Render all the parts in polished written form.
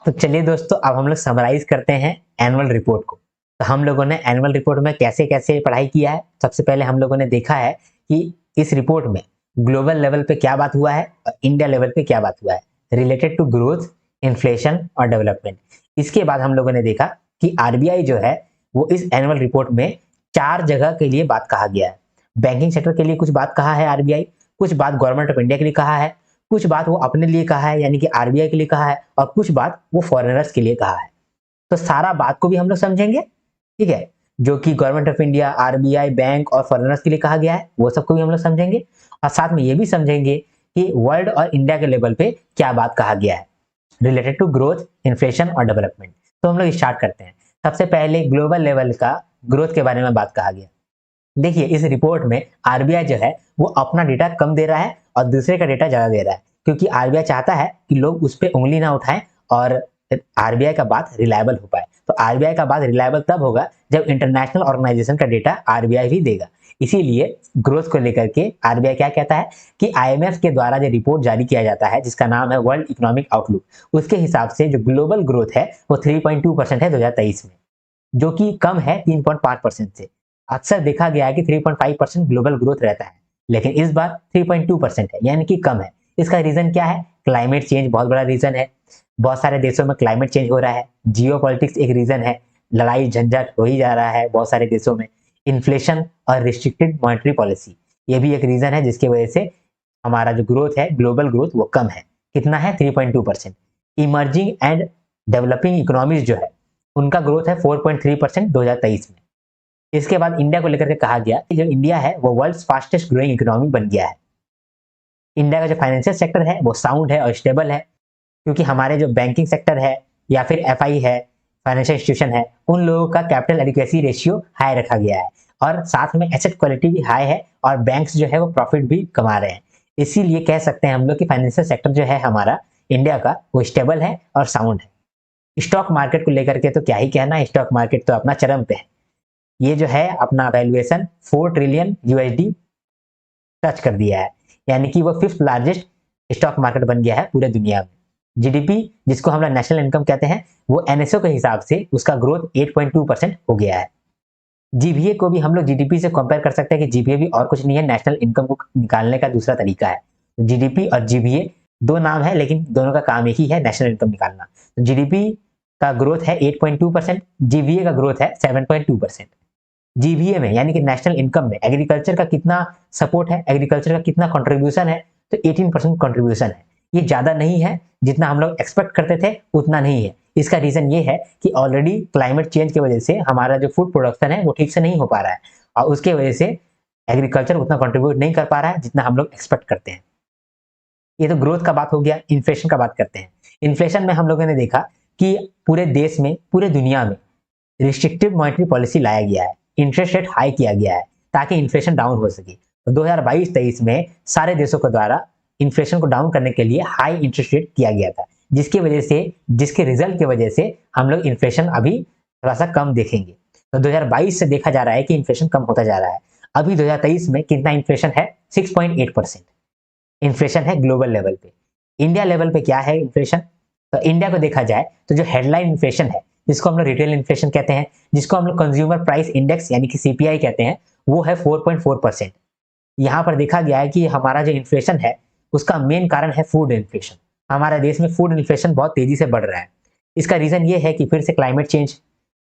तो चलिए दोस्तों, अब हम लोग समराइज करते हैं एनुअल रिपोर्ट को। तो हम लोगों ने एनुअल रिपोर्ट में कैसे कैसे पढ़ाई किया है। सबसे पहले हम लोगों ने देखा है कि इस रिपोर्ट में ग्लोबल लेवल पे क्या बात हुआ है और इंडिया लेवल पे क्या बात हुआ है रिलेटेड टू ग्रोथ, इन्फ्लेशन और डेवलपमेंट। इसके बाद हम लोगों ने देखा कि आरबीआई जो है वो इस एनुअल रिपोर्ट में 4 जगह के लिए बात कहा गया है। बैंकिंग सेक्टर के लिए कुछ बात कहा है आरबीआई, कुछ बात गवर्नमेंट ऑफ इंडिया के लिए कहा है, कुछ बात वो अपने लिए कहा है यानी कि आरबीआई के लिए कहा है, और कुछ बात वो फॉरेनर्स के लिए कहा है। तो सारा बात को भी हम लोग समझेंगे, ठीक है, जो कि government of India, RBI, bank और फॉरेनर्स के लिए कहा गया है, वो सबको भी हम लोग समझेंगे। और साथ में ये भी समझेंगे कि वर्ल्ड और इंडिया के लेवल पे क्या बात कहा गया है रिलेटेड टू ग्रोथ, इन्फ्लेशन और डेवलपमेंट। तो हम लोग स्टार्ट करते हैं। सबसे पहले ग्लोबल लेवल का ग्रोथ के बारे में बात कहा गया। देखिए, इस रिपोर्ट में आरबीआई जो है वो अपना डेटा कम दे रहा है और दूसरे का डेटा ज्यादा दे रहा है, क्योंकि आरबीआई चाहता है कि लोग उस पर उंगली ना उठाएं और आरबीआई का बात रिलायबल हो पाए। तो आरबीआई का बात रिलायबल तब होगा जब इंटरनेशनल ऑर्गेनाइजेशन का डेटा आरबीआई भी देगा। इसीलिए ग्रोथ को लेकर के आरबीआई क्या कहता है कि आईएमएफ के द्वारा जो रिपोर्ट जारी किया जाता है, जिसका नाम है वर्ल्ड इकोनॉमिक आउटलुक, उसके हिसाब से जो ग्लोबल ग्रोथ है वो 3.2% है 2023 में, जो कि कम है 3.5% से। अक्सर देखा गया है कि 3.5% ग्लोबल ग्रोथ रहता है, लेकिन इस बार 3.2% है, यानी कि कम है। इसका रीजन क्या है? क्लाइमेट चेंज बहुत बड़ा रीजन है। बहुत सारे देशों में क्लाइमेट चेंज हो रहा है। जियो पॉलिटिक्स एक रीजन है, लड़ाई झंझट हो ही जा रहा है बहुत सारे देशों में। इन्फ्लेशन और रिस्ट्रिक्टेड मॉनेटरी पॉलिसी, ये भी एक रीजन है जिसकी वजह से हमारा जो ग्रोथ है, ग्लोबल ग्रोथ, वो कम है। कितना है? 3.2%। इमर्जिंग एंड डेवलपिंग इकोनॉमीज जो है उनका ग्रोथ है 4.3% 2023 में। इसके बाद इंडिया को लेकर के कहा गया कि जो इंडिया है वो वर्ल्ड फास्टेस्ट ग्रोइंग इकोनॉमी बन गया है। इंडिया का जो फाइनेंशियल सेक्टर है वो साउंड है और स्टेबल है, क्योंकि हमारे जो बैंकिंग सेक्टर है या फिर एफआई है, फाइनेंशियल इंस्टीट्यूशन है, उन लोगों का कैपिटल एडिक्वेसी रेशियो हाई रखा गया है, और साथ में एसेट क्वालिटी भी हाई है, और बैंक्स जो है वो प्रॉफिट भी कमा रहे हैं। इसीलिए कह सकते हैं हम लोग कि फाइनेंशियल सेक्टर जो है हमारा इंडिया का वो स्टेबल है और साउंड है। स्टॉक मार्केट को लेकर के तो क्या ही कहना है, स्टॉक मार्केट तो अपना चरम पे है। ये जो है अपना वैल्यूएशन 4 ट्रिलियन यूएसडी टच कर दिया है, यानी कि वो 5th लार्जेस्ट स्टॉक मार्केट बन गया है पूरे दुनिया में। जीडीपी, जिसको हम लोग नेशनल इनकम कहते हैं, वो एनएसओ के हिसाब से उसका ग्रोथ 8.2% हो गया है। जीबीए को भी हम लोग जीडीपी से कंपेयर कर सकते हैं कि जीबीए भी और कुछ नहीं है, नेशनल इनकम को निकालने का दूसरा तरीका है। जीडीपी और जीबीए दो नाम है, लेकिन दोनों का काम एक ही है, नेशनल इनकम निकालना। तो जीडीपी का ग्रोथ है 8.2%, जीबीए का ग्रोथ है 7.2%। जीबीए में यानी कि नेशनल इनकम में एग्रीकल्चर का कितना सपोर्ट है, एग्रीकल्चर का कितना कंट्रीब्यूशन है, तो 18% कंट्रीब्यूशन है। ये ज्यादा नहीं है, जितना हम लोग एक्सपेक्ट करते थे उतना नहीं है। इसका रीजन ये है कि ऑलरेडी क्लाइमेट चेंज की वजह से हमारा जो फूड प्रोडक्शन है वो ठीक से नहीं हो पा रहा है, और उसके वजह से एग्रीकल्चर उतना कंट्रीब्यूट नहीं कर पा रहा है जितना हम लोग एक्सपेक्ट करते हैं। ये तो ग्रोथ का बात हो गया। इन्फ्लेशन का बात करते हैं। इन्फ्लेशन में हम लोगों ने देखा कि पूरे देश में, पूरे दुनिया में रिस्ट्रिक्टिव मॉनेटरी पॉलिसी लाया गया है, इंटरेस्ट रेट हाई किया गया है ताकि इन्फ्लेशन डाउन हो सके। तो 2022-23 में सारे देशों के द्वारा इन्फ्लेशन को डाउन करने के लिए हाई इंटरेस्ट रेट किया गया था, जिसकी वजह से, जिसके रिजल्ट की वजह से हम लोग इन्फ्लेशन अभी थोड़ा सा कम देखेंगे। तो 2022 से देखा जा रहा है कि इन्फ्लेशन कम होता जा रहा है। अभी 2023 में कितना इन्फ्लेशन है? 6.8% इन्फ्लेशन है ग्लोबल लेवल पे। इंडिया लेवल पे क्या है इन्फ्लेशन? तो इंडिया को देखा जाए तो जो हेडलाइन इन्फ्लेशन है, जिसको हम लोग रिटेल इन्फ्लेशन कहते हैं, जिसको हम लोग कंज्यूमर प्राइस इंडेक्स यानी कि सीपीआई कहते हैं, वो है 4.4%। यहाँ पर देखा गया है कि हमारा जो इन्फ्लेशन है उसका मेन कारण है फूड इन्फ्लेशन। हमारे देश में फूड इन्फ्लेशन बहुत तेजी से बढ़ रहा है। इसका रीजन ये है कि फिर से क्लाइमेट चेंज,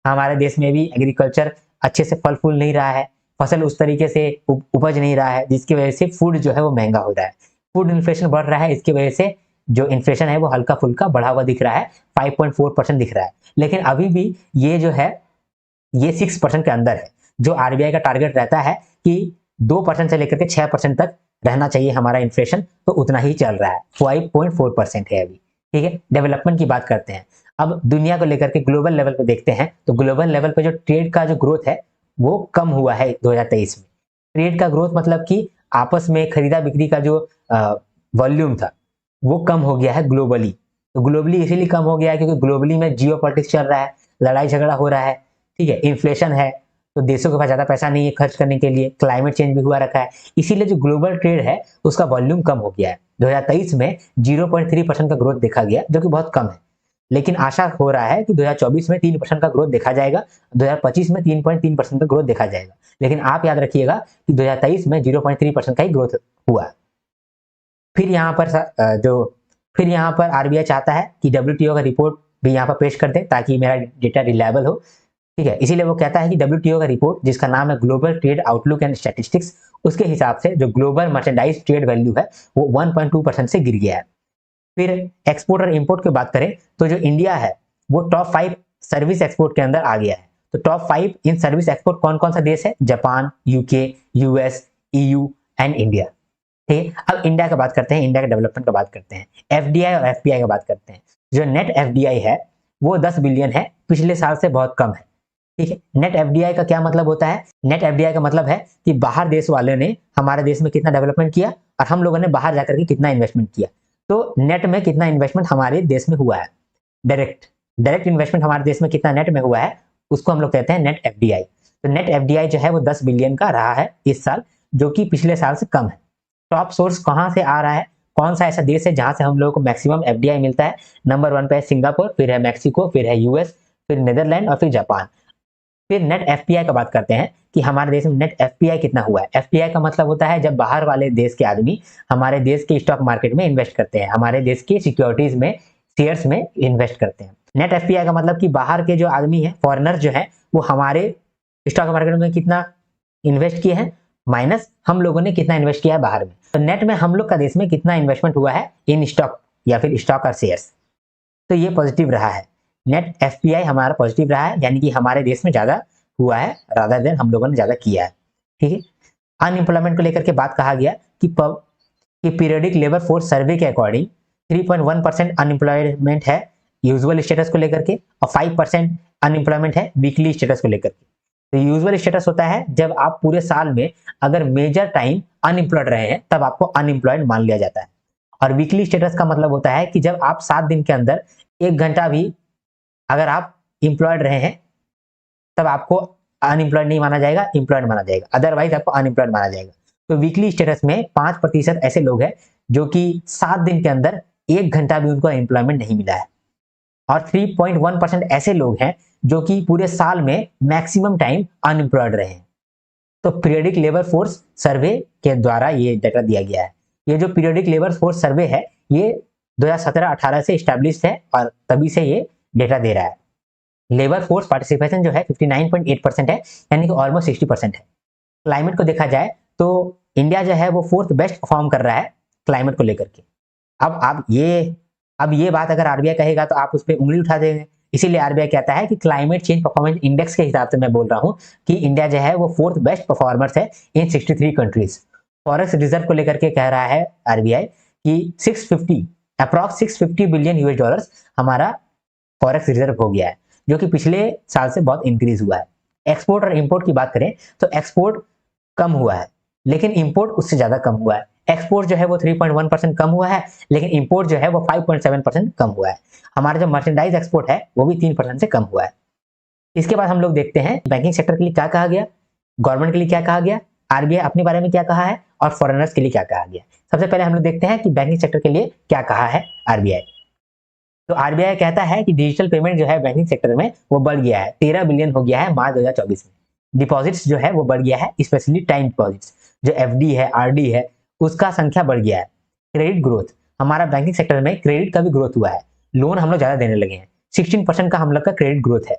हमारे देश में भी एग्रीकल्चर अच्छे से फल फूल नहीं रहा है, फसल उस तरीके से उपज नहीं रहा है, जिसकी वजह से फूड जो है वो महंगा हो रहा है। फूड इन्फ्लेशन बढ़ रहा है, इसकी वजह से जो इन्फ्लेशन है वो हल्का फुल्का बढ़ा हुआ दिख रहा है, 5.4% दिख रहा है। लेकिन अभी भी ये जो है ये 6% के अंदर है। जो आरबीआई का टारगेट रहता है कि 2% से लेकर के 6% तक रहना चाहिए हमारा इन्फ्लेशन, तो उतना ही चल रहा है, 5.4% है अभी। ठीक है, डेवलपमेंट की बात करते हैं। अब दुनिया को लेकर के ग्लोबल लेवल पे देखते हैं, तो ग्लोबल लेवल पे जो ट्रेड का जो ग्रोथ है वो कम हुआ है 2023 में। ट्रेड का ग्रोथ मतलब कि आपस में खरीदा बिक्री का जो वॉल्यूम था वो कम हो गया है ग्लोबली। तो ग्लोबली इसीलिए कम हो गया है क्योंकि ग्लोबली में जियो पॉलिटिक्स चल रहा है, लड़ाई झगड़ा हो रहा है, ठीक है, इन्फ्लेशन है, तो देशों के पास ज्यादा पैसा नहीं है खर्च करने के लिए, क्लाइमेट चेंज भी हुआ रखा है, इसीलिए जो ग्लोबल ट्रेड है उसका वॉल्यूम कम हो गया है। 2023 में 0.3% का ग्रोथ देखा गया, जो कि बहुत कम है। लेकिन आशा हो रहा है कि 2024 में 3% का ग्रोथ देखा जाएगा, 2025 में 3.3% का ग्रोथ देखा जाएगा। लेकिन आप याद रखिएगा कि 2023 में 0.3% का ही ग्रोथ हुआ। फिर यहाँ पर आरबीआई चाहता है कि डब्ल्यूटीओ का रिपोर्ट भी यहाँ पर पेश कर दे ताकि मेरा डेटा रिलायबल हो, ठीक है। इसीलिए वो कहता है कि डब्ल्यूटीओ का रिपोर्ट जिसका नाम है global trade outlook and statistics, उसके हिसाब से जो ग्लोबल मर्चेंडाइज ट्रेड वैल्यू है वो 1.2% से गिर गया है। फिर एक्सपोर्ट और इंपोर्ट की बात करें तो जो इंडिया है वो टॉप 5 सर्विस एक्सपोर्ट के अंदर आ गया है। तो टॉप 5 इन सर्विस एक्सपोर्ट कौन कौन सा देश है? Japan, UK, US, EU and India, ठीक है। अब इंडिया का बात करते हैं, इंडिया के डेवलपमेंट का बात करते हैं, एफडीआई और एफपीआई का बात करते हैं। जो नेट एफडीआई है वो 10 बिलियन है, पिछले साल से बहुत कम है, ठीक है। नेट एफडीआई का क्या मतलब होता है? नेट एफडीआई का मतलब है कि बाहर देश वाले ने हमारे देश में कितना डेवलपमेंट किया और हम लोगों ने बाहर जाकर के कितना इन्वेस्टमेंट किया। तो नेट में कितना इन्वेस्टमेंट हमारे देश में हुआ है, डायरेक्ट इन्वेस्टमेंट हमारे देश में कितना नेट में हुआ है, उसको हम लोग कहते हैं नेट एफडीआई। तो नेट एफडीआई जो है वो 10 बिलियन का रहा है इस साल, जो कि पिछले साल से कम है। टॉप सोर्स कहां से आ रहा है, कौन सा ऐसा देश है जहां से हम लोगों को मैक्सिमम एफडीआई मिलता है? नंबर 1 पे है सिंगापुर, फिर है मैक्सिको, फिर है यूएस, फिर नीदरलैंड और फिर जापान। फिर नेट एफपीआई का बात करते हैं कि हमारे देश में नेट एफपीआई कितना हुआ है। एफपीआई का मतलब होता है जब बाहर वाले देश के आदमी हमारे देश के स्टॉक मार्केट में इन्वेस्ट करते हैं, हमारे देश के सिक्योरिटीज में, शेयर्स में इन्वेस्ट करते हैं। नेट एफपीआई का मतलब कि बाहर के जो आदमी है, फॉरेनर जो है, वो हमारे स्टॉक मार्केट में कितना इन्वेस्ट किए हैं माइनस हम लोगों ने कितना इन्वेस्ट किया है बाहर में। तो नेट में हम लोग का देश में कितना इन्वेस्टमेंट हुआ है इन स्टॉक या फिर स्टॉक और शेयर्स, तो ये पॉजिटिव रहा है। नेट एफपीआई हमारा पॉजिटिव रहा है, यानी कि हमारे देश में ज्यादा हुआ है रादर देन हम लोगों ने ज्यादा किया है, ठीक है। अनएम्प्लॉयमेंट को लेकर के बात कहा गया कि पीरियडिक लेबर फोर्स सर्वे के अकॉर्डिंग 3.1% अनएम्प्लॉयमेंट है यूजुअल स्टेटस को लेकर के, और 5% अनएम्प्लॉयमेंट है वीकली स्टेटस को लेकर के। तो यूजुअल स्टेटस होता है जब आप पूरे साल में अगर मेजर टाइम अनएम्प्लॉयड रहे हैं तब आपको अनएम्प्लॉयड मान लिया जाता है। और वीकली स्टेटस का मतलब होता है कि जब आप 7 दिन के अंदर 1 घंटा भी अगर आप एम्प्लॉयड रहे हैं तब आपको अनएम्प्लॉयड नहीं माना जाएगा, एम्प्लॉयड माना जाएगा, अदरवाइज आपको अनएम्प्लॉयड माना जाएगा। तो वीकली स्टेटस में 5% ऐसे लोग हैं जो कि 7 दिन के अंदर 1 घंटा भी उनको एम्प्लॉयमेंट नहीं मिला है, और 3.1% ऐसे लोग हैं जो कि पूरे साल में मैक्सिमम टाइम अनएम्प्लॉयड रहे हैं। तो पीरियडिक लेबर फोर्स सर्वे के द्वारा ये डाटा दिया गया है। ये जो पीरियडिक लेबर फोर्स सर्वे है ये 2017-18 से स्टैब्लिश है और तभी से ये डेटा दे रहा है। लेबर फोर्स पार्टिसिपेशन जो है 59.8% है, यानी कि ऑलमोस्ट 60% है। क्लाइमेट को देखा जाए तो इंडिया जो है वो 4th बेस्ट परफॉर्म कर रहा है क्लाइमेट को लेकर के। अब ये बात अगर आरबीआई कहेगा तो आप उस पर उंगली उठा देंगे, इसीलिए आरबीआई कहता है कि क्लाइमेट चेंज परफॉर्मेंस इंडेक्स के हिसाब से मैं बोल रहा हूँ कि इंडिया जो है वो 4th बेस्ट परफॉर्मर है इन 63 कंट्रीज। फॉरेक्स रिजर्व को लेकर के कह रहा है आरबीआई कि 650 बिलियन यूएस डॉलर्स हमारा फॉरेक्स रिजर्व हो गया है, जो कि पिछले साल से बहुत इंक्रीज हुआ है। एक्सपोर्ट और इंपोर्ट की बात करें तो एक्सपोर्ट कम हुआ है लेकिन इंपोर्ट उससे ज्यादा कम हुआ है। एक्सपोर्ट जो है वो 3.1% कम हुआ है, लेकिन इंपोर्ट जो है वो 5.7% कम हुआ है। हमारा जो मर्चेंडाइज एक्सपोर्ट है वो भी 3% से कम हुआ है। इसके बाद हम लोग देखते हैं बैंकिंग सेक्टर के लिए क्या कहा गया, गवर्नमेंट के लिए क्या कहा गया, आरबीआई अपने बारे में क्या कहा है और फॉरेनर्स के लिए क्या कहा गया। सबसे पहले हम लोग देखते हैं कि बैंकिंग सेक्टर के लिए क्या कहा है आरबीआई। तो आरबीआई कहता है कि डिजिटल पेमेंट जो है बैंकिंग सेक्टर में वो बढ़ गया है, 13 बिलियन हो गया है मार्च 2024 में। डिपॉजिट्स जो है वो बढ़ गया है, स्पेशली टाइम डिपॉजिट्स, जो एफडी है, आरडी है, उसका संख्या बढ़ गया है। क्रेडिट ग्रोथ, हमारा बैंकिंग सेक्टर में क्रेडिट का भी ग्रोथ हुआ है, लोन हम लोग ज्यादा देने लगे हैं, 16% का हम लोग का क्रेडिट ग्रोथ है।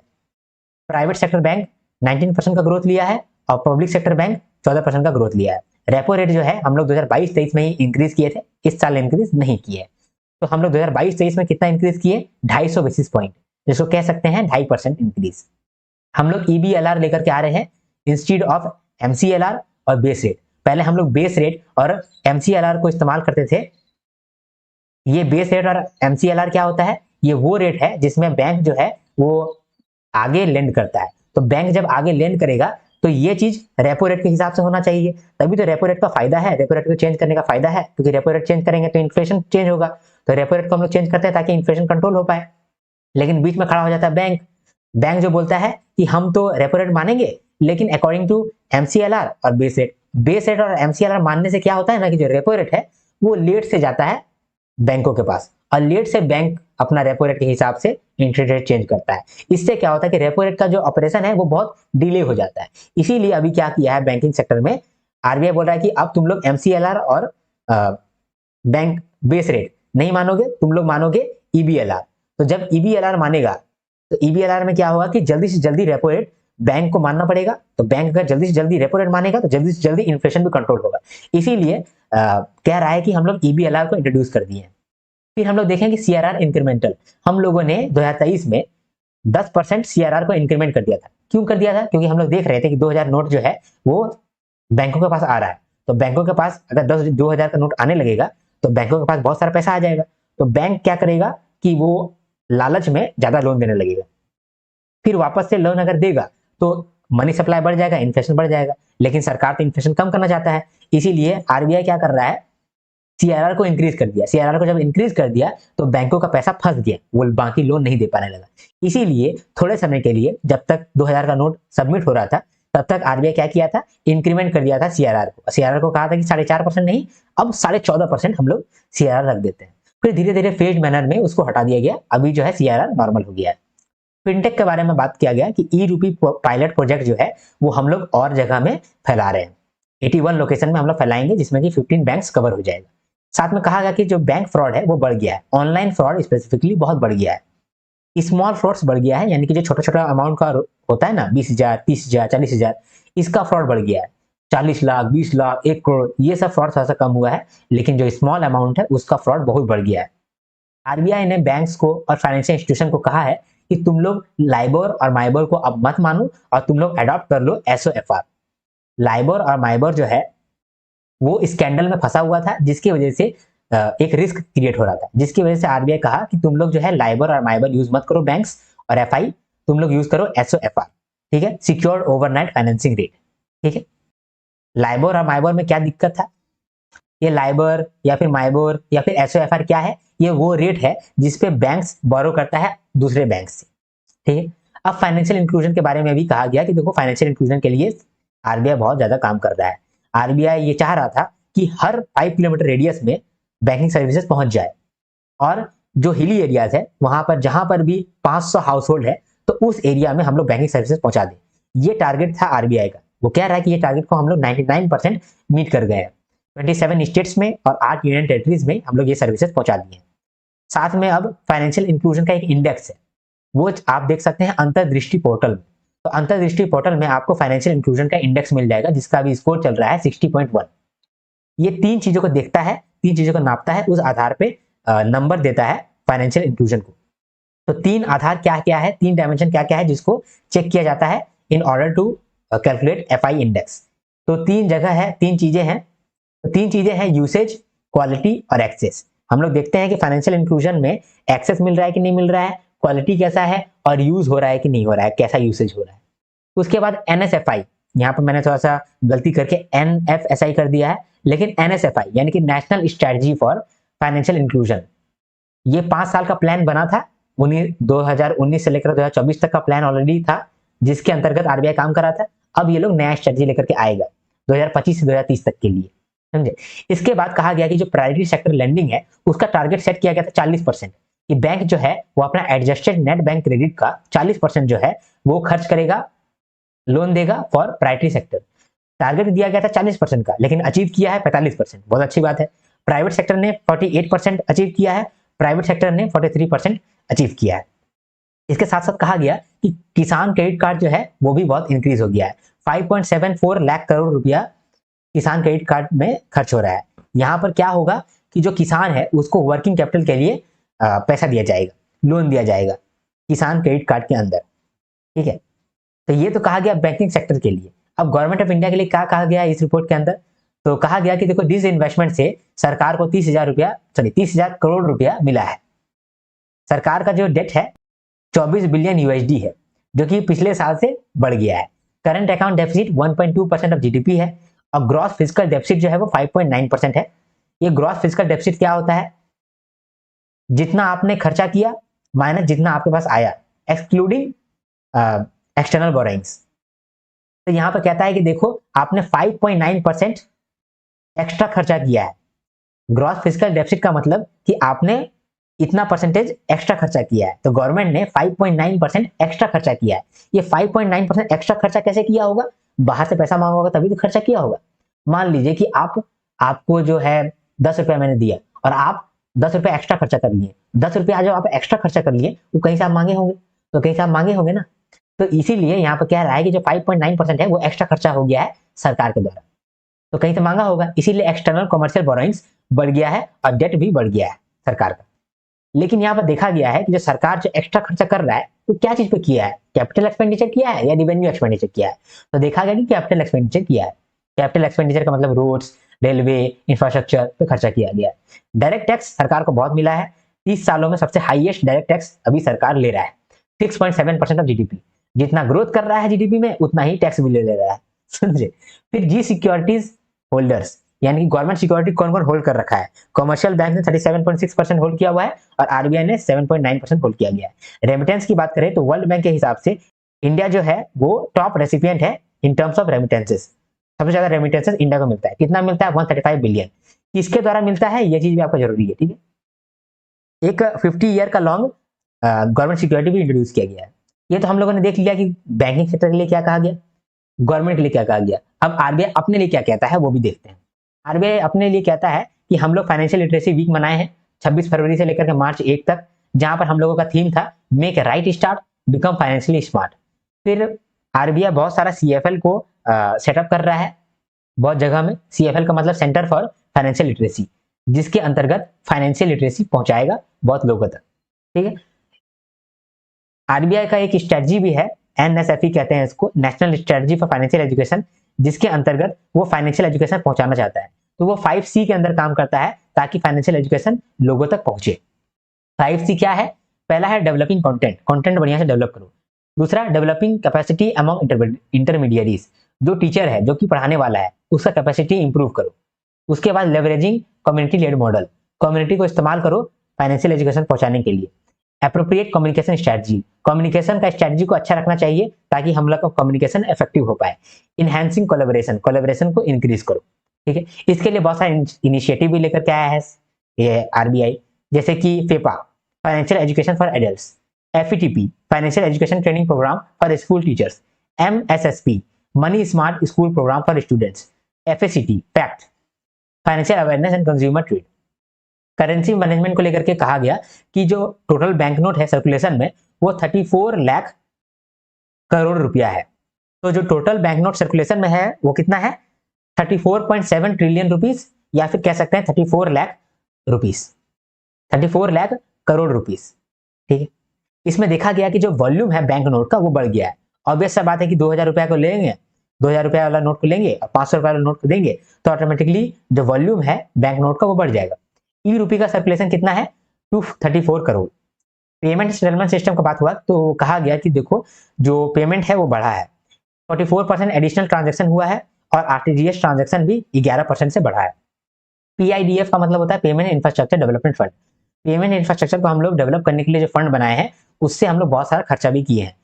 प्राइवेट सेक्टर बैंक 19% का ग्रोथ लिया है और पब्लिक सेक्टर बैंक 14% का ग्रोथ लिया है। रेपो रेट जो है हम लोग 2022-23 में ही इंक्रीज किए थे, इस साल इंक्रीज नहीं किए। तो हम लोग 2022-23 में कितना इंक्रीज किए? 250 बेसिस पॉइंट, जिसको कह सकते हैं 2.5% इंक्रीज। हम लोग ईबीएलआर लेकर के आ रहे हैं इंस्टीड ऑफ एमसीएलआर और बेस रेट। पहले हम लोग बेस रेट और एमसीएलआर को इस्तेमाल करते थे। ये बेस रेट और एमसीएलआर क्या होता है? ये वो रेट है जिसमें बैंक जो है वो आगे लेंड करता है। तो बैंक जब आगे लेंड करेगा तो ये चीज रेपो रेट के हिसाब से होना चाहिए, तभी तो रेपो रेट का फायदा है, रेपो रेट को चेंज करने का फायदा है, क्योंकि रेपो रेट चेंज करेंगे तो इन्फ्लेशन चेंज होगा। तो रेपो रेट को हम लोग चेंज करते हैं ताकि इन्फ्लेशन कंट्रोल हो पाए। लेकिन बीच में खड़ा हो जाता है बैंक जो बोलता है कि हम तो रेपो रेट मानेंगे लेकिन अकॉर्डिंग टू एमसीएलआर और बेस रेट और एमसीएलआर मानने से क्या होता है ना कि जो रेपो रेट है वो लेट से जाता है बैंकों के पास, और लेट से बैंक अपना रेपो रेट के हिसाब से इंटरेस्ट रेट चेंज करता है। इससे क्या होता है कि रेपो रेट का जो ऑपरेशन है वो बहुत डिले हो जाता है। इसीलिए अभी क्या किया है बैंकिंग सेक्टर में, आरबीआई बोल रहा है कि अब तुम लोग एमसीएलआर और बैंक बेस रेट नहीं मानोगे, तुम लोग मानोगे ईबीएलआर। तो जब ईबीएलआर मानेगा तो ईबीएलआर में क्या होगा कि जल्दी से जल्दी रेपो रेट बैंक को मानना पड़ेगा। तो बैंक अगर जल्दी से जल्दी रेपो रेट मानेगा तो जल्दी से जल्दी इन्फ्लेशन भी कंट्रोल होगा। इसीलिए कह रहा है कि हम लोग ईबीएलआर को इंट्रोड्यूस कर दिए। फिर हम लोग देखेंगे सीआरआर इंक्रीमेंटल। हम लोगों ने 2023 में 10% सीआरआर को इंक्रीमेंट कर दिया था। क्यों कर दिया था? क्योंकि हम लोग देख रहे थे कि 2000 नोट जो है वो बैंकों के पास आ रहा है। तो बैंकों के पास अगर 2000 का नोट आने लगेगा तो बैंकों के पास बहुत सारा पैसा आ जाएगा। तो बैंक क्या करेगा कि वो लालच में ज्यादा लोन देने लगेगा। फिर वापस से लोन अगर देगा तो मनी सप्लाई बढ़ जाएगा, इन्फ्लेशन बढ़ जाएगा। लेकिन सरकार तो इन्फ्लेशन कम करना चाहता है, इसीलिए आरबीआई क्या कर रहा है, सीआरआर को इंक्रीज कर दिया। सीआरआर को जब इंक्रीज कर दिया तो बैंकों का पैसा फंस गया, वो बाकी लोन नहीं दे पाने लगा। इसीलिए थोड़े समय के लिए, जब तक 2000 का नोट सबमिट हो रहा था, तब तक आरबीआई क्या किया था, इंक्रीमेंट कर दिया था सीआरआर को। सीआरआर को कहा था कि 4.5% नहीं, अब 14.5% हम लोग सीआरआर रख देते हैं। फिर धीरे धीरे फेज मैनर में उसको हटा दिया गया। अभी जो है सीआरआर नॉर्मल हो गया है। फिनटेक के बारे में बात किया गया कि ई रूपी पायलट प्रोजेक्ट जो है वो हम लोग और जगह में फैला रहे हैं। 81 लोकेशन में हम लोग फैलाएंगे, जिसमें कि 15 बैंक्स कवर हो जाएगा। साथ में कहा गया कि जो बैंक फ्रॉड है वो बढ़ गया है, ऑनलाइन फ्रॉड स्पेसिफिकली बहुत बढ़ गया है। स्मॉल फ्रॉड्स बढ़ गया है, यानी कि जो छोटा छोटा अमाउंट का होता है ना, 20,000, 30,000, 40,000, इसका फ्रॉड बढ़ गया है। 40 लाख, 20 लाख, 1 करोड़, ये सब फ्रॉड थोड़ा सा कम हुआ है, लेकिन जो स्मॉल अमाउंट है उसका फ्रॉड बहुत बढ़ गया है। आरबीआई ने बैंक्स को और फाइनेंशियल इंस्टीट्यूशन को कहा है कि तुम लोग लाइबोर और माइबोर को अब मत मानो और तुम लोग अडॉप्ट कर लो एसओएफआर। लाइबोर और माइबोर जो है वो स्कैंडल में फंसा हुआ था, जिसकी वजह से एक रिस्क क्रिएट हो रहा था, जिसकी वजह से आरबीआई कहा कि तुम लोग जो है लाइबर और माइबर यूज मत करो बैंक्स, और एफआई तुम लोग यूज करो एसओएफआर। ठीक है, सिक्योर्ड ओवरनाइट फाइनेंसिंग रेट। ठीक है, लाइबर और माइबर में क्या दिक्कत था? ये लाइबर या फिर माइबर या फिर एसओएफआर क्या है? ये वो रेट है जिसपे बैंक्स बोरो करता है दूसरे बैंक से। ठीक है, अब फाइनेंशियल इंक्लूजन के बारे में भी कहा गया कि देखो फाइनेंशियल इंक्लूजन के लिए आरबीआई बहुत ज्यादा काम कर रहा है। आरबीआई ये चाह रहा था कि हर 5 किलोमीटर रेडियस में बैंकिंग सर्विसेज पहुंच जाए, और जो हिली एरियाज है वहां पर जहां पर भी 500 हाउस होल्ड है तो उस एरिया में हम लोग बैंकिंग सर्विसेज पहुंचा दें। ये टारगेट था आरबीआई का। वो कह रहा है कि ये टारगेट को हम लोग 99% मीट कर गए हैं। 27 स्टेट्स में और 8 यूनियन टेरिटरीज में हम लोग ये सर्विसेज पहुंचा दिए हैं। साथ में अब फाइनेंशियल इंक्लूजन का एक इंडेक्स है, वो आप देख सकते हैं अंतर्दृष्टि पोर्टल में। तो अंतर्दृष्टि पोर्टल में आपको फाइनेंशियल इंक्लूजन का इंडेक्स मिल जाएगा, जिसका भी स्कोर चल रहा है 60.1। ये 3 चीजों को देखता है, 3 चीजों को नापता है, उस आधार पे नंबर देता है फाइनेंशियल इंक्लूजन को। तो 3 आधार क्या क्या है, 3 डायमेंशन क्या क्या है जिसको चेक किया जाता है in order to calculate FI index. तो 3 जगह है, 3 चीजें हैं। तो 3 चीजें हैं, यूसेज, क्वालिटी और एक्सेस। हम लोग देखते हैं कि फाइनेंशियल इंक्लूजन में एक्सेस मिल रहा है कि नहीं मिल रहा है, क्वालिटी कैसा है, और यूज हो रहा है कि नहीं हो रहा है, कैसा यूसेज हो रहा है। उसके बाद एनएसएफआई, यहाँ पर मैंने थोड़ा सा गलती करके एनएफएसआई कर दिया है, लेकिन एनएसएफआई यानी कि national strategy for financial inclusion, ये 5 साल का प्लान बना था। 2019 से लेकर 2024 तक का प्लान ऑलरेडी था, जिसके अंतर्गत आरबीआई काम कर रहा था। अब ये लोग नया स्ट्रेटजी लेकर के आएगा 2025 से 2030 तक के लिए, समझे। इसके बाद कहा गया कि जो प्रायोरिटी सेक्टर लेंडिंग है उसका टारगेट सेट किया गया था 40%, कि बैंक जो है वो अपना एडजस्टेड नेट बैंक क्रेडिट का 40% जो है वो खर्च करेगा, लोन देगा फॉर प्रायोरिटी सेक्टर। टारगेट दिया गया था 40% का, लेकिन अचीव किया है 45%, बहुत अच्छी बात है। प्राइवेट सेक्टर ने 48% अचीव किया है, प्राइवेट सेक्टर ने 43% अचीव किया है। इसके साथ साथ कहा गया कि किसान क्रेडिट कार्ड जो है वो भी बहुत इंक्रीज हो गया है। 5.74 लाख करोड़ रुपया किसान क्रेडिट कार्ड में खर्च हो रहा है। यहाँ पर क्या होगा कि जो किसान है उसको वर्किंग कैपिटल के लिए पैसा दिया जाएगा, लोन दिया जाएगा किसान क्रेडिट कार्ड के अंदर। ठीक है, तो ये तो कहा गया बैंकिंग सेक्टर के लिए। अब गवर्नमेंट ऑफ इंडिया के लिए क्या कहा गया इस रिपोर्ट के अंदर? तो कहा गया कि देखो डिस इन्वेस्टमेंट से सरकार को 30,000 करोड़ रुपया मिला है। सरकार का जो डेट है 24 बिलियन यूएसडी है, जो कि पिछले साल से बढ़ गया है। Current account deficit 1.2% of GDP है, और ग्रॉस फिस्कल डेफिसिट जो है वो 5.9% है। ये ग्रॉस फिस्कल डेफिसिट क्या होता है? जितना आपने खर्चा किया माइनस जितना आपके पास आया, एक्सक्लूडिंग एक्सटर्नल बोरोइंग्स। तो यहां पर कहता है कि देखो आपने 5.9% एक्स्ट्रा खर्चा किया है। ग्रॉस फिस्कल डेफिसिट का मतलब कि आपने इतना परसेंटेज एक्स्ट्रा खर्चा किया है। तो गवर्नमेंट ने 5.9% एक्स्ट्रा खर्चा किया है। ये 5.9% एक्स्ट्रा खर्चा कैसे किया होगा? बाहर से पैसा मांगा होगा तभी तो खर्चा किया होगा। मान लीजिए कि आपको जो है 10 रुपया मैंने दिया और आप 10 रुपया एक्स्ट्रा खर्चा कर लिए। 10 रुपया जो आप एक्स्ट्रा खर्चा कर लिए वो कहीं से आप मांगे होंगे, तो कहीं से आप मांगे होंगे ना। तो इसीलिए यहाँ पर कह रहा है कि जो 5.9% है वो एक्स्ट्रा खर्चा हो गया है सरकार के द्वारा, तो कहीं से मांगा होगा, इसीलिए एक्सटर्नल कमर्शियल बोरोइंग्स बढ़ गया है और डेट भी बढ़ गया है सरकार का। लेकिन यहाँ पर देखा गया है कि जो सरकार जो एक्स्ट्रा खर्चा कर रहा है तो क्या चीज पे किया है? कैपिटल एक्सपेंडिचर किया है या रिवेन्यू एक्सपेंडिचर किया है? तो देखा गया कि कैपिटल एक्सपेंडिचर किया है। कैपिटल एक्सपेंडिचर का मतलब रोड्स, रेलवे, इंफ्रास्ट्रक्चर पे खर्चा किया गया है। डायरेक्ट टैक्स सरकार को बहुत मिला है। 30 सालों में सबसे हाईएस्ट डायरेक्ट टैक्स अभी सरकार ले रहा है, 6.7% ऑफ जीडीपी। जितना ग्रोथ कर रहा है जीडीपी में उतना ही टैक्स भी ले रहा है, समझे। फिर जी सिक्योरिटीज होल्डर्स, यानी कि गवर्नमेंट सिक्योरिटी कौन कौन होल्ड कर रखा है? कमर्शियल बैंक ने 37.6% होल्ड किया हुआ है और आरबीआई ने 7.9% होल्ड किया गया है। रेमिटेंस की बात करें तो वर्ल्ड बैंक के हिसाब से इंडिया जो है वो टॉप रेसिपिएंट है इन टर्म्स ऑफ रेमिटेंसेस। सबसे ज्यादा रेमिटेंसेस इंडिया को मिलता है। कितना मिलता है? 135 बिलियन। किसके द्वारा मिलता है ये चीज भी आपको जरूरी है, ठीक है। एक 50 ईयर का लॉन्ग गवर्नमेंट सिक्योरिटी भी इंट्रोड्यूस किया गया है। ये तो हम लोगों ने देख लिया कि बैंकिंग सेक्टर के लिए क्या कहा गया, गवर्नमेंट के लिए क्या कहा गया। अब आरबीआई अपने लिए क्या कहता है वो भी देखते हैं। आरबीआई अपने लिए कहता है कि हम लोग फाइनेंशियल लिटरेसी वीक मनाए हैं 26 फरवरी से लेकर के मार्च 1 तक, जहां पर हम लोगों का थीम था make right start become financially smart. फिर आरबीआई बहुत सारा सीएफएल को सेटअप कर रहा है बहुत जगह में। सीएफएल का मतलब सेंटर फॉर फाइनेंशियल लिटरेसी, जिसके अंतर्गत फाइनेंशियल लिटरेसी पहुंचाएगा बहुत लोगों तक, ठीक है। आरबीआई का एक स्ट्रेटजी भी है, एनएसएफई कहते हैं इसको, national strategy for financial education, जिसके अंतर्गत वो फाइनेंशियल एजुकेशन पहुंचाना चाहता है। तो वो 5C के अंदर काम करता है ताकि फाइनेंशियल एजुकेशन लोगों तक पहुंचे। 5C क्या है? पहला है डेवलपिंग कंटेंट, कंटेंट बढ़िया से डेवलप करो। दूसरा डेवलपिंग कैपेसिटी अमंग इंटरमीडिएरीज, जो टीचर है जो कि पढ़ाने वाला है उसका कैपेसिटी इंप्रूव करो। उसके बाद leveraging community lead model, community को इस्तेमाल करो फाइनेंशियल एजुकेशन पहुंचाने के लिए। एप्रोप्रिएट कम्युनिकेशन स्ट्रेटजी, कम्युनिकेशन का स्ट्रेटजी को अच्छा रखना चाहिए ताकि हम लोग का कम्युनिकेशन इफेक्टिव हो पाए। इनहैंसिंग कोलैबोरेशन, कोलैबोरेशन को इंक्रीज करो, ठीक है। इसके लिए बहुत सारे इनिशिएटिव भी लेकर के आया है ये आरबीआई, जैसे कि FEPA financial education for adults, FETP financial education training programme for school teachers, MSSP money smart school programme for students, FACT fact financial awareness and consumer trade. Currency management को लेकर के कहा गया कि जो टोटल बैंक नोट है circulation में वो 34 लाख करोड़ रुपया है। तो जो टोटल बैंक नोट सर्कुलेशन में है वो कितना है? 34.7 ट्रिलियन रुपीस, या फिर कह सकते हैं 34 लाख रुपीस, 34 लाख करोड़ रुपीस, ठीक है। इसमें देखा गया कि जो वॉल्यूम है बैंक नोट का वो बढ़ गया है। ऑब्वियस सा बात है कि 2000 रुपया को लेंगे, 2000 रुपया वाला नोट को लेंगे और 500 रुपया वाला नोट को देंगे तो ऑटोमेटिकली जो वॉल्यूम है बैंक नोट का वो बढ़ जाएगा। ई रुपये का सर्कुलेशन कितना है? 234 करोड़। पेमेंट सेटलमेंट सिस्टम का बात हुआ तो कहा गया कि देखो जो पेमेंट है वो बढ़ा है, 44% एडिशनल ट्रांजेक्शन हुआ है और आरटीजीएस ट्रांजेक्शन भी 11% से बढ़ा है। पीआईडीएफ का मतलब होता है payment infrastructure development fund. Payment infrastructure को हम लोग डेवलप करने के लिए जो फंड बनाए हैं उससे हम लोग बहुत सारा खर्चा भी किए हैं।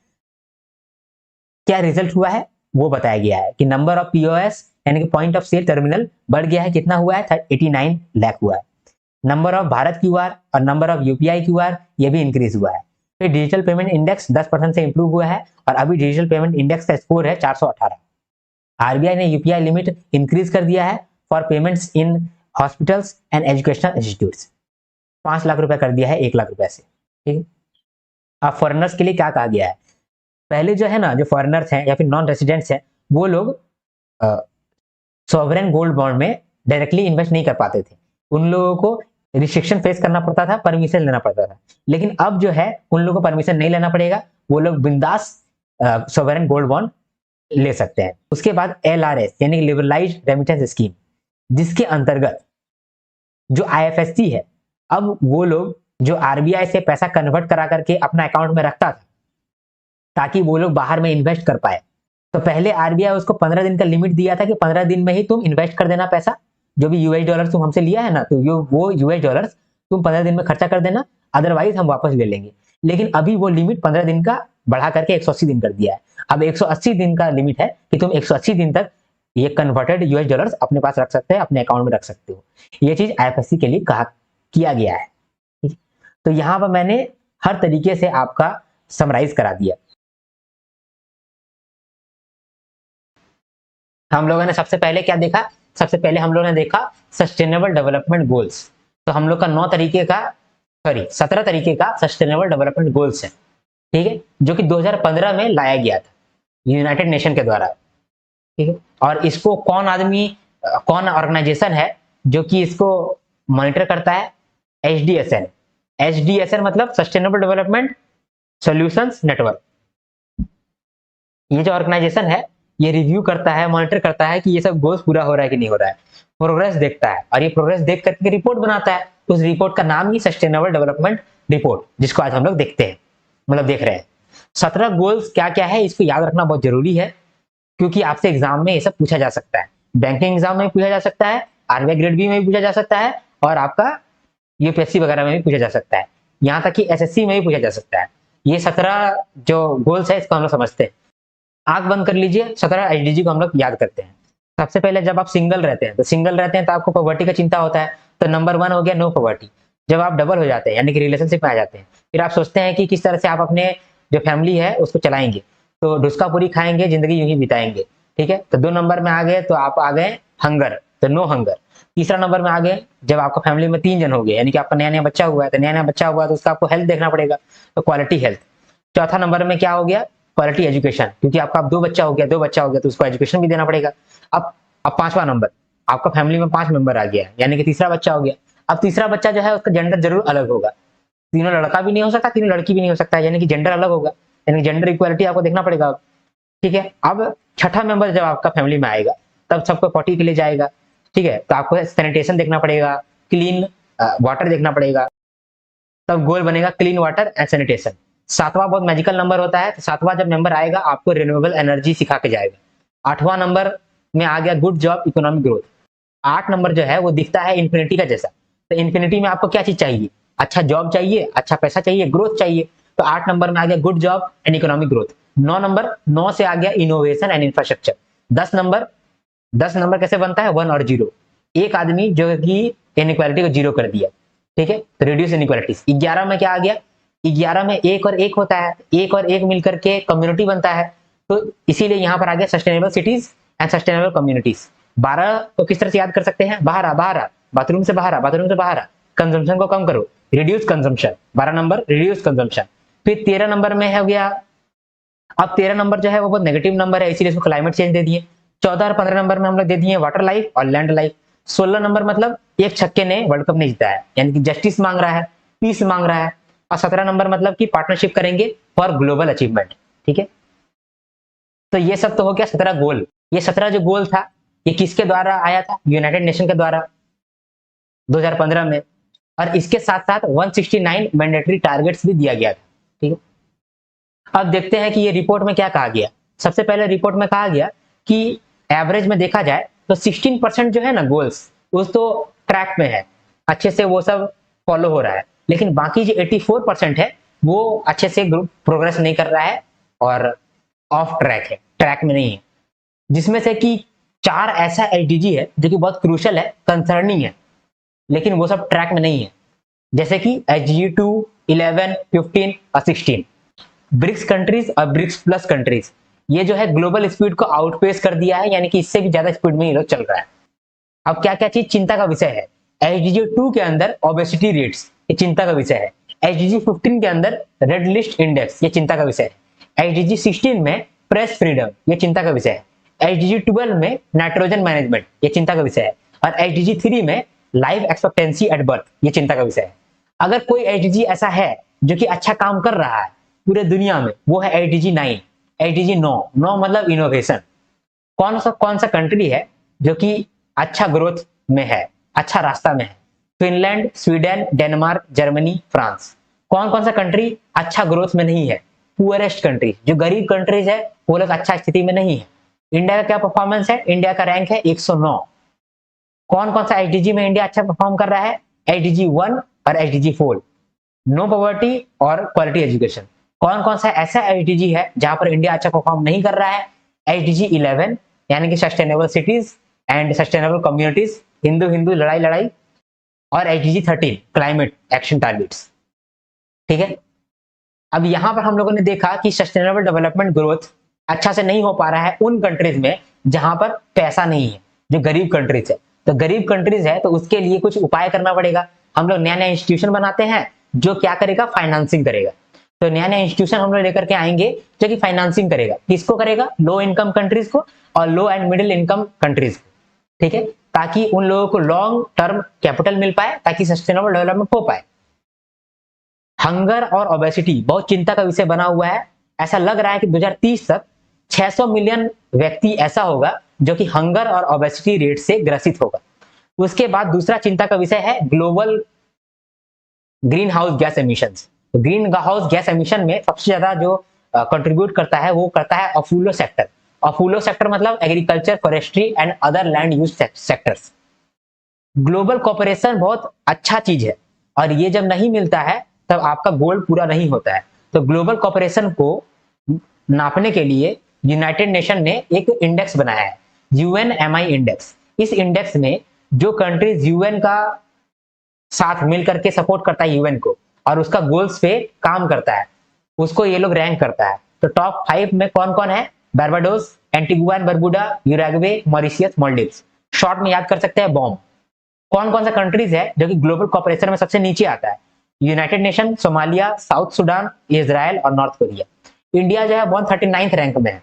क्या रिजल्ट हुआ है वो बताया गया है कि नंबर ऑफ पीओएस यानी कि पॉइंट ऑफ सेल टर्मिनल बढ़ गया है। कितना हुआ है? 89 लाख हुआ है। नंबर ऑफ भारत क्यूआर और नंबर ऑफ यूपीआई क्यूआर ये भी इंक्रीज हुआ है। फिर डिजिटल पेमेंट इंडेक्स 10% से इंप्रूव हुआ है और अभी डिजिटल पेमेंट इंडेक्स का स्कोर है 418। आरबीआई ने यूपीआई लिमिट इंक्रीज कर दिया है for payments in hospitals and educational institutes, 5 lakh रुपए कर दिया है 1 लाख रुपए से, ठीक है। अब फॉरेनर्स के लिए क्या कहा गया है? पहले जो है ना, जो फॉरेनर्स हैं या फिर नॉन रेसिडेंट्स हैं वो लोग सॉवरेन गोल्ड बॉन्ड में डायरेक्टली इन्वेस्ट नहीं कर पाते थे। उन लोगों को रिस्ट्रिक्शन फेस करना पड़ता था, परमिशन लेना पड़ता था। लेकिन अब जो है उन लोगों को परमिशन नहीं लेना पड़ेगा, वो लोग बिंदास सॉवरेन गोल्ड बॉन्ड ले सकते हैं। उसके बाद एलआरएस यानी कि लिबरलाइज्ड रेमिटेंस स्कीम, जिसके अंतर्गत जो आईएफएससी है अब वो लोग जो आरबीआई से पैसा कन्वर्ट करा करके अपना अकाउंट में रखता था ताकि वो लोग बाहर में इन्वेस्ट कर पाए। तो पहले आरबीआई उसको 15 दिन का लिमिट दिया था कि 15 दिन में ही तुम इन्वेस्ट कर देना पैसा, जो भी यूएस डॉलर तुम हमसे लिया है ना, तो वो यूएस डॉलर तुम 15 दिन में खर्चा कर देना, अदरवाइज हम वापस ले लेंगे। लेकिन अभी वो लिमिट 15 दिन का बढ़ा करके 180 दिन कर दिया है। अब 180 दिन का लिमिट है कि तुम 180 दिन तक ये कन्वर्टेड यूएस डॉलर्स अपने पास रख सकते हैं, अपने अकाउंट में रख सकते हो। ये चीज आईएफएससी के लिए कहा किया गया है। तो यहाँ पर मैंने हर तरीके से आपका समराइज करा दिया। हम लोगों ने सबसे पहले क्या देखा? सबसे पहले हम लोगों ने देखा सस्टेनेबल डेवलपमेंट गोल्स। तो हम लोग का 17 तरीके का सस्टेनेबल डेवलपमेंट गोल्स है, ठीक है, जो कि 2015 में लाया गया था यूनाइटेड नेशन के द्वारा, ठीक है। और इसको कौन ऑर्गेनाइजेशन है जो कि इसको मॉनिटर करता है? HDSN। HDSN मतलब सस्टेनेबल डेवलपमेंट सॉल्यूशंस नेटवर्क। ये जो ऑर्गेनाइजेशन है ये रिव्यू करता है, मॉनिटर करता है कि ये सब गोल्स पूरा हो रहा है कि नहीं हो रहा है, प्रोग्रेस देखता है, और ये प्रोग्रेस देख करके रिपोर्ट बनाता है। तो उस रिपोर्ट का नाम ही सस्टेनेबल डेवलपमेंट रिपोर्ट, जिसको आज हम लोग देखते हैं, मतलब देख रहे हैं। 17 गोल्स क्या क्या है इसको याद रखना बहुत जरूरी है, क्योंकि आपसे एग्जाम में ये सब पूछा जा सकता है। बैंकिंग एग्जाम में पूछा जा सकता है, आरबीआई ग्रेड बी में भी पूछा जा सकता है, और आपका यूपीएससी वगैरह में भी पूछा जा सकता है, यहाँ तक कि एसएससी में भी पूछा जा सकता है। ये 17 जो गोल्स है इसको हम लोग समझते हैं। आंख बंद कर लीजिए, 17 एचडीजी को हम लोग याद करते हैं। सबसे पहले जब आप सिंगल रहते हैं तो आपको पॉवर्टी का चिंता होता है, तो नंबर 1 हो गया नो पॉवर्टी। जब आप डबल हो जाते हैं यानी कि रिलेशनशिप में आ जाते हैं, फिर आप सोचते हैं कि किस तरह से आप अपने जो फैमिली है उसको चलाएंगे, तो ढुसका पूरी खाएंगे, जिंदगी यूं ही बिताएंगे, ठीक है। तो 2 नंबर में आ गए तो आप आ गए हंगर, तो नो हंगर। तीसरा नंबर में आ गए जब आपका फैमिली में 3 जन हो गए, यानी कि आपका नया नया बच्चा हुआ है, तो नया नया बच्चा हुआ तो उसका आपको हेल्थ देखना पड़ेगा, तो क्वालिटी हेल्थ। चौथा नंबर में क्या हो गया? क्वालिटी एजुकेशन, क्योंकि आपका अब 2 बच्चा हो गया तो उसको एजुकेशन भी देना पड़ेगा। अब 5वां नंबर, आपका फैमिली में 5 मेंबर आ गया, यानी कि तीसरा बच्चा हो गया। अब तीसरा बच्चा जो है उसका जेंडर जरूर अलग होगा, तीनों लड़का भी नहीं हो सकता, तीनों लड़की भी नहीं हो सकता, यानी कि जेंडर अलग होगा, यानी कि जेंडर इक्वालिटी आपको देखना पड़ेगा, ठीक है। अब छठा मेंबर जब आपका फैमिली में आएगा तब सबको पॉटी के लिए जाएगा, ठीक है, तो आपको सैनिटेशन देखना पड़ेगा, क्लीन वाटर देखना पड़ेगा, तब गोल बनेगा क्लीन वाटर एंड सैनिटेशन। 7वां बहुत मैजिकल नंबर होता है, तो 7वां जब नंबर आएगा आपको रिन्यूएबल एनर्जी सिखा के जाएगा। 8वां नंबर में आ गया good job economic growth. 8 number जो है वो दिखता है इन्फिनिटी का जैसा, तो इन्फिनिटी में आपको क्या चीज चाहिए? अच्छा जॉब चाहिए, अच्छा पैसा चाहिए, ग्रोथ चाहिए, तो 8 नंबर में आ गया good job and economic growth. 9 से आ गया इनोवेशन एंड इंफ्रास्ट्रक्चर। 10 नंबर कैसे बनता है? 1 और 0, एक आदमी जो कि इनइक्वालिटी को 0 कर दिया, ठीक है, तो रिड्यूस इनइक्वालिटीज। 11 में क्या आ गया? 11 में 1 और 1 होता है, 1 और 1 मिलकर के कम्युनिटी बनता है, तो इसीलिए यहाँ पर आ गया sustainable cities and sustainable communities. 12 को किस तरह से याद कर सकते हैं? बाहर बाथरूम से बाहर कंजम्पशन को कम करो, reduce consumption. 12 number reduce consumption. फिर 13 नंबर में हो गया, अब 13 नंबर जो है वो बहुत नेगेटिव नंबर है, इसीलिए इसको क्लाइमेट चेंज दे दिए। 14 और 15 नंबर में हम लोग दे दिए वाटर लाइफ और लैंड लाइफ। 16 नंबर मतलब एक छक्के ने वर्ल्ड कप नहीं जीता है, यानी कि जस्टिस मांग रहा है, पीस मांग रहा है। और 17 नंबर मतलब कि पार्टनरशिप करेंगे फॉर ग्लोबल अचीवमेंट, ठीक है। तो ये सब तो हो गया 17 गोल। ये 17 जो गोल था ये किसके द्वारा आया था? यूनाइटेड नेशन के द्वारा 2015 में, और इसके साथ साथ 169 मैंडेटरी टारगेट्स भी दिया गया था, ठीक है। अब देखते हैं कि ये रिपोर्ट में क्या कहा गया। सबसे पहले रिपोर्ट में कहा गया कि एवरेज में देखा जाए तो 16% जो है ना गोल्स, उस तो ट्रैक में है, अच्छे से वो सब फॉलो हो रहा है, लेकिन बाकी जो 84% है वो अच्छे से प्रोग्रेस नहीं कर रहा है और ऑफ ट्रैक है, ट्रैक में नहीं है। जिसमें से कि 4 ऐसा एसडीजी है जो कि बहुत क्रूशल है, कंसर्निंग है, लेकिन वो सब ट्रैक में नहीं है, जैसे कि एसडीजी 2, 11, 15 और 16। ब्रिक्स कंट्रीज और ब्रिक्स प्लस कंट्रीज, ये जो है ग्लोबल स्पीड को आउटपेस कर दिया है, यानी कि इससे भी ज्यादा स्पीड में ये लोग चल रहा है। अब क्या क्या चीज चिंता का विषय है? एसडीजी 2 के अंदर ओबेसिटी रेट्स, ये चिंता का विषय है। एसडीजी 15 के अंदर रेड लिस्ट इंडेक्स, ये चिंता का विषय है। एसडीजी 16 में प्रेस फ्रीडम, ये चिंता का विषय है। एसडीजी 12 में नाइट्रोजन मैनेजमेंट, ये चिंता का विषय है। और एसडीजी 3 में लाइफ एक्सपेक्टेंसी एट बर्थ, ये चिंता का विषय है। अगर कोई एसडीजी ऐसा है जो कि अच्छा काम कर रहा है पूरे दुनिया में, वो है एसडीजी 9। एसडीजी 9 मतलब इनोवेशन। कौन सा कंट्री है जो कि अच्छा ग्रोथ में है, अच्छा रास्ता में है? Finland, Sweden, Denmark, Germany, France. कौन सा कंट्री अच्छा ग्रोथ में नहीं है? पुअरेस्ट कंट्री, जो गरीब कंट्रीज है वो लोग अच्छा स्थिति में नहीं है। इंडिया का क्या परफॉर्मेंस है? इंडिया का रैंक है 109। कौन सा एसडीजी में इंडिया अच्छा परफॉर्म कर रहा है? एसडीजी 1 और एसडीजी 4, नो पॉवर्टी और क्वालिटी एजुकेशन। कौन सा ऐसा एसडीजी है जहां पर इंडिया अच्छा परफॉर्म नहीं कर रहा है? एसडीजी 11 यानी कि sustainable cities and sustainable communities, Hindu Hindu लड़ाई लड़ाई, और एसडीजी 13 क्लाइमेट एक्शन टारगेट्स। ठीक है। अब यहां पर हम लोगों ने देखा कि सस्टेनेबल डेवलपमेंट ग्रोथ अच्छा से नहीं हो पा रहा है उन कंट्रीज में जहां पर पैसा नहीं है, जो गरीब कंट्रीज है। तो गरीब कंट्रीज है तो उसके लिए कुछ उपाय करना पड़ेगा। हम लोग नया नया इंस्टीट्यूशन बनाते हैं जो क्या करेगा, फाइनेंसिंग करेगा। तो नया नया इंस्टीट्यूशन हम लोग लेकर के आएंगे जो कि फाइनेंसिंग करेगा। किसको करेगा? लो इनकम कंट्रीज को और लो एंड मिडिल इनकम कंट्रीज को। ठीक है, ताकि उन लोगों को लॉन्ग टर्म कैपिटल मिल पाए, ताकि सस्टेनेबल डेवलपमेंट हो पाए। हंगर और ओबेसिटी बहुत चिंता का विषय बना हुआ है। ऐसा लग रहा है कि 2030 तक 600 मिलियन व्यक्ति ऐसा होगा जो कि हंगर और ओबेसिटी रेट से ग्रसित होगा। उसके बाद दूसरा चिंता का विषय है global green house gas emissions. तो ग्रीन हाउस गैस एमिशन में सबसे ज्यादा जो कंट्रीब्यूट करता है वो करता है अफूलो सेक्टर। अफूलो सेक्टर मतलब agriculture, forestry and other land use sectors. Global cooperation बहुत अच्छा चीज है और ये जब नहीं मिलता है तब आपका गोल पूरा नहीं होता है। तो ग्लोबल कोऑपरेशन को नापने के लिए यूनाइटेड नेशन ने एक इंडेक्स बनाया है, UNMI इंडेक्स। इस इंडेक्स में जो कंट्रीज यूएन का साथ मिल करके सपोर्ट करता है यूएन को और उसका गोल्स पे काम करता है, उसको ये लोग रैंक करता है। तो टॉप 5 में कौन कौन है? Barbados, Antigua and Barbuda, Uruguay, Mauritius, Maldives. Short में याद कर सकते हैं बॉम। कौन कौन सा कंट्रीज है जो कि ग्लोबल कोऑपरेशन में सबसे नीचे आता है? United nation, Somalia, south Sudan, Israel और नॉर्थ कोरिया। इंडिया जो है 139th रैंक में है।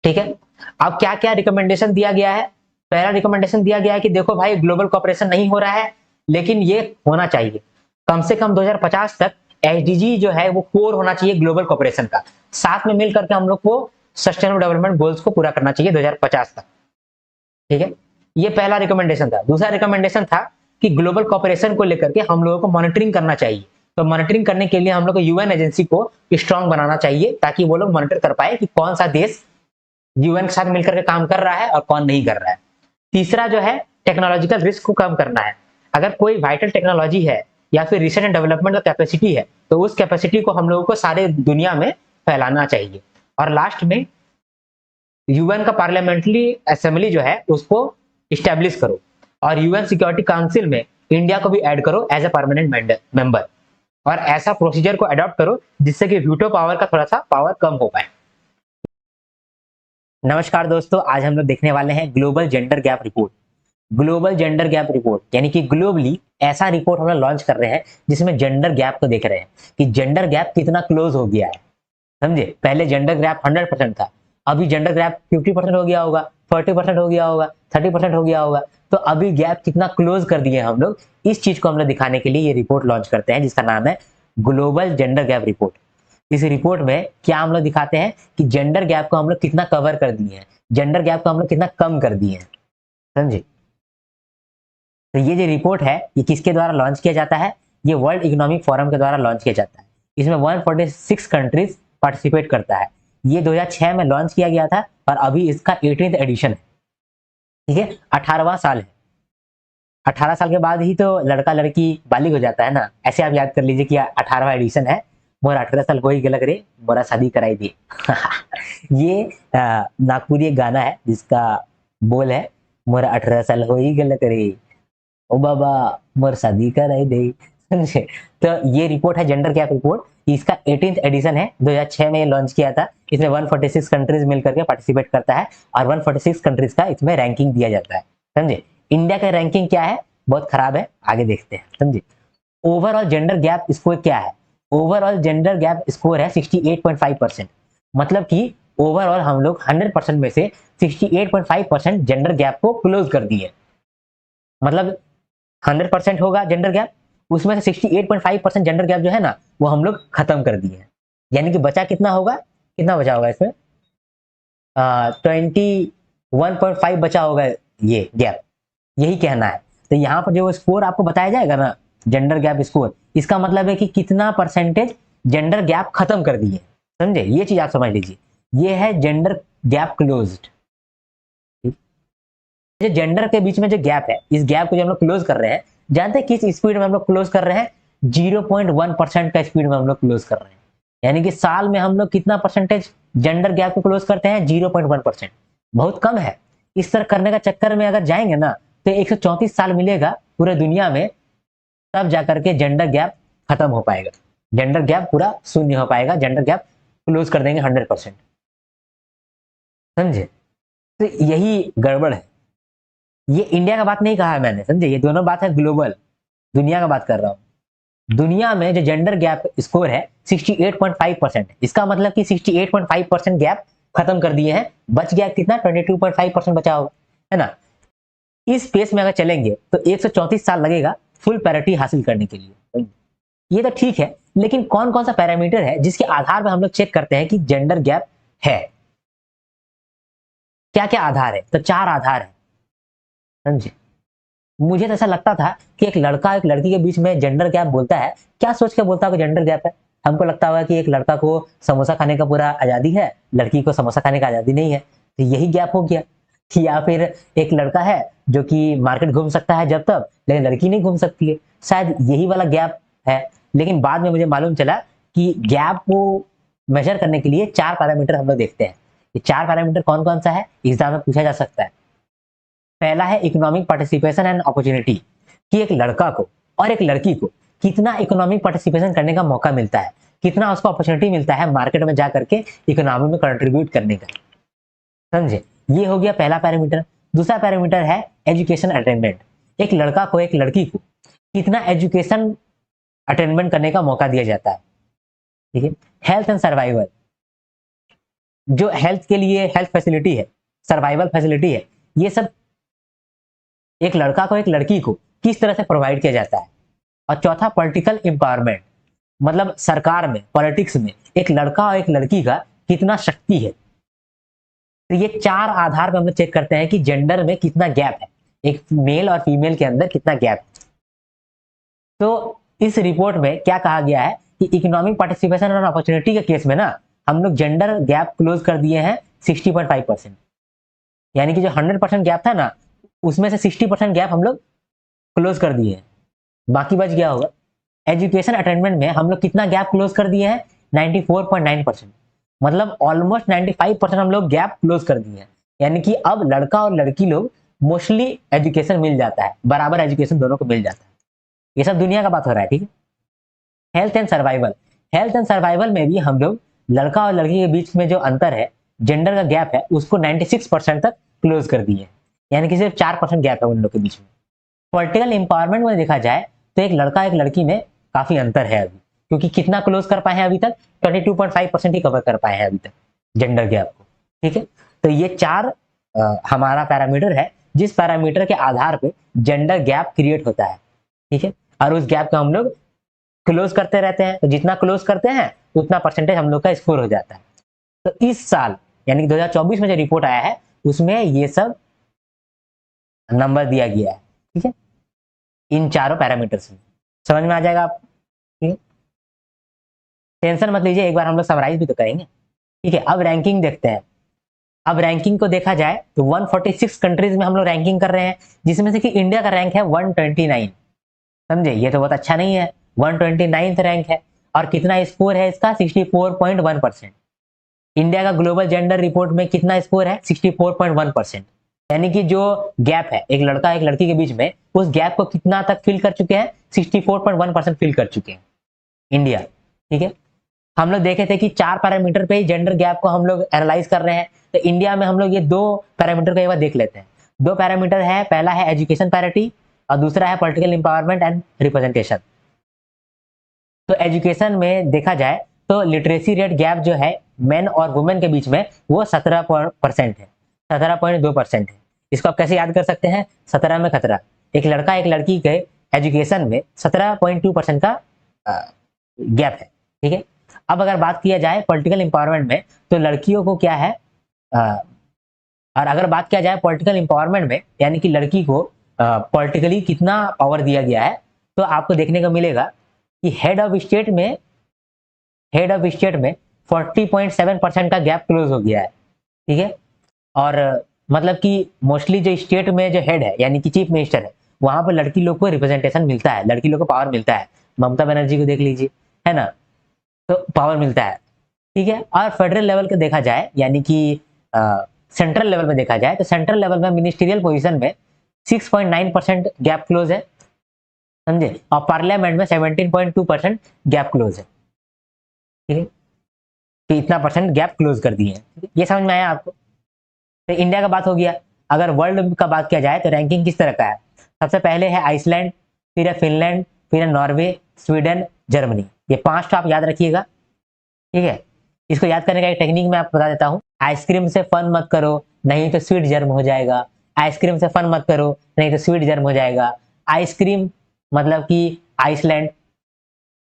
ठीक है, अब क्या क्या रिकमेंडेशन दिया गया है? पहला रिकमेंडेशन दिया गया है कि देखो भाई, ग्लोबल कोऑपरेशन नहीं हो रहा है लेकिन ये होना चाहिए। कम से कम 2050 तक एसडीजी जो है वो कोर होना चाहिए ग्लोबल कोऑपरेशन का। साथ में मिल करके हम लोग को सस्टेनेबल डेवलपमेंट गोल्स को पूरा करना चाहिए 2050 तक। ठीक है, ये पहला रिकमेंडेशन था। दूसरा रिकमेंडेशन था कि ग्लोबल कोऑपरेशन को लेकर के हम लोगों को मॉनिटरिंग करना चाहिए। तो मॉनिटरिंग करने के लिए हम लोग को यूएन एजेंसी को स्ट्रांग बनाना चाहिए ताकि वो लोग मॉनिटर कर पाए कि कौन सा देश यूएन के साथ मिलकर के काम कर रहा है और कौन नहीं कर रहा है। तीसरा जो है टेक्नोलॉजिकल रिस्क को कम करना है। अगर कोई वाइटल टेक्नोलॉजी है या फिर रिसर्च एंड डेवलपमेंट का कैपेसिटी है तो उस कैपेसिटी को हम लोगों को सारे दुनिया में फैलाना चाहिए। और लास्ट में यूएन का पार्लियामेंट्री असेंबली जो है उसको इस्टेब्लिश करो और यूएन सिक्योरिटी काउंसिल में इंडिया को भी ऐड करो एज ए परमानेंट मेंबर। और ऐसा प्रोसीजर को अडॉप्ट करो जिससे कि वीटो पावर का थोड़ा सा पावर कम हो पाए। नमस्कार दोस्तों, आज हम लोग देखने वाले हैं global gender gap report. Global gender gap report यानी कि ग्लोबली ऐसा रिपोर्ट हम लोग लॉन्च कर रहे हैं जिसमें जेंडर गैप को देख रहे हैं कि जेंडर गैप कितना क्लोज हो गया है। समझे? पहले जेंडर गैप 100% था, अभी जेंडर गैप 50% हो गया होगा, 40% हो गया होगा, 30% हो गया होगा। तो अभी गैप कितना क्लोज कर दिए हम लोग, इस चीज को हम लोग दिखाने के लिए ये रिपोर्ट लॉन्च करते हैं जिसका नाम है ग्लोबल जेंडर गैप रिपोर्ट। इस रिपोर्ट में क्या हम लोग दिखाते हैं कि जेंडर गैप को हम लोग कितना कवर कर दिए हैं, जेंडर गैप को हम लोग कितना कम कर दिए हैं। समझे? तो ये जो रिपोर्ट है ये किसके द्वारा लॉन्च किया जाता है? ये वर्ल्ड इकोनॉमिक फोरम के द्वारा लॉन्च किया जाता है। इसमें 146 कंट्रीज पार्टिसिपेट करता है। ये 2006 में लॉन्च किया गया था और अभी इसका 18th एडिशन है। ठीक है, 18वां साल है। 18 साल के बाद ही तो लड़का लड़की बालिग हो जाता है ना, ऐसे आप याद कर लीजिए कि 18वां एडिशन है। मोर 18 साल हो ही गलत रे, मोरा शादी कराई दी। ये नागपुरी एक गाना है जिसका बोल है, मोर 18 साल हो ही गलत रे, ओ बाबा मोर शादी कराई दे। समझे? तो ये रिपोर्ट है जेंडर गैप रिपोर्ट। इसका 18th एडिशन है, 2006 में ये लॉन्च किया था। इसमें 146 कंट्रीज मिलकर के पार्टिसिपेट करता है और 146 कंट्रीज का इसमें रैंकिंग दिया जाता है। समझे? इंडिया का रैंकिंग क्या है? बहुत खराब है, आगे देखते हैं। समझे? ओवरऑल जेंडर गैप स्कोर क्या है? ओवरऑल जेंडर गैप स्कोर है 68.5%। मतलब कि ओवरऑल हम लोग 100% में से 68.5% जेंडर गैप को क्लोज कर दिए। मतलब 100% होगा जेंडर गैप, उसमें से 68.5% जेंडर गैप जो है ना वो हम लोग खत्म कर दिए हैं। यानी कि बचा कितना होगा, कितना बचा होगा इसमें? 21.5 बचा होगा ये गैप, यही कहना है। तो यहाँ पर जो स्कोर आपको बताया जाएगा ना, जेंडर गैप स्कोर, इसका मतलब है कि कितना परसेंटेज जेंडर गैप खत्म कर दिए। समझे? ये चीज आप समझ लीजिए, ये है जेंडर गैप क्लोज्ड। जो जेंडर के बीच में जो गैप है, इस गैप को जो हम लोग क्लोज कर रहे हैं, जानते हैं किस स्पीड में हम लोग क्लोज कर रहे हैं? 0.1% का स्पीड में हम लोग क्लोज कर रहे हैं। यानी कि साल में हम लोग कितना परसेंटेज जेंडर गैप को क्लोज करते हैं? 0.1%। बहुत कम है। इस तरह करने का चक्कर में अगर जाएंगे ना तो 134 साल मिलेगा पूरे दुनिया में, तब जाकर के जेंडर गैप खत्म हो पाएगा, जेंडर गैप पूरा शून्य हो पाएगा, जेंडर गैप क्लोज कर देंगे 100%। समझे? तो यही गड़बड़ है। ये इंडिया का बात नहीं कहा है मैंने, समझे? ये दोनों बात है ग्लोबल, दुनिया का बात कर रहा हूं। दुनिया में जो जेंडर गैप स्कोर है 68.5%, इसका मतलब कि 68.5% गैप खत्म कर दिए हैं, बच गया कितना, 22.5% बचा होगा, है ना? इस पेस में अगर चलेंगे तो 134 साल लगेगा फुल पैरिटी हासिल करने के लिए। ये तो ठीक है, लेकिन कौन कौन सा पैरामीटर है जिसके आधार पर हम लोग चेक करते हैं कि जेंडर गैप है? क्या क्या आधार है? तो 4 आधार है, समझे? मुझे तो ऐसा लगता था कि एक लड़का एक लड़की के बीच में जेंडर गैप बोलता है, क्या सोच के बोलता है कि जेंडर गैप है? हमको लगता होगा कि एक लड़का को समोसा खाने का पूरा आजादी है, लड़की को समोसा खाने का आजादी नहीं है, तो यही गैप हो गया। या फिर एक लड़का है जो कि मार्केट घूम सकता है जब तक, लेकिन लड़की नहीं घूम सकती है, शायद यही वाला गैप है। लेकिन बाद में मुझे मालूम चला कि गैप को मेजर करने के लिए 4 पैरामीटर हम लोग देखते हैं। ये 4 पैरामीटर कौन कौन सा है, एग्जाम में पूछा जा सकता है। पहला है इकोनॉमिक पार्टिसिपेशन एंड अपॉर्चुनिटी, कि एक लड़का को और एक लड़की को कितना इकोनॉमिक पार्टिसिपेशन करने का मौका मिलता है, कितना उसको अपॉर्चुनिटी मिलता है मार्केट में जा करके इकोनॉमी में कंट्रीब्यूट करने का। समझे? ये हो गया पहला पैरामीटर। दूसरा पैरामीटर है एजुकेशन अटेनमेंट, एक लड़का को एक लड़की को कितना एजुकेशन अटेनमेंट करने का मौका दिया जाता है। ठीक है। हेल्थ एंड सर्वाइवल, जो हेल्थ के लिए हेल्थ फैसिलिटी है, सर्वाइवल फैसिलिटी है, ये सब एक लड़का को एक लड़की को किस तरह से प्रोवाइड किया जाता है। और चौथा पॉलिटिकल एम्पावरमेंट, मतलब सरकार में, पॉलिटिक्स में एक लड़का और एक लड़की का कितना शक्ति है। तो ये 4 आधार पर हम लोग चेक करते हैं कि जेंडर में कितना गैप है, एक मेल और फीमेल के अंदर कितना गैप है। तो इस रिपोर्ट में क्या कहा गया है कि इकोनॉमिक पार्टिसिपेशन और अपॉर्चुनिटी के केस में ना हम लोग जेंडर गैप क्लोज कर दिए हैं 60.5%, यानी कि जो 100% गैप था ना, उसमें से 60% गैप हम लोग क्लोज कर दिए हैं, बाकी बच गया होगा। एजुकेशन अटेनमेंट में हम लोग कितना गैप क्लोज कर दिए हैं, 94.9%, मतलब ऑलमोस्ट 95% हम लोग गैप क्लोज कर दिए हैं। यानी कि अब लड़का और लड़की लोग मोस्टली एजुकेशन मिल जाता है, बराबर एजुकेशन दोनों को मिल जाता है। ये सब दुनिया का बात हो रहा है, ठीक है। Health and survival, health and survival में भी हम लोग लड़का और लड़की के बीच में जो अंतर है, जेंडर का गैप है, उसको 96% तक क्लोज कर दिए, यानी कि सिर्फ 4% गैप है उन लोग के बीच में। पॉलिटिकल एम्पावरमेंट में देखा जाए तो एक लड़का एक लड़की में काफी अंतर है अभी, क्योंकि कितना क्लोज कर पाए हैं अभी तक, 22.5% ही कवर कर पाए हैं अभी तक जेंडर गैप को। ठीक है। तो ये 4 हमारा पैरामीटर है, जिस पैरामीटर के आधार पे जेंडर गैप क्रिएट होता है। ठीक है। और उस गैप को हम लोग क्लोज करते रहते हैं, तो जितना क्लोज करते हैं उतना परसेंटेज हम लोग का स्कोर हो जाता है। तो इस साल यानी कि 2024 में जो रिपोर्ट आया है उसमें ये सब नंबर दिया गया है। ठीक है, इन चारों पैरामीटर्स में समझ में आ जाएगा आपको। ठीक है, टेंशन मत लीजिए, एक बार हम लोग समराइज भी तो करेंगे। ठीक है, अब रैंकिंग देखते हैं। अब रैंकिंग को देखा जाए तो 146 कंट्रीज में हम लोग रैंकिंग कर रहे हैं, जिसमें से कि इंडिया का रैंक है 129। समझे? ये तो बहुत अच्छा नहीं है, 129th रैंक है। और कितना स्कोर है इसका, 64.1%। इंडिया का ग्लोबल जेंडर रिपोर्ट में कितना स्कोर है, 64.1%। यानी कि जो गैप है एक लड़का एक लड़की के बीच में, उस गैप को कितना तक फिल कर चुके हैं, 64.1% फिल कर चुके हैं इंडिया। ठीक है, हम लोग देखे थे कि 4 पैरामीटर पे ही जेंडर गैप को हम लोग एनालाइज कर रहे हैं, तो इंडिया में हम लोग ये 2 पैरामीटर को एक बार देख लेते हैं। 2 पैरामीटर है, पहला है एजुकेशन पैरिटी और दूसरा है पॉलिटिकल एम्पावरमेंट एंड रिप्रेजेंटेशन। तो एजुकेशन में देखा जाए तो लिटरेसी रेट गैप जो है मेन और वुमेन के बीच में वो 17% है, 17.2% है। इसको आप कैसे याद कर सकते हैं, 17 में खतरा, एक लड़का एक लड़की के एजुकेशन में 17.2% का गैप है। ठीक है, अब अगर बात किया जाए पॉलिटिकल एम्पावरमेंट में तो लड़कियों को क्या है, और अगर बात किया जाए पॉलिटिकल एम्पावरमेंट में यानी कि लड़की को पॉलिटिकली कितना पावर दिया गया है, तो आपको देखने को मिलेगा कि हेड ऑफ स्टेट में 40.7% का गैप क्लोज हो गया है। ठीक है, और मतलब कि मोस्टली जो स्टेट में जो हेड है यानी कि चीफ मिनिस्टर है, वहां पर लड़की लोग को रिप्रेजेंटेशन मिलता है, लड़की लोग को पावर मिलता है। ममता बनर्जी को देख लीजिए, है ना, तो पावर मिलता है। ठीक है, और फेडरल लेवल का देखा जाए यानी कि सेंट्रल लेवल में देखा जाए तो सेंट्रल लेवल में मिनिस्ट्रियल पोजीशन में 6.9% गैप क्लोज है। समझे, और पार्लियामेंट में 17.2% गैप क्लोज है। ठीक है, कि इतना परसेंट गैप क्लोज कर दिए हैं। ये समझ में आया आपको? तो इंडिया का बात हो गया। अगर वर्ल्ड का बात किया जाए तो रैंकिंग किस तरह का है? सबसे पहले है आइसलैंड, फिर है फिनलैंड, फिर है नॉर्वे, स्वीडन, जर्मनी। ये 5 तो आप याद रखिएगा। ठीक है, इसको याद करने का एक टेक्निक मैं आपको बता देता हूँ। आइसक्रीम से फन मत करो, नहीं तो स्वीट जर्म हो जाएगा। आइसक्रीम से फन मत करो, नहीं तो स्वीट जर्म हो जाएगा। आइसक्रीम मतलब कि आइसलैंड,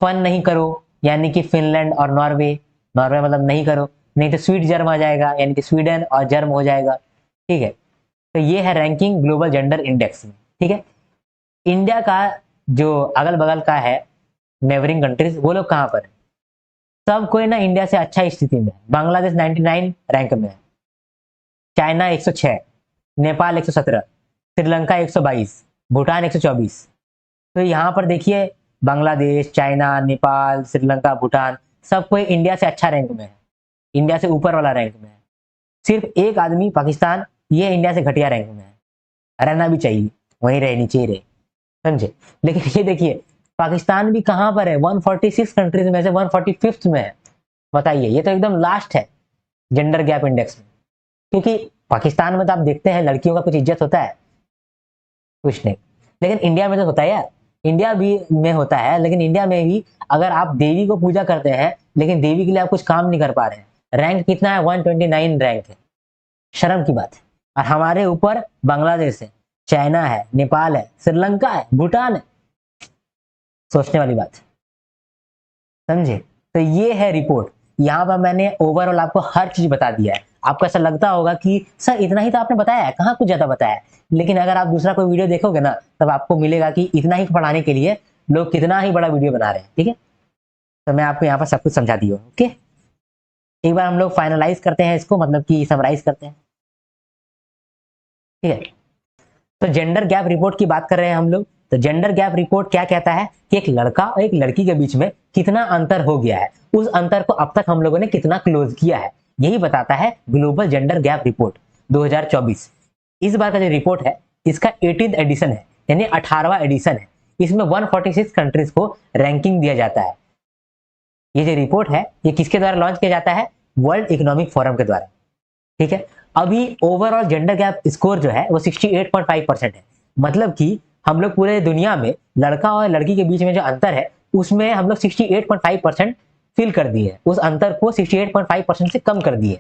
फन नहीं करो यानी कि फिनलैंड और नॉर्वे, नॉर्वे मतलब नहीं करो, नहीं तो स्वीट जर्म आ जाएगा यानी कि स्वीडन और जर्म हो जाएगा। ठीक है, तो ये है रैंकिंग ग्लोबल जेंडर इंडेक्स में। ठीक है, इंडिया का जो अगल बगल का है नेबरिंग कंट्रीज, वो लोग कहाँ पर है? सब कोई ना इंडिया से अच्छा स्थिति में है। बांग्लादेश 99 रैंक में है, चाइना 106, नेपाल 117, श्रीलंका 122, भूटान 124। तो यहाँ पर देखिए बांग्लादेश, चाइना, नेपाल, श्रीलंका, भूटान सब कोई इंडिया से अच्छा रैंक में है, इंडिया से ऊपर वाला रैंक में है। सिर्फ एक आदमी पाकिस्तान, ये इंडिया से घटिया रैंक में है। रहना भी चाहिए, वहीं रहे, नीचे ही रहे, समझे। लेकिन ये देखिए पाकिस्तान भी कहाँ पर है? 146 कंट्रीज में से 145th में है। बताइए, ये तो एकदम लास्ट है जेंडर गैप इंडेक्स में। क्योंकि पाकिस्तान में तो आप देखते हैं लड़कियों का कुछ इज्जत होता है? कुछ नहीं। लेकिन इंडिया में तो होता है यार, इंडिया भी में होता है, लेकिन इंडिया में भी अगर आप देवी को पूजा करते हैं लेकिन देवी के लिए आप कुछ काम नहीं कर पा रहे हैं, रैंक कितना है? 129 रैंक है, शर्म की बात है। और हमारे ऊपर बांग्लादेश है, चाइना है, नेपाल है, श्रीलंका है, भूटान है। सोचने वाली बात है, समझे। तो ये है रिपोर्ट। यहाँ पर मैंने ओवरऑल आपको हर चीज बता दिया है। आपको ऐसा लगता होगा कि सर इतना ही तो आपने बताया है, कहाँ कुछ ज्यादा बताया है। लेकिन अगर आप दूसरा कोई वीडियो देखोगे ना, तब आपको मिलेगा कि इतना ही पढ़ाने के लिए लोग कितना ही बड़ा वीडियो बना रहे हैं। ठीक है, तो मैं आपको यहाँ पर सब कुछ समझा दिया। ओके, एक बार हम लोग फाइनलाइज करते हैं इसको, मतलब कि समराइज करते हैं। ठीक है, तो जेंडर गैप रिपोर्ट की बात कर रहे हैं हम लोग। तो जेंडर गैप रिपोर्ट क्या कहता है कि एक लड़का और एक लड़की के बीच में कितना अंतर हो गया है, उस अंतर को अब तक हम लोगों ने कितना क्लोज किया है, यही बताता है ग्लोबल जेंडर गैप रिपोर्ट 2024। इस बार का जो रिपोर्ट है इसका 18th एडिशन है, यानी 18वां एडिशन है। इसमें 146 कंट्रीज को रैंकिंग दिया जाता है। ये जो रिपोर्ट है ये किसके द्वारा लॉन्च किया जाता है? वर्ल्ड इकोनॉमिक फोरम के द्वारा। ठीक है, अभी ओवरऑल जेंडर गैप स्कोर जो है वो 68.5% है। मतलब कि हम लोग पूरे दुनिया में लड़का और लड़की के बीच में जो अंतर है उसमें हम लोग 68.5% फिल कर दिए, उस अंतर को 68.5% से कम कर दिए।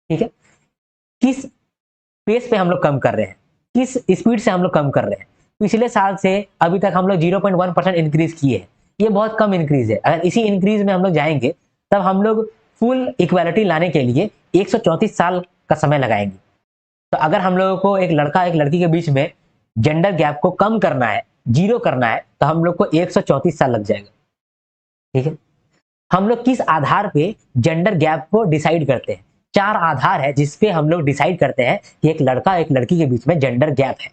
ठीक है, किस पेस पे हम लोग कम कर रहे हैं, किस स्पीड से हम लोग कम कर रहे हैं? पिछले साल से अभी तक हम लोग 0.1% इंक्रीज किए हैं। ये बहुत कम इंक्रीज है। अगर इसी इंक्रीज में हम लोग जाएंगे तब हम लोग फुल इक्वालिटी लाने के लिए 134 साल का समय लगाएंगे। तो अगर हम लोगों को एक लड़का एक लड़की के बीच में जेंडर गैप को कम करना है, जीरो करना है, तो हम लोग को 134 साल लग जाएगा। ठीक है, हम लोग किस आधार पे जेंडर गैप को डिसाइड करते हैं? 4 आधार है जिसपे हम लोग डिसाइड करते हैं कि एक लड़का एक लड़की के बीच में जेंडर गैप है।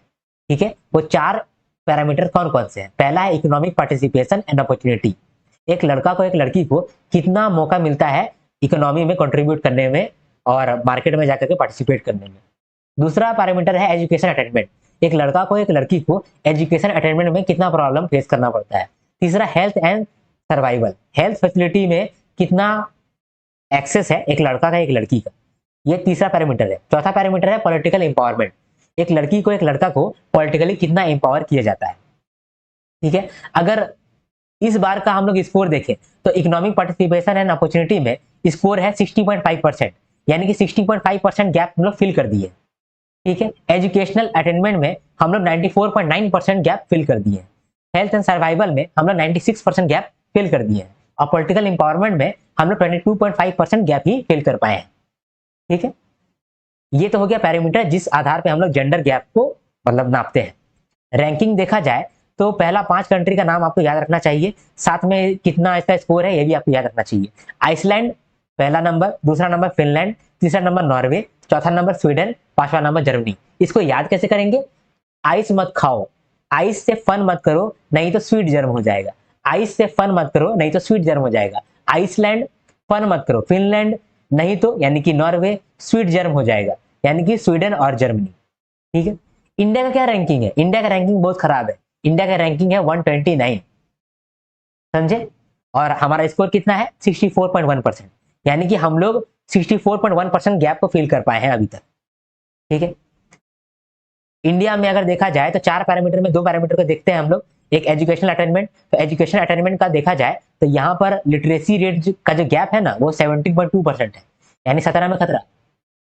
ठीक है, वो 4 पैरामीटर कौन कौन से हैं? पहला है इकोनॉमिक पार्टिसिपेशन एंड अपॉर्चुनिटी, एक लड़का को एक लड़की को कितना मौका मिलता है इकोनॉमी में कंट्रीब्यूट करने में और मार्केट में जाकर के पार्टिसिपेट करने में। दूसरा पैरामीटर है एजुकेशन अटेनमेंट, एक लड़का को एक लड़की को एजुकेशन अटेनमेंट में कितना प्रॉब्लम फेस करना पड़ता है। तीसरा health and survival, health facility में कितना एक्सेस है एक लड़का का एक लड़की का, ये तीसरा पैरामीटर है। चौथा पैरामीटर है पॉलिटिकल एम्पावरमेंट, एक लड़की को एक लड़का को पॉलिटिकली कितना एम्पावर किया जाता है। ठीक है, अगर इस बार का हम लोग स्कोर देखें तो इकोनॉमिक पार्टिसिपेशन एंड अपॉर्चुनिटी में स्कोर है 60.5%, यानी कि 60.5% गैप हम लोग फिल कर दिए। ठीक है, एजुकेशनल अटेनमेंट में हम लोग 94.9% गैप फिल कर दिए। हेल्थ एंड सर्वाइवल में हम लोग 96% गैप फिल कर दिए हैं। और पॉलिटिकल इंपावरमेंट में हम लोग 22.5% गैप ही फिल कर पाए हैं। ठीक है, ये तो हो गया पैरामीटर जिस आधार पे हम लोग जेंडर गैप को मतलब नापते हैं। रैंकिंग देखा जाए तो पहला 5 कंट्री का नाम आपको याद रखना चाहिए, साथ में कितना इसका स्कोर है ये भी आपको याद रखना चाहिए। आइसलैंड पहला नंबर, दूसरा नंबर फिनलैंड, तीसरा नंबर नॉर्वे, चौथा नंबर स्वीडन, 5वां नंबर जर्मनी। इसको याद कैसे करेंगे? आइस मत खाओ, आइस से फन मत करो, नहीं तो स्वीट जर्म हो जाएगा। आइस से फन मत करो, नहीं तो स्वीट जर्म हो जाएगा। आइसलैंड फन मत करो, फिनलैंड नहीं तो यानी कि नॉर्वे, स्वीट जर्म हो जाएगा यानी कि स्वीडन और जर्मनी। ठीक है, इंडिया का क्या रैंकिंग है? इंडिया का रैंकिंग बहुत खराब है, इंडिया का रैंकिंग है 129, समझे, और हमारा स्कोर कितना है 64.1%, यानी कि हम लोग 64.1% गैप को फिल कर पाए हैं अभी तक। ठीक है, इंडिया में अगर देखा जाए तो 4 पैरामीटर में 2 पैरामीटर को देखते हैं हम लोग। एक एजुकेशनल अटेनमेंट, तो एजुकेशन अटेनमेंट का देखा जाए तो यहाँ पर लिटरेसी रेट का जो गैप है ना वो 17.2% है, यानी 17 में खतरा,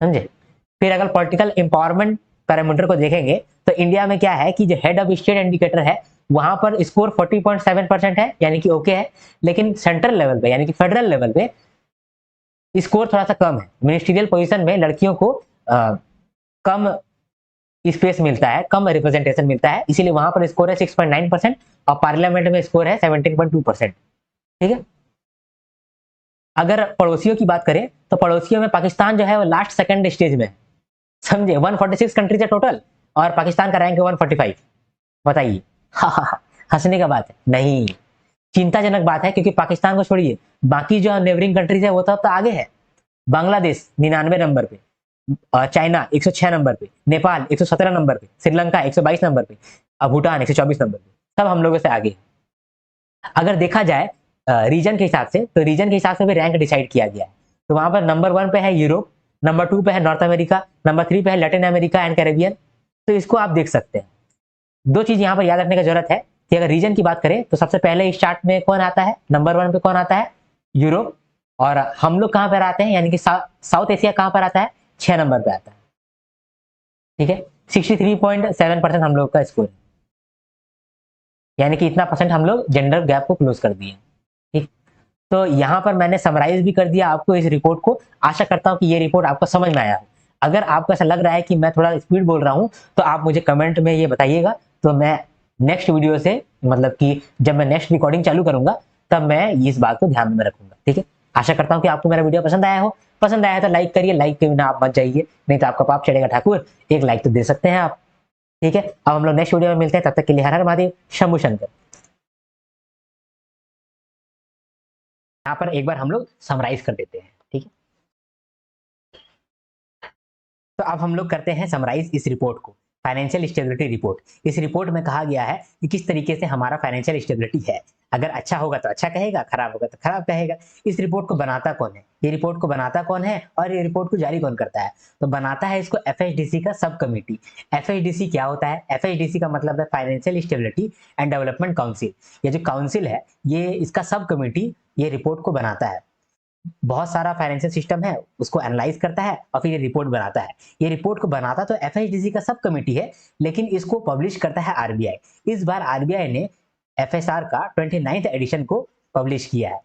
समझे। फिर अगर पॉलिटिकल एम्पावरमेंट पैरामीटर को देखेंगे तो इंडिया में क्या है कि जो हेड ऑफ स्टेट इंडिकेटर है वहां पर स्कोर 40.7% है, यानी कि ओके है। लेकिन सेंट्रल लेवल पे यानी कि फेडरल लेवल पे स्कोर थोड़ा सा कम है। मिनिस्ट्रियल पोजीशन में लड़कियों को कम स्पेस मिलता है, कम रिप्रेजेंटेशन मिलता है, इसीलिए वहां पर स्कोर है 6.9% और पार्लियामेंट में स्कोर है 17.2%। ठीक है, अगर पड़ोसियों की बात करें तो पड़ोसियों में पाकिस्तान जो है वो लास्ट सेकंड स्टेज में है, समझे। 146 कंट्रीज है टोटल और पाकिस्तान का रैंक है 145। बताइए, हंसने का बात है नहीं, चिंताजनक बात है, क्योंकि पाकिस्तान को छोड़िए बाकी जो नेबरिंग कंट्रीज है वो तो आगे है। बांग्लादेश 99 नंबर पे, चाइना 106 नंबर पे, नेपाल 117 नंबर पे, श्रीलंका 122 नंबर पे, भूटान 124 नंबर पे, सब हम लोगों से आगे। अगर देखा जाए रीजन के हिसाब से, तो रीजन के हिसाब से भी रैंक डिसाइड किया गया है। तो वहां पर नंबर 1 पे है यूरोप, नंबर 2 पे है नॉर्थ अमेरिका, नंबर 3 पे है लैटिन अमेरिका एंड कैरेबियन। तो इसको आप देख सकते हैं। दो चीज यहाँ पर याद रखने की जरूरत है कि अगर रीजन की बात करें तो सबसे पहले इस चार्ट में कौन आता है, नंबर 1 पे कौन आता है, यूरोप। और हम लोग कहां पर आते हैं, यानी कि साउथ एशिया कहां पर आता है, 6 नंबर पे आता है। ठीक है, 63.7% हम लोग का स्कोर, यानी कि इतना परसेंट हम लोग जेंडर गैप को क्लोज कर दिए। ठीक, तो यहाँ पर मैंने समराइज भी कर दिया आपको इस रिपोर्ट को। आशा करता हूँ कि ये रिपोर्ट आपको समझ में आया हो। अगर आपको ऐसा लग रहा है कि मैं थोड़ा स्पीड बोल रहा हूँ तो आप मुझे कमेंट में ये बताइएगा, तो मैं नेक्स्ट वीडियो से, मतलब कि जब मैं नेक्स्ट रिकॉर्डिंग चालू करूंगा तब मैं इस बात को ध्यान में रखूंगा। ठीक है, आशा करता हूँ कि आपको मेरा वीडियो पसंद आया हो। पसंद आया तो लाइक करिए, लाइक के बिना आप मत जाइए, नहीं तो आपका पाप चढ़ेगा ठाकुर। एक लाइक तो दे सकते हैं आप। ठीक है, अब हम लोग नेक्स्ट वीडियो में मिलते हैं, तब तक के लिए हर हर महादेव, शंभू शंकर। यहाँ पर एक बार हम लोग समराइज कर देते हैं। ठीक है, तो अब हम लोग करते हैं समराइज इस रिपोर्ट को, फाइनेंशियल स्टेबिलिटी रिपोर्ट। इस रिपोर्ट में कहा गया है कि किस तरीके से हमारा फाइनेंशियल स्टेबिलिटी है। अगर अच्छा होगा तो अच्छा कहेगा, खराब होगा तो खराब कहेगा। इस रिपोर्ट को बनाता कौन है, ये रिपोर्ट को बनाता कौन है और ये रिपोर्ट को जारी कौन करता है, तो बनाता है इसको एफएचडीसी का सब कमेटी। एफएचडीसी क्या होता है, एफएचडीसी का मतलब है financial stability and development council. ये जो काउंसिल है, ये इसका सब कमेटी ये रिपोर्ट को बनाता है। बहुत सारा फाइनेंशियल सिस्टम है उसको एनालाइज करता है और फिर ये रिपोर्ट बनाता है। ये रिपोर्ट को बनाता तो एफएचडीसी का सब कमेटी है, लेकिन इसको पब्लिश करता है आरबीआई। इस बार आरबीआई ने एफएसआर का 29th एडिशन को पब्लिश किया है।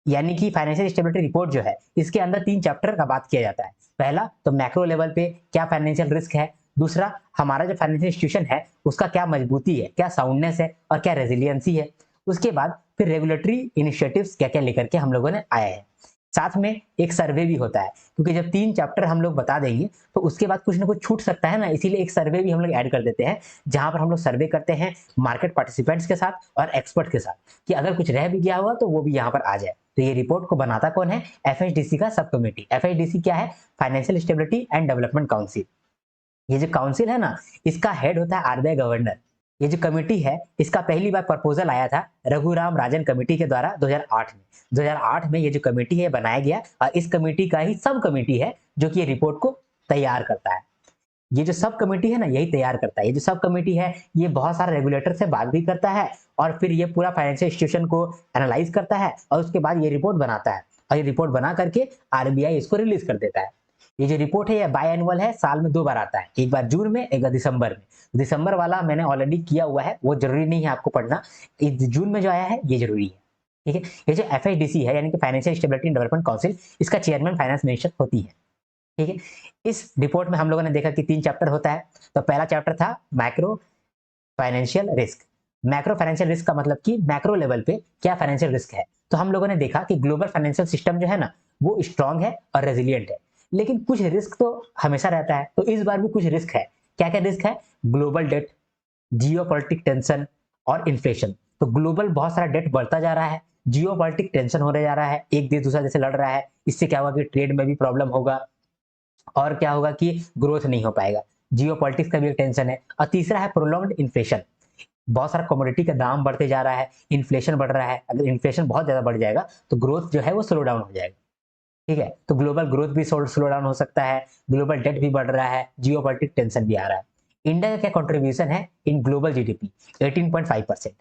यानी कि फाइनेंशियल स्टेबिलिटी रिपोर्ट जो है इसके अंदर 3 चैप्टर का बात किया जाता है। पहला तो मैक्रो लेवल पे क्या फाइनेंशियल रिस्क है, दूसरा हमारा जो फाइनेंशियल इंस्टीट्यूशन है उसका क्या मजबूती है, क्या साउंडनेस है और क्या रेजिलियंसी है। उसके बाद फिर रेगुलेटरी इनिशिएटिव्स क्या क्या लेकर के हम लोगों ने आए हैं। साथ में एक सर्वे भी होता है, क्योंकि जब 3 चैप्टर हम लोग बता देंगे तो उसके बाद कुछ ना कुछ छूट सकता है ना, इसीलिए एक सर्वे भी हम लोग ऐड कर देते हैं, जहां पर हम लोग सर्वे करते हैं मार्केट पार्टिसिपेंट्स के साथ और एक्सपर्ट के साथ, कि अगर कुछ रह भी गया हुआ तो वो भी यहाँ पर आ जाए। तो ये रिपोर्ट को बनाता कौन है, एफएचडीसी का सब कमेटी। एफएचडीसी क्या है, financial stability and development council. ये जो काउंसिल है ना, इसका हेड होता है आरबीआई गवर्नर। ये जो कमेटी है इसका पहली बार प्रपोजल आया था रघुराम राजन कमेटी के द्वारा 2008 में। 2008 में ये जो कमेटी है बनाया गया और इस कमेटी का ही सब कमेटी है जो कि ये रिपोर्ट को तैयार करता है। ये जो सब कमेटी है ना यही तैयार करता है। ये जो सब कमेटी है ये बहुत सारे रेगुलेटर से बात भी करता है और फिर ये पूरा फाइनेंशियल इंस्टीट्यूशन को एनालाइज करता है और उसके बाद ये रिपोर्ट बनाता है और ये रिपोर्ट बना करके आरबीआई इसको रिलीज कर देता है। ये जो रिपोर्ट है ये बाय एनुअल है, साल में 2 बार आता है, एक बार जून में एक बार दिसंबर में। दिसंबर वाला मैंने ऑलरेडी किया हुआ है, वो जरूरी नहीं है आपको पढ़ना। जून में जो आया है ये जरूरी है। ठीक है, ये जो एफएचडीसी है यानी कि financial stability and development council, इसका चेयरमैन फाइनेंस मिनिस्टर होती है। ठीक है, इस रिपोर्ट में हम लोगों ने देखा कि 3 चैप्टर होता है। तो पहला चैप्टर था macro financial risk. Macro financial risk का मतलब कि मैक्रो लेवल पे क्या फाइनेंशियल रिस्क है। तो हम लोगों ने देखा कि ग्लोबल फाइनेंशियल सिस्टम जो है ना वो स्ट्रांग है और रेजिलियंट है, लेकिन कुछ रिस्क तो हमेशा रहता है। तो इस बार भी कुछ रिस्क है। क्या क्या रिस्क है, ग्लोबल डेट, जियोपॉलिटिक टेंशन और इन्फ्लेशन। तो ग्लोबल बहुत सारा डेट बढ़ता जा रहा है, जियोपॉलिटिक टेंशन होने जा रहा है, एक देश दूसरा देश से लड़ रहा है, इससे क्या होगा कि ट्रेड में भी प्रॉब्लम होगा और क्या होगा कि ग्रोथ नहीं हो पाएगा। जियोपॉलिटिक्स का भी एक टेंशन है। और तीसरा है प्रोलॉन्ग्ड इन्फ्लेशन। बहुत सारा कमोडिटी का दाम बढ़ते जा रहा है, इन्फ्लेशन बढ़ रहा है। अगर इन्फ्लेशन बहुत ज्यादा बढ़ जाएगा तो ग्रोथ जो है वो स्लो डाउन हो जाएगा। ठीक है, तो ग्लोबल ग्रोथ भी स्लो डाउन हो सकता है, ग्लोबल डेट भी बढ़ रहा है, जियोपॉलिटिक टेंशन भी आ रहा है। इंडिया का क्या कंट्रीब्यूशन है इन ग्लोबल जीडीपी? 18.5%।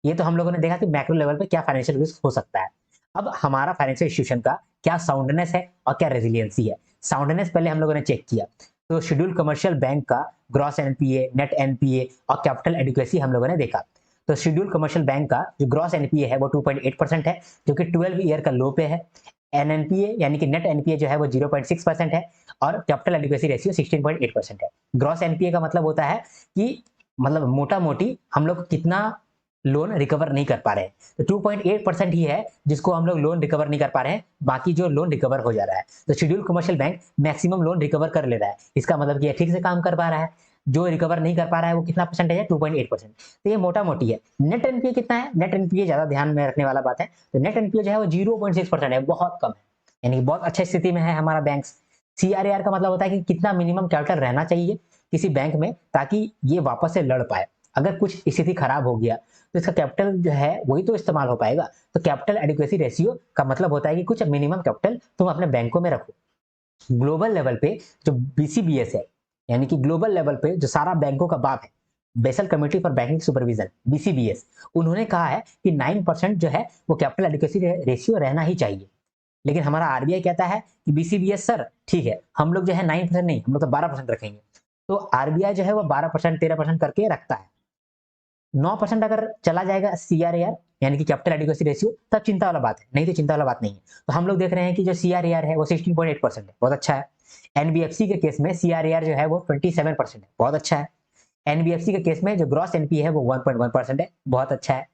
ये तो हम लोगों ने देखा कि मैक्रो लेवल पे क्या फाइनेंशियल रिस्क हो सकता है। अब हमारा फाइनेंशियल इंस्टीट्यूशन का क्या साउंडनेस है और क्या रेजिलियंसी है। साउंडनेस पहले हम लोगों ने चेक किया, तो शेड्यूल कमर्शियल बैंक का ग्रॉस एनपीए, नेट एनपीए और कैपिटल एडिक्वेसी हम लोगों ने देखा। तो शेड्यूल कमर्शियल बैंक का जो ग्रॉस एनपीए है वो 2.8% है, जो कि 12 ईयर का लो पे है। एनएनपीए यानी कि नेट एनपीए जो है वो 0.6% है और कैपिटल एडिक्वेसी रेशियो 16.8% है। ग्रॉस एनपीए का मतलब होता है कि मतलब मोटा मोटी हम लोग कितना लोन रिकवर नहीं कर पा रहे हैं। तो 2.8% ही है जिसको हम लोग लोन रिकवर नहीं कर पा रहे हैं, बाकी जो लोन रिकवर हो जा रहा है। तो schedule commercial bank maximum loan recover कर ले रहा है, इसका मतलब कि ये ठीक से काम कर पा रहा है। जो रिकवर नहीं कर पा रहा है वो कितना परसेंटेज है? 2.8%। तो ये मोटा मोटी है। नेट एनपीए कितना है? नेट एनपीए ज्यादा ध्यान में रखने वाला बात है। तो नेट एनपीए जो है वो 0.6% है, बहुत कम है, यानी कि बहुत अच्छी स्थिति में है हमारा बैंक। सीआरआर का मतलब होता है कि कितना मिनिमम कैपिटल रहना चाहिए किसी बैंक में ताकि ये वापस से लड़ पाए। अगर कुछ स्थिति खराब हो गया तो इसका कैपिटल जो है वही तो इस्तेमाल हो पाएगा। तो कैपिटल एडिक्वेसी रेशियो का मतलब होता है कि कुछ मिनिमम कैपिटल तुम अपने बैंकों में रखो। ग्लोबल लेवल पे जो बीसीबीएस है, यानी कि ग्लोबल लेवल पे जो सारा बैंकों का बाप है, basal committee for banking supervision, BCBS, उन्होंने कहा है कि 9% जो है वो कैपिटल एडिक्वेसी रेशियो रहना ही चाहिए। लेकिन हमारा आरबीआई कहता है कि बीसीबीएस सर ठीक है, हम लोग जो है 9% नहीं, हम लोग तो 12% रखेंगे। तो आरबीआई जो है वो 12%, 13% करके रखता है। 9% अगर चला जाएगा सीआरएआर यानी कि कैपिटल एडिक्वेसी रेशियो, तब चिंता वाला बात है, नहीं तो चिंता वाला बात नहीं है। तो हम लोग देख रहे हैं कि जो सीआरएआर है वो 16.8% है, बहुत अच्छा है। एनबीएफसी के केस में सीआरएआर जो है वो 27% है, बहुत अच्छा है। एनबीएफसी के केस में जो ग्रॉस एनपीए है वो 1.1% है, बहुत अच्छा है।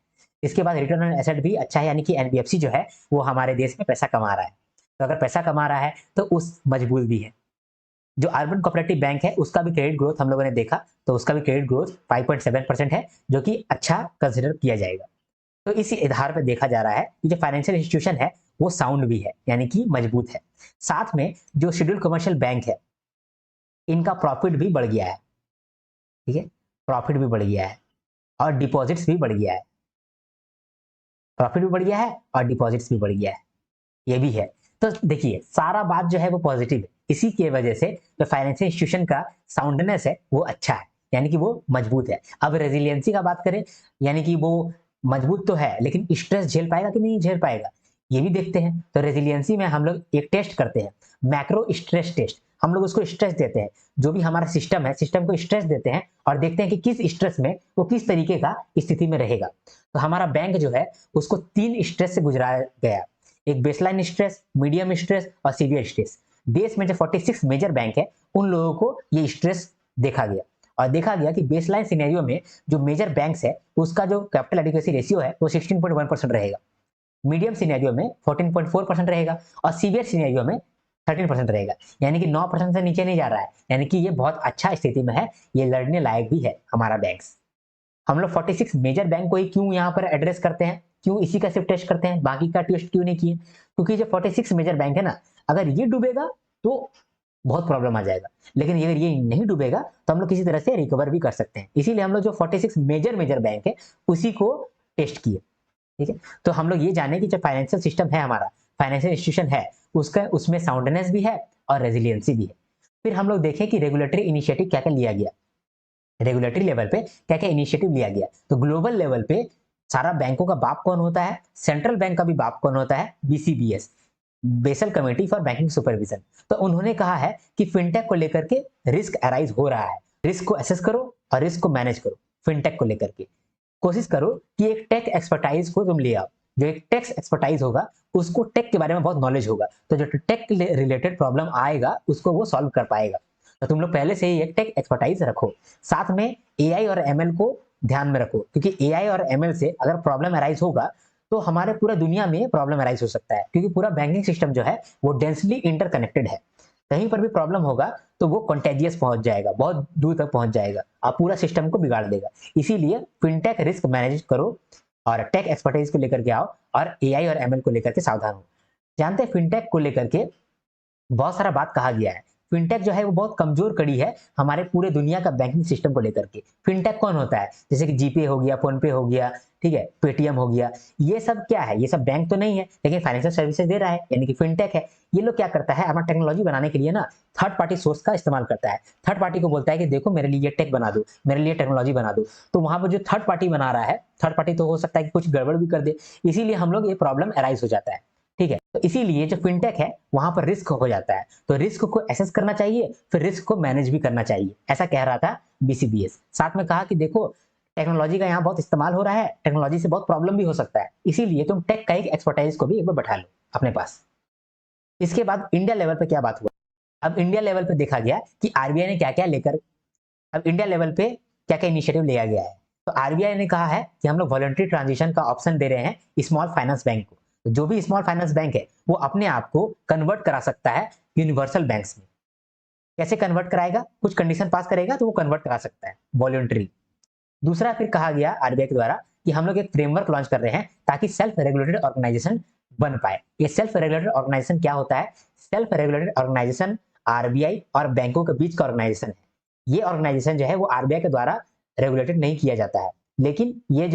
इसके बाद रिटर्न ऑन एसेट भी अच्छा है, यानी कि एनबीएफसी जो है वो हमारे देश में पैसा कमा रहा है। तो अगर पैसा कमा रहा है तो उस मजबूत भी है। जो अर्बन कोऑपरेटिव बैंक है उसका भी क्रेडिट ग्रोथ हम लोगों ने देखा, तो उसका भी क्रेडिट ग्रोथ 5.7% है, जो कि अच्छा कंसिडर किया जाएगा। तो इसी आधार पर देखा जा रहा है कि जो फाइनेंशियल इंस्टीट्यूशन है वो साउंड भी है, यानी कि मजबूत है। साथ में जो शेड्यूल कमर्शियल बैंक है इनका प्रॉफिट भी बढ़ गया है। ठीक है, प्रॉफिट भी बढ़ गया है और डिपॉजिट्स भी बढ़ गया है। प्रॉफिट भी बढ़ गया है और डिपॉजिट्स भी बढ़ गया है, ये भी है। तो देखिए सारा बात जो है वो पॉजिटिव है, इसी की वजह से जो फाइनेंशियल इंस्टीट्यूशन का साउंडनेस है वो अच्छा है, यानी कि वो मजबूत है। अब रेजिलियंसी का बात करें, यानी कि वो मजबूत तो है लेकिन स्ट्रेस झेल पाएगा कि नहीं झेल पाएगा, ये भी देखते हैं। तो रेजिलियंसी में हम लोग एक टेस्ट करते हैं, मैक्रो स्ट्रेस टेस्ट। हम लोग उसको स्ट्रेस देते हैं, जो भी हमारा सिस्टम है सिस्टम को स्ट्रेस देते हैं और देखते हैं कि किस स्ट्रेस में वो किस तरीके का स्थिति में रहेगा। तो हमारा बैंक जो है उसको 3 स्ट्रेस से गुजराया गया, एक बेसलाइन स्ट्रेस, मीडियम स्ट्रेस और सीवियर स्ट्रेस। देश में जो 46 मेजर बैंक है उन लोगों को ये स्ट्रेस देखा गया और देखा गया कि बेसलाइन सिनेरियो में जो मेजर बैंक्स है उसका जो कैपिटल एडिक्वेसी रेशियो है वो 16.1% रहेगा, मीडियम सिनेरियो में 14.4% रहेगा और सीवियर सिनेरियो में 13% रहेगा, यानी कि 9% से नीचे नहीं जा रहा है, यानी कि ये बहुत अच्छा स्थिति में है, ये लड़ने लायक भी है हमारा बैंक्स। हम लोग 46 मेजर बैंक को ही क्यों यहाँ पर एड्रेस करते हैं, क्यों इसी का सिर्फ टेस्ट करते हैं, बाकी का टेस्ट क्यों नहीं किए? क्योंकि जो 46 मेजर बैंक है ना, अगर ये डूबेगा तो बहुत प्रॉब्लम आ जाएगा, लेकिन अगर ये नहीं डूबेगा तो हम लोग किसी तरह से रिकवर भी कर सकते हैं। इसीलिए हम लोग जो 46 मेजर मेजर बैंक है उसी को टेस्ट किए। ठीक है, तो हम लोग ये जाने कि जो फाइनेंशियल सिस्टम है हमारा, फाइनेंशियल इंस्टीट्यूशन है, उसका उसमें साउंडनेस भी है और रेजिलियंसी भी है। फिर हम लोग देखें कि रेगुलेटरी इनिशिएटिव क्या क्या लिया गया, रेगुलेटरी लेवल पे क्या क्या इनिशिएटिव लिया गया। तो ग्लोबल लेवल पे सारा बैंकों का बाप कौन होता है? सेंट्रल बैंक का भी बाप कौन होता है? BCBS, basal committee for banking supervision. तो उन्होंने कहा है कि फिनटेक को लेकर के रिस्क अराइज हो रहा है, रिस्क को एसेस करो और रिस्क को मैनेज करो। फिनटेक को लेकर के कोशिश करो कि एक टेक एक्सपर्टाइज को तुम ले आओ, जो एक टेक एक्सपर्टाइज होगा उसको टेक के बारे में बहुत नॉलेज होगा, तो जो टेक रिलेटेड प्रॉब्लम आएगा उसको वो सॉल्व कर पाएगा। तो तुम लोग पहले से ही एक टेक एक्सपर्टाइज रखो, साथ में एआई और एमएल को ध्यान में रखो, क्योंकि एआई और एमएल से अगर प्रॉब्लम अराइज होगा तो हमारे पूरा दुनिया में प्रॉब्लम अराइज हो सकता है, क्योंकि पूरा बैंकिंग सिस्टम जो है वो डेंसली इंटरकनेक्टेड है। कहीं पर भी प्रॉब्लम होगा तो वो कंटेजियस पहुंच जाएगा, बहुत दूर तक पहुंच जाएगा और पूरा सिस्टम को बिगाड़ देगा। इसीलिए फिनटेक रिस्क मैनेज करो और टेक एक्सपर्टाइज को लेकर के आओ और एआई और एमएल को लेकर के सावधान हो। जानते हैं फिनटेक को लेकर के बहुत सारा बात कहा गया है, फिनटेक जो है वो बहुत कमजोर कड़ी है हमारे पूरे दुनिया का बैंकिंग सिस्टम को लेकर के। फिनटेक कौन होता है? जैसे कि जीपे हो गया, फोन पे हो गया, ठीक है, पेटीएम हो गया, ये सब क्या है? ये सब बैंक तो नहीं है, लेकिन फाइनेंशियल सर्विसेज दे रहा है, यानी कि फिनटेक है। ये लोग क्या करता है, अपना टेक्नोलॉजी बनाने के लिए ना थर्ड पार्टी सोर्स का इस्तेमाल करता है। थर्ड पार्टी को बोलता है कि देखो मेरे लिए टेक बना दो, मेरे लिए टेक्नोलॉजी बना दो। तो वहां पर जो थर्ड पार्टी बना रहा है, थर्ड पार्टी तो हो सकता है कि कुछ गड़बड़ भी कर दे, इसीलिए हम लोग ये प्रॉब्लम अराइज हो जाता है। ठीक है, तो इसीलिए जो फिनटेक है वहां पर रिस्क हो जाता है, तो रिस्क को एसेस करना चाहिए, फिर रिस्क को मैनेज भी करना चाहिए, ऐसा कह रहा था बीसीबीएस। साथ में कहा कि देखो टेक्नोलॉजी का यहाँ बहुत इस्तेमाल हो रहा है, टेक्नोलॉजी से बहुत प्रॉब्लम भी हो सकता है, इसीलिए तुम टेक का एक एक्सपर्टाइज को भी एक बार बैठा लो अपने पास। इसके बाद इंडिया लेवल पे क्या बात हुआ? अब इंडिया लेवल पे देखा गया कि आरबीआई ने क्या क्या लेकर, अब इंडिया लेवल पे क्या क्या इनिशिएटिव लिया गया है। तो आरबीआई ने कहा है कि हम लोग वॉलंटरी ट्रांजिशन का ऑप्शन दे रहे हैं स्मॉल फाइनेंस बैंक को। तो जो भी स्मॉल फाइनेंस बैंक है वो अपने आप को कन्वर्ट करा सकता है यूनिवर्सल बैंक्स में। कैसे कन्वर्ट कराएगा? कुछ कंडीशन पास करेगा तो वो कन्वर्ट करा सकता है वॉलंटरी। दूसरा फिर कहा गया आरबीआई के द्वारा कि हम लोग एक फ्रेमवर्क लॉन्च कर रहे हैं ताकि सेल्फ रेगुलेटेड ऑर्गेनाइजेशन बन पाए। ये सेल्फ रेगुलेटेड ऑर्गेनाइजेशन क्या होता है? सेल्फ रेगुलेटेड ऑर्गेनाइजेशन आरबीआई और बैंकों के बीच का ऑर्गेनाइजेशन है। ये ऑर्गेनाइजेशन जो है वो आरबीआई के द्वारा रेगुलेटेड नहीं किया जाता है, लेकिन ये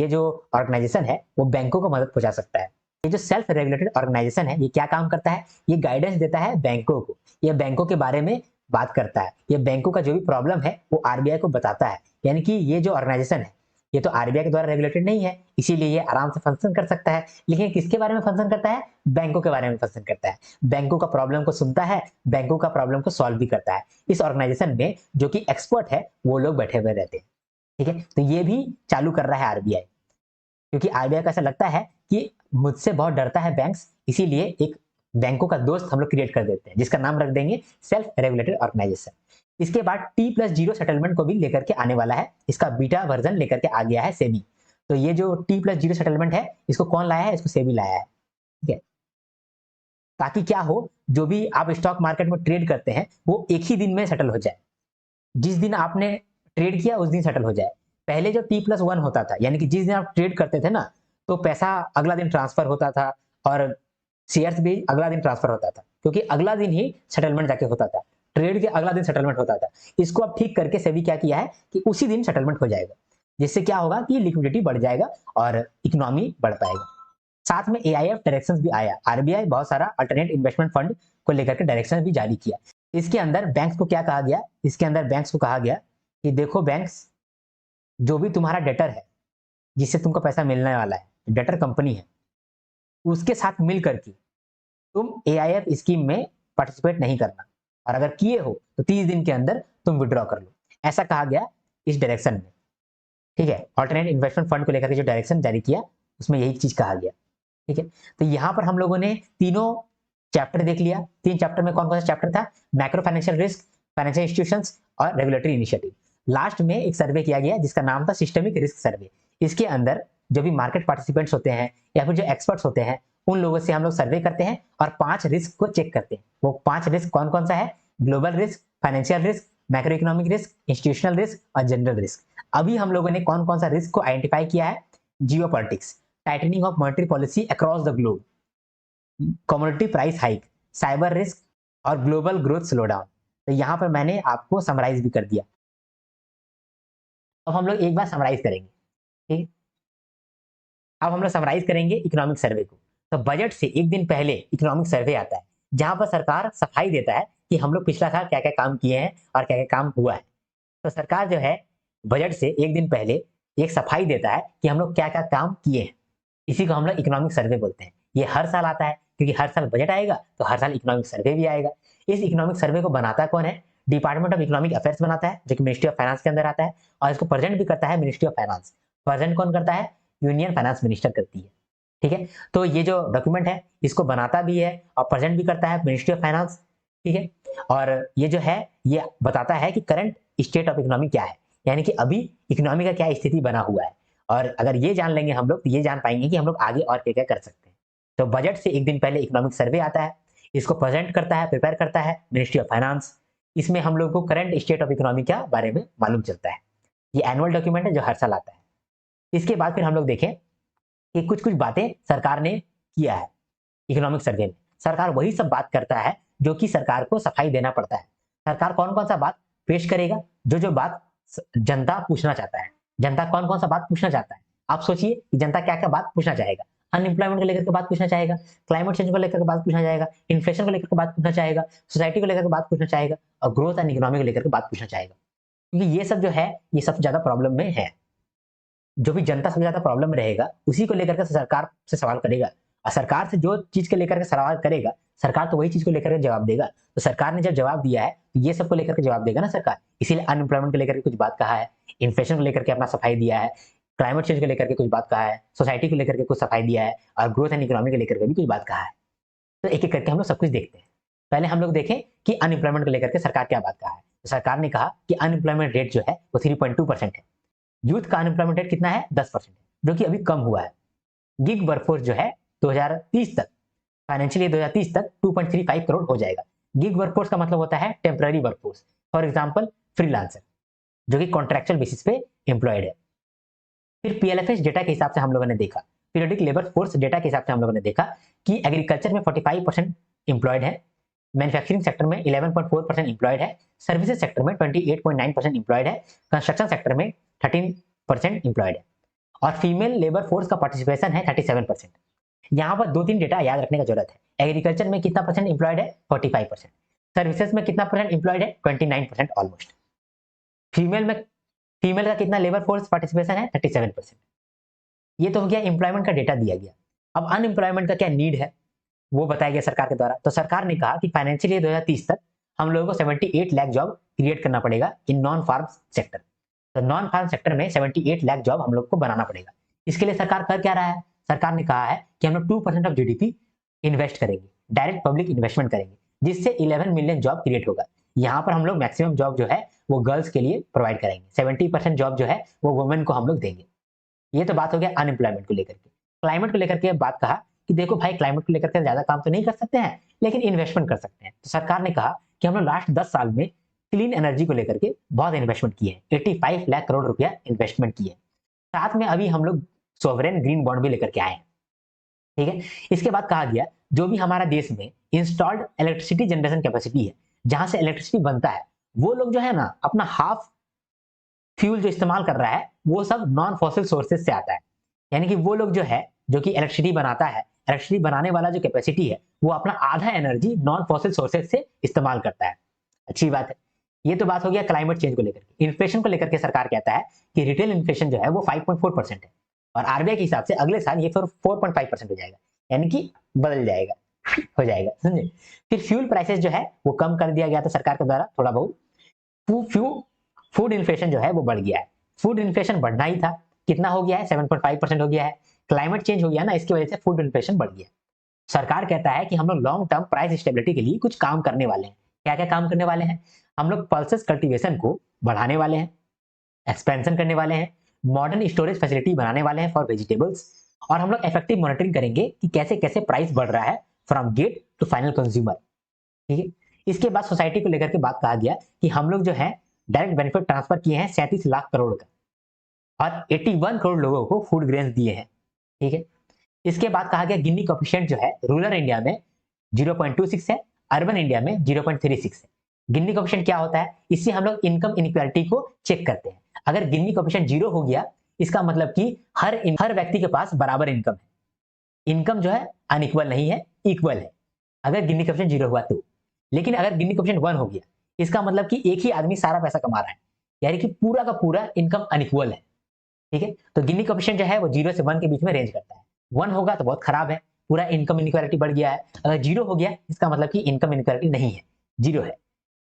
जो ऑर्गेनाइजेशन है वो बैंकों को मदद पहुंचा सकता है। ये जो सेल्फ रेगुलेटेड ऑर्गेनाइजेशन है ये क्या काम करता है? ये गाइडेंस देता है बैंकों को, ये बैंकों के बारे में बात करता है, ये बैंकों का जो भी प्रॉब्लम है वो आरबीआई को बताता है। यानी कि ये जो ऑर्गेनाइजेशन है ये तो आरबीआई के द्वारा रेगुलेटेड नहीं है, इसीलिए ये आराम से फंक्शन कर सकता है। लेकिन किसके बारे में फंक्शन करता है? बैंकों के बारे में फंक्शन करता है। बैंकों का प्रॉब्लम को सुनता है, बैंकों का प्रॉब्लम को सॉल्व भी करता है। इस ऑर्गेनाइजेशन में जो कि एक्सपर्ट है वो लोग बैठे हुए रहते हैं। ठीक है, तो ये भी चालू कर रहा है आरबीआई, क्योंकि आरबीआई को ऐसा लगता है कि मुझसे बहुत डरता है बैंक्स, इसीलिए एक बैंकों का दोस्त हम लोग क्रिएट कर देते हैं जिसका नाम रख देंगे सेल्फ रेगुलेटेड ऑर्गेनाइजेशन। इसके बाद T+0 सेटलमेंट को भी लेकर के आने वाला है, इसका बीटा वर्जन लेकर के आ गया है सेबी। तो ये जो T+0 सेटलमेंट है इसको कौन लाया है? इसको सेबी लाया है। ठीक है, ताकि क्या हो, जो भी आप स्टॉक मार्केट में ट्रेड करते हैं वो एक ही दिन में सेटल हो जाए, जिस दिन आपने ट्रेड किया उस दिन सेटल हो जाए। पहले जो T+1 होता था, यानी कि जिस दिन आप ट्रेड करते थे ना तो पैसा अगला दिन ट्रांसफर होता था और शेयर्स भी अगला दिन ट्रांसफर होता था, क्योंकि अगला दिन ही सेटलमेंट जाके होता था, ट्रेड के अगला दिन सेटलमेंट होता था। इसको अब ठीक करके सेबी क्या किया है कि उसी दिन सेटलमेंट हो जाएगा, जिससे क्या होगा कि लिक्विडिटी बढ़ जाएगा और इकोनॉमी बढ़ पाएगा। साथ में एआईएफ डायरेक्शंस भी आया, आरबीआई बहुत सारा अल्टरनेट इन्वेस्टमेंट फंड को लेकर के डायरेक्शन भी जारी किया। इसके अंदर बैंक्स को क्या कहा गया? इसके अंदर बैंक्स को कहा गया कि देखो बैंक्स, जो भी तुम्हारा डेटर है जिससे तुमको पैसा मिलने वाला है, डेटर कंपनी है, उसके साथ मिल करके तुम एआईएफ स्कीम में पार्टिसिपेट नहीं करना, और अगर किए हो तो 30 दिन के अंदर तुम विड्रॉ कर लो, ऐसा कहा गया इस डायरेक्शन में। ठीक है, अल्टरनेट इन्वेस्टमेंट फंड को लेकर के जो डायरेक्शन जारी किया उसमें यही चीज कहा गया। ठीक है, तो यहाँ पर हम लोगों ने तीनों चैप्टर देख लिया। 3 चैप्टर में कौन कौन सा चैप्टर था? Macro financial risk, financial institutions और रेगुलेटरी इनिशिएटिव। लास्ट में एक सर्वे किया गया जिसका नाम था सिस्टमिक रिस्क सर्वे। इसके अंदर जो भी मार्केट पार्टिसिपेंट्स होते हैं या फिर जो एक्सपर्ट्स होते हैं उन लोगों से हम लोग सर्वे करते हैं और 5 रिस्क को चेक करते हैं। वो 5 रिस्क कौन कौन सा है? Global risk, financial risk, macro economic risk, institutional risk और जनरल रिस्क। अभी हम लोगों ने कौन कौन सा रिस्क को आइडेंटिफाई किया है? Geopolitics, tightening of monetary policy across the globe, commodity price hike, cyber risk और ग्लोबल ग्रोथ स्लोडाउन। तो यहां पर मैंने आपको समराइज भी कर दिया। अब हम लोग एक बार समराइज करेंगे। ठीक, अब हम लोग समराइज करेंगे इकोनॉमिक सर्वे को। तो बजट से एक दिन पहले इकोनॉमिक सर्वे आता है जहां पर सरकार सफाई देता है कि हम लोग पिछला साल क्या क्या काम किए हैं और क्या क्या काम हुआ है। तो सरकार जो है बजट से एक दिन पहले एक सफाई देता है कि हम लोग क्या क्या काम किए हैं। इसी को हम लोग इकोनॉमिक सर्वे बोलते हैं। ये हर साल आता है, क्योंकि हर साल बजट आएगा तो हर साल इकोनॉमिक सर्वे भी आएगा। इस इकोनॉमिक सर्वे को बनाता कौन है? डिपार्टमेंट ऑफ इकोनॉमिक अफेयर्स बनाता है, जो कि मिनिस्ट्री ऑफ फाइनेंस के अंदर आता है, और इसको प्रेजेंट भी करता है मिनिस्ट्री ऑफ फाइनेंस। प्रेजेंट कौन करता है? यूनियन फाइनेंस मिनिस्टर करती है। ठीक है, तो ये जो डॉक्यूमेंट है इसको बनाता भी है और प्रेजेंट भी करता है मिनिस्ट्री ऑफ फाइनेंस। ठीक है, और ये जो है ये बताता है कि करंट स्टेट ऑफ इकोनॉमी क्या है, यानी कि अभी इकोनॉमी का क्या स्थिति बना हुआ है। और अगर ये जान लेंगे हम लोग तो ये जान पाएंगे कि हम लोग आगे और क्या क्या कर सकते हैं। तो बजट से एक दिन पहले इकोनॉमिक सर्वे आता है, इसको प्रेजेंट करता है, प्रिपेयर करता है मिनिस्ट्री ऑफ फाइनेंस। इसमें हम लोग को करंट स्टेट ऑफ इकोनॉमी के बारे में मालूम चलता है। ये एनुअल डॉक्यूमेंट है जो हर साल आता है। इसके बाद फिर हम लोग देखें कि कुछ कुछ बातें सरकार ने किया है इकोनॉमिक सर्वे में। सरकार वही सब बात करता है जो कि सरकार को सफाई देना पड़ता है। सरकार कौन कौन सा बात पेश करेगा, जो बात जनता पूछना चाहता है। जनता कौन कौन सा बात पूछना चाहता है, आप सोचिए कि जनता क्या क्या बात पूछना चाहेगा। अनएम्प्लॉयमेंट को लेकर के बात पूछना चाहेगा, क्लाइमेट चेंज को लेकर के बात पूछना चाहेगा, इन्फ्लेशन को लेकर के बात पूछना चाहेगा, सोसाइटी को लेकर के बात पूछना चाहेगा, और ग्रोथ एंड इकोनॉमी को लेकर के बात पूछना चाहेगा। क्योंकि ये सब जो है ये सबसे ज्यादा प्रॉब्लम में है। जो भी जनता सबसे ज्यादा प्रॉब्लम में रहेगा उसी को लेकर के सरकार से सवाल करेगा, और सरकार से जो चीज को लेकर के सवाल करेगा सरकार तो वही चीज को लेकर के जवाब देगा। तो सरकार ने जब जवाब दिया है तो ये सबको लेकर के जवाब देगा ना सरकार। इसीलिए अनएम्प्लॉयमेंट को लेकर के कुछ बात कहा है, इन्फ्लेशन को लेकर के अपना सफाई दिया है, क्लाइमेट चेंज को लेकर के कुछ बात कहा है, सोसाइटी को लेकर के कुछ सफाई दिया है, और ग्रोथ एंड इकोनॉमी को लेकर के भी कुछ बात कहा है। तो एक एक करके हम लोग सब कुछ देखते हैं। पहले हम लोग देखें कि अनएम्प्लॉयमेंट को लेकर के सरकार क्या बात कहा है। तो सरकार ने कहा कि अनएम्प्लॉयमेंट रेट जो है वो 3.2% है। यूथ का अनएम्प्लॉयमेंट रेट कितना है, 10% है, जो कि अभी कम हुआ है। गिग वर्कफोर्स जो है 2030 तक, फाइनेंशियल ईयर 2030 तक 2.35 करोड़ हो जाएगा। गिग वर्कफोर्स का मतलब होता है temporary workforce, for example freelancer, जो कि कॉन्ट्रैक्चुअल बेसिस पे एम्प्लॉयड है। फिर पीएलएफएस डेटा के हिसाब से हम लोगों ने देखा, पीरियोडिक लेबर फोर्स डेटा के हिसाब से हम लोगों ने देखा कि एग्रीकल्चर में 45% एम्प्लॉयड है, मैन्युफैक्चरिंग सेक्टर में 11.4% एम्प्लॉयड है, सर्विसेज सेक्टर में 28.9% एम्प्लॉयड है, कंस्ट्रक्शन सेक्टर में 13% एम्प्लॉयड है, और फीमेल लेबर फोर्स का पार्टिसिपेशन है 37%। यहाँ पर 2-3 डेटा याद रखने का जरूरत है। एग्रीकल्चर में कितना परसेंट एम्प्लॉयड है, 45%। सर्विसेज में कितना परसेंट एम्प्लॉयड है, 29% ऑलमोस्ट। फीमेल का कितना लेबर फोर्स पार्टिसिपेशन है, 37%। ये तो हो गया एम्प्लॉयमेंट का डेटा दिया गया। अब अनएम्प्लॉयमेंट का क्या नीड है वो बताया गया सरकार के द्वारा। तो सरकार ने कहा कि फाइनेंशियल ईयर 2030 तक हम लोगों को 78 लाख जॉब क्रिएट करना पड़ेगा इन नॉन फार्म सेक्टर। तो नॉन फार्म सेक्टर में 78 लाख जॉब हम लोग को बनाना पड़ेगा। इसके लिए सरकार कर क्या रहा है, सरकार ने कहा है कि हम लोग 2% ऑफ जीडीपी इन्वेस्ट करेंगे, डायरेक्ट पब्लिक इन्वेस्टमेंट करेंगे, जिससे 11 मिलियन जॉब क्रिएट होगा। यहाँ पर हम लोग मैक्सिमम जॉब जो है वो गर्ल्स के लिए प्रोवाइड करेंगे, 70% जॉब जो है वो वुमेन को हम लोग देंगे। ये तो बात हो गया अनएम्प्लॉयमेंट को लेकर के। क्लाइमेट को लेकर के बात कहा कि देखो भाई क्लाइमेट को लेकर के ज्यादा काम तो नहीं कर सकते हैं लेकिन इन्वेस्टमेंट कर सकते हैं। तो सरकार ने कहा कि हम लोग लास्ट 10 साल में क्लीन एनर्जी को लेकर के बहुत इन्वेस्टमेंट किए हैं, 85 लाख करोड़ रुपया इन्वेस्टमेंट किए। साथ में अभी हम लोग सोवरेन ग्रीन बॉन्ड भी लेकर के आए हैं, ठीक है। इसके बाद कहा गया जो भी हमारा देश में इंस्टॉल्ड इलेक्ट्रिसिटी जनरेशन कैपेसिटी है, जहां से इलेक्ट्रिसिटी बनता है, वो लोग जो है ना अपना हाफ फ्यूल जो इस्तेमाल कर रहा है वो सब नॉन फॉसिल सोर्सेज से आता है। यानी कि वो लोग जो है जो कि इलेक्ट्रिसिटी बनाता है, इलेक्ट्रिसिटी बनाने वाला जो कैपेसिटी है वो अपना आधा एनर्जी नॉन फॉसिल सोर्सेज से इस्तेमाल करता है। अच्छी बात है। ये तो बात हो गया क्लाइमेट चेंज को लेकर के। इन्फ्लेशन को लेकर के सरकार कहता है कि रिटेल इन्फ्लेशन जो है वो 5.4% है, और आरबीआई के हिसाब से अगले साल ये फिर 4.5% हो जाएगा, यानी कि बदल जाएगा, हो जाएगा, समझे। फिर फ्यूल प्राइसेस जो है वो कम कर दिया गया था सरकार के द्वारा थोड़ा बहुत। फूड इन्फ्लेशन जो है वो बढ़ गया है। फूड इन्फ्लेशन बढ़ना ही था, कितना हो गया है, 7.5% हो गया है। क्लाइमेट चेंज हो गया ना, इसकी वजह से फूड इन्फ्लेशन बढ़ गया। सरकार कहता है कि हम लोग लॉन्ग टर्म प्राइस स्टेबिलिटी के लिए कुछ काम करने वाले हैं। क्या क्या काम करने वाले हैं, हम लोग पल्सेस कल्टीवेशन को बढ़ाने वाले हैं, एक्सपेंशन करने वाले हैं, मॉडर्न स्टोरेज फैसिलिटी बनाने वाले हैं फॉर वेजिटेबल्स, और हम लोग इफेक्टिव मॉनिटरिंग करेंगे कि कैसे कैसे प्राइस बढ़ रहा है from gate to final consumer, ठीक है। इसके बाद सोसाइटी को लेकर के बात कहा गया कि हम लोग जो है डायरेक्ट बेनिफिट ट्रांसफर किए हैं 37 लाख करोड़ का, और 81 करोड़ लोगों को फूड ग्रेन्स दिए हैं, ठीक है। इसके बाद कहा गया गिनी कोफिशिएंट जो है रूरल इंडिया में 0.26 है, अर्बन इंडिया में 0.36 है। गिनी कोफिशिएंट क्या होता है, इससे हम लोग इनकम इनइक्वालिटी को चेक करते हैं। अगर गिनी कोफिशिएंट 0 हो गया इसका मतलब कि हर व्यक्ति के पास बराबर इनकम है, इनकम जो है अनइक्वल नहीं है, इक्वल है, अगर गिनी कोफिशिएंट 0 हुआ तो। लेकिन अगर गिनी कोफिशिएंट 1 हो गया इसका मतलब कि एक ही आदमी सारा पैसा कमा रहा है, यानी कि पूरा का पूरा इनकम अनइक्वल है, ठीक है। तो गिनी कोफिशिएंट जो है वो 0 से 1 के बीच में रेंज करता है। 1 होगा तो बहुत खराब है, पूरा इनकम इनइक्वालिटी बढ़ गया है। अगर 0 हो गया इसका मतलब कि इनकम इनइक्वालिटी नहीं है, 0 है।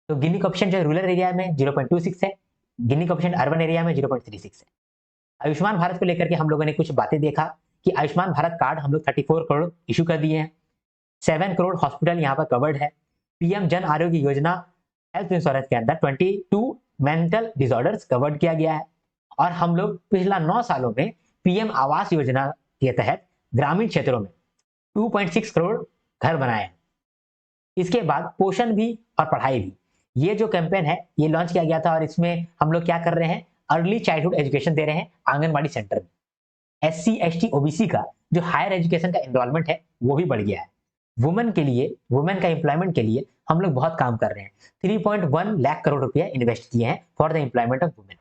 तो गिनी कोफिशिएंट जो है रूरल एरिया में 0.26 है, गिनी कोफिशिएंट अर्बन एरिया में 0.36 है। आयुष्मान भारत को लेकर के हम लोगों ने कुछ बातें देखा कि आयुष्मान भारत कार्ड हम लोग 34 करोड़ इशू कर दिए हैं, 7 करोड़ हॉस्पिटल यहाँ पर कवर्ड है। PM Jan Arogya Yojana health insurance के अंदर 22 मेंटल डिसऑर्डर्स कवर्ड किया गया है, और हम लोग पिछला 9 सालों में पीएम आवास योजना के तहत ग्रामीण क्षेत्रों में 2.6 करोड़ घर बनाए हैं। इसके बाद पोषण भी और पढ़ाई भी, ये जो कैंपेन है ये लॉन्च किया गया था, और इसमें हम लोग क्या कर रहे हैं, अर्ली चाइल्डहुड एजुकेशन दे रहे हैं आंगनबाड़ी सेंटर में। SC ST OBC का जो हायर एजुकेशन का एनरोलमेंट है वो भी बढ़ गया है। वुमेन के लिए, वुमेन का एम्प्लॉयमेंट के लिए हम लोग बहुत काम कर रहे हैं। 3.1 लाख करोड़ रुपया इन्वेस्ट किए हैं for the employment of women.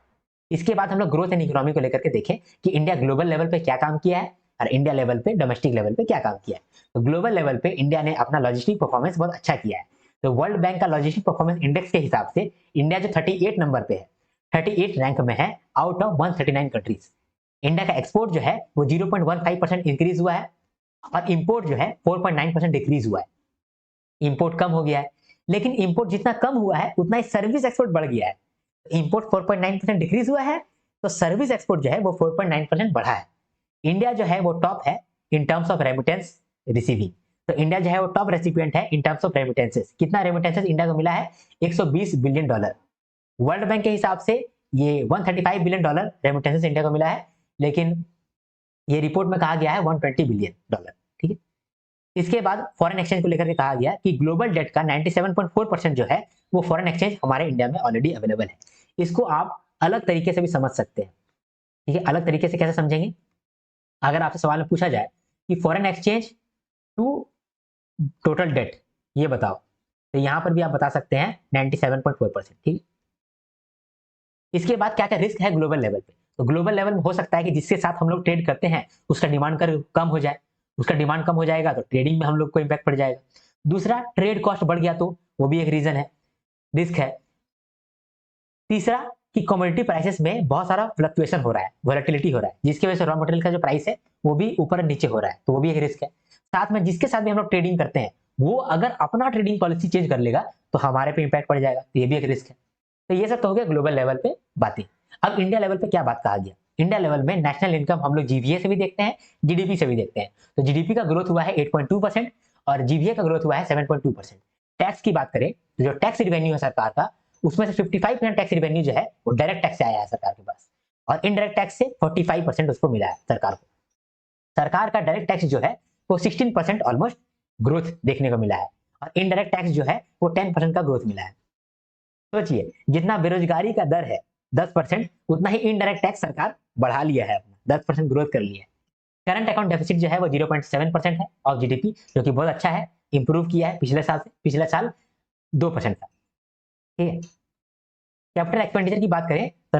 इसके बाद हम लोग ग्रोथ एंड इकोनॉमी को लेकर के देखें कि इंडिया ग्लोबल लेवल पे क्या काम किया है और इंडिया लेवल पे, डोमेस्टिक लेवल पे क्या काम किया है। तो ग्लोबल लेवल पे इंडिया ने अपना लॉजिस्टिक परफॉर्मेंस बहुत अच्छा किया है। तो वर्ल्ड बैंक का लॉजिस्टिक परफॉर्मेंस इंडेक्स के हिसाब से इंडिया जो 38 नंबर पे है, 38 रैंक में है आउट ऑफ 139 कंट्रीज। इंडिया का एक्सपोर्ट जो है वो 0.15% इंक्रीज हुआ है और इंपोर्ट जो है 4.9% डिक्रीज हुआ है। इंपोर्ट कम हो गया है, लेकिन इंपोर्ट जितना कम हुआ है उतना ही सर्विस एक्सपोर्ट बढ़ गया है। इंपोर्ट 4.9% डिक्रीज हुआ है, तो सर्विस एक्सपोर्ट जो है वो 4.9% बढ़ा है। इंडिया जो है वो टॉप है in terms of remittance receiving. तो इंडिया जो है वो टॉप रेसिपिएंट है इन टर्म्स ऑफ रेमिटेंसेस। कितना रेमिटेंसेस इंडिया को मिला है? 120 बिलियन डॉलर। वर्ल्ड बैंक के हिसाब से ये 135 बिलियन डॉलर रेमिटेंसेस इंडिया को मिला है, लेकिन ये रिपोर्ट में कहा गया है 120 बिलियन डॉलर। ठीक है। इसके बाद फॉरेन एक्सचेंज को लेकर के कहा गया कि ग्लोबल डेट का 97.4% जो है वो फॉरेन एक्सचेंज हमारे इंडिया में ऑलरेडी अवेलेबल है। इसको आप अलग तरीके से भी समझ सकते हैं। ठीक है, अलग तरीके से कैसे समझेंगे? अगर आपसे सवाल में पूछा जाए कि foreign exchange to total debt ये बताओ, तो यहां पर भी आप बता सकते हैं 97.4%। ठीक। इसके बाद क्या क्या रिस्क है ग्लोबल लेवल पे? तो ग्लोबल लेवल में हो सकता है कि जिसके साथ हम लोग ट्रेड करते हैं उसका डिमांड कम हो जाए। उसका डिमांड कम हो जाएगा तो ट्रेडिंग में हम लोग को इम्पैक्ट पड़ जाएगा। दूसरा, ट्रेड कॉस्ट बढ़ गया तो वो भी एक रीजन है, रिस्क है। तीसरा कि कमोडिटी प्राइसेस में बहुत सारा फ्लक्चुएशन हो रहा है, वोलेटिलिटी हो रहा है, जिसकी वजह से रॉ मटेरियल का जो प्राइस है वो भी ऊपर और नीचे हो रहा है, तो वो भी एक रिस्क है। साथ में जिसके साथ भी हम लोग ट्रेडिंग करते हैं वो अगर अपना ट्रेडिंग पॉलिसी चेंज कर लेगा तो हमारे पे इंपैक्ट पड़ जाएगा, तो ये भी एक रिस्क है। तो ये सब तो हो गया ग्लोबल लेवल पे बातें। अब इंडिया लेवल पे क्या बात कहा गया? इंडिया लेवल में नेशनल इनकम हम लोग जीवीए से भी देखते हैं, जीडीपी से भी देखते हैं। तो जीडीपी का ग्रोथ हुआ है 8.2% और जीवीए का ग्रोथ हुआ है 7.2%। टैक्स की बात करें तो जो टैक्स रिवेन्यू है सरकार का, उसमें से 55% टैक्स रिवेन्यू जो है वो डायरेक्ट टैक्स से आया है सरकार के पास, और इनडायरेक्ट टैक्स से 45% उसको मिला है सरकार को। सरकार का डायरेक्ट टैक्स जो है वो 16% ऑलमोस्ट ग्रोथ देखने को मिला है, और इनडायरेक्ट टैक्स जो है वो 10% का ग्रोथ मिला है। सोचिए, जितना बेरोजगारी का दर है 10%, उतना ही इनडायरेक्ट टैक्स सरकार बढ़ा लिया है, 10% ग्रोथ कर लिया है। करंट अकाउंट डेफिसिट जो है वो 0.7% है ऑफ जीडीपी, जो कि बहुत अच्छा है, इंप्रूव किया है पिछले साल से। पिछले साल 2% था। ठीक है। कैपिटल एक्सपेंडिचर की बात करें तो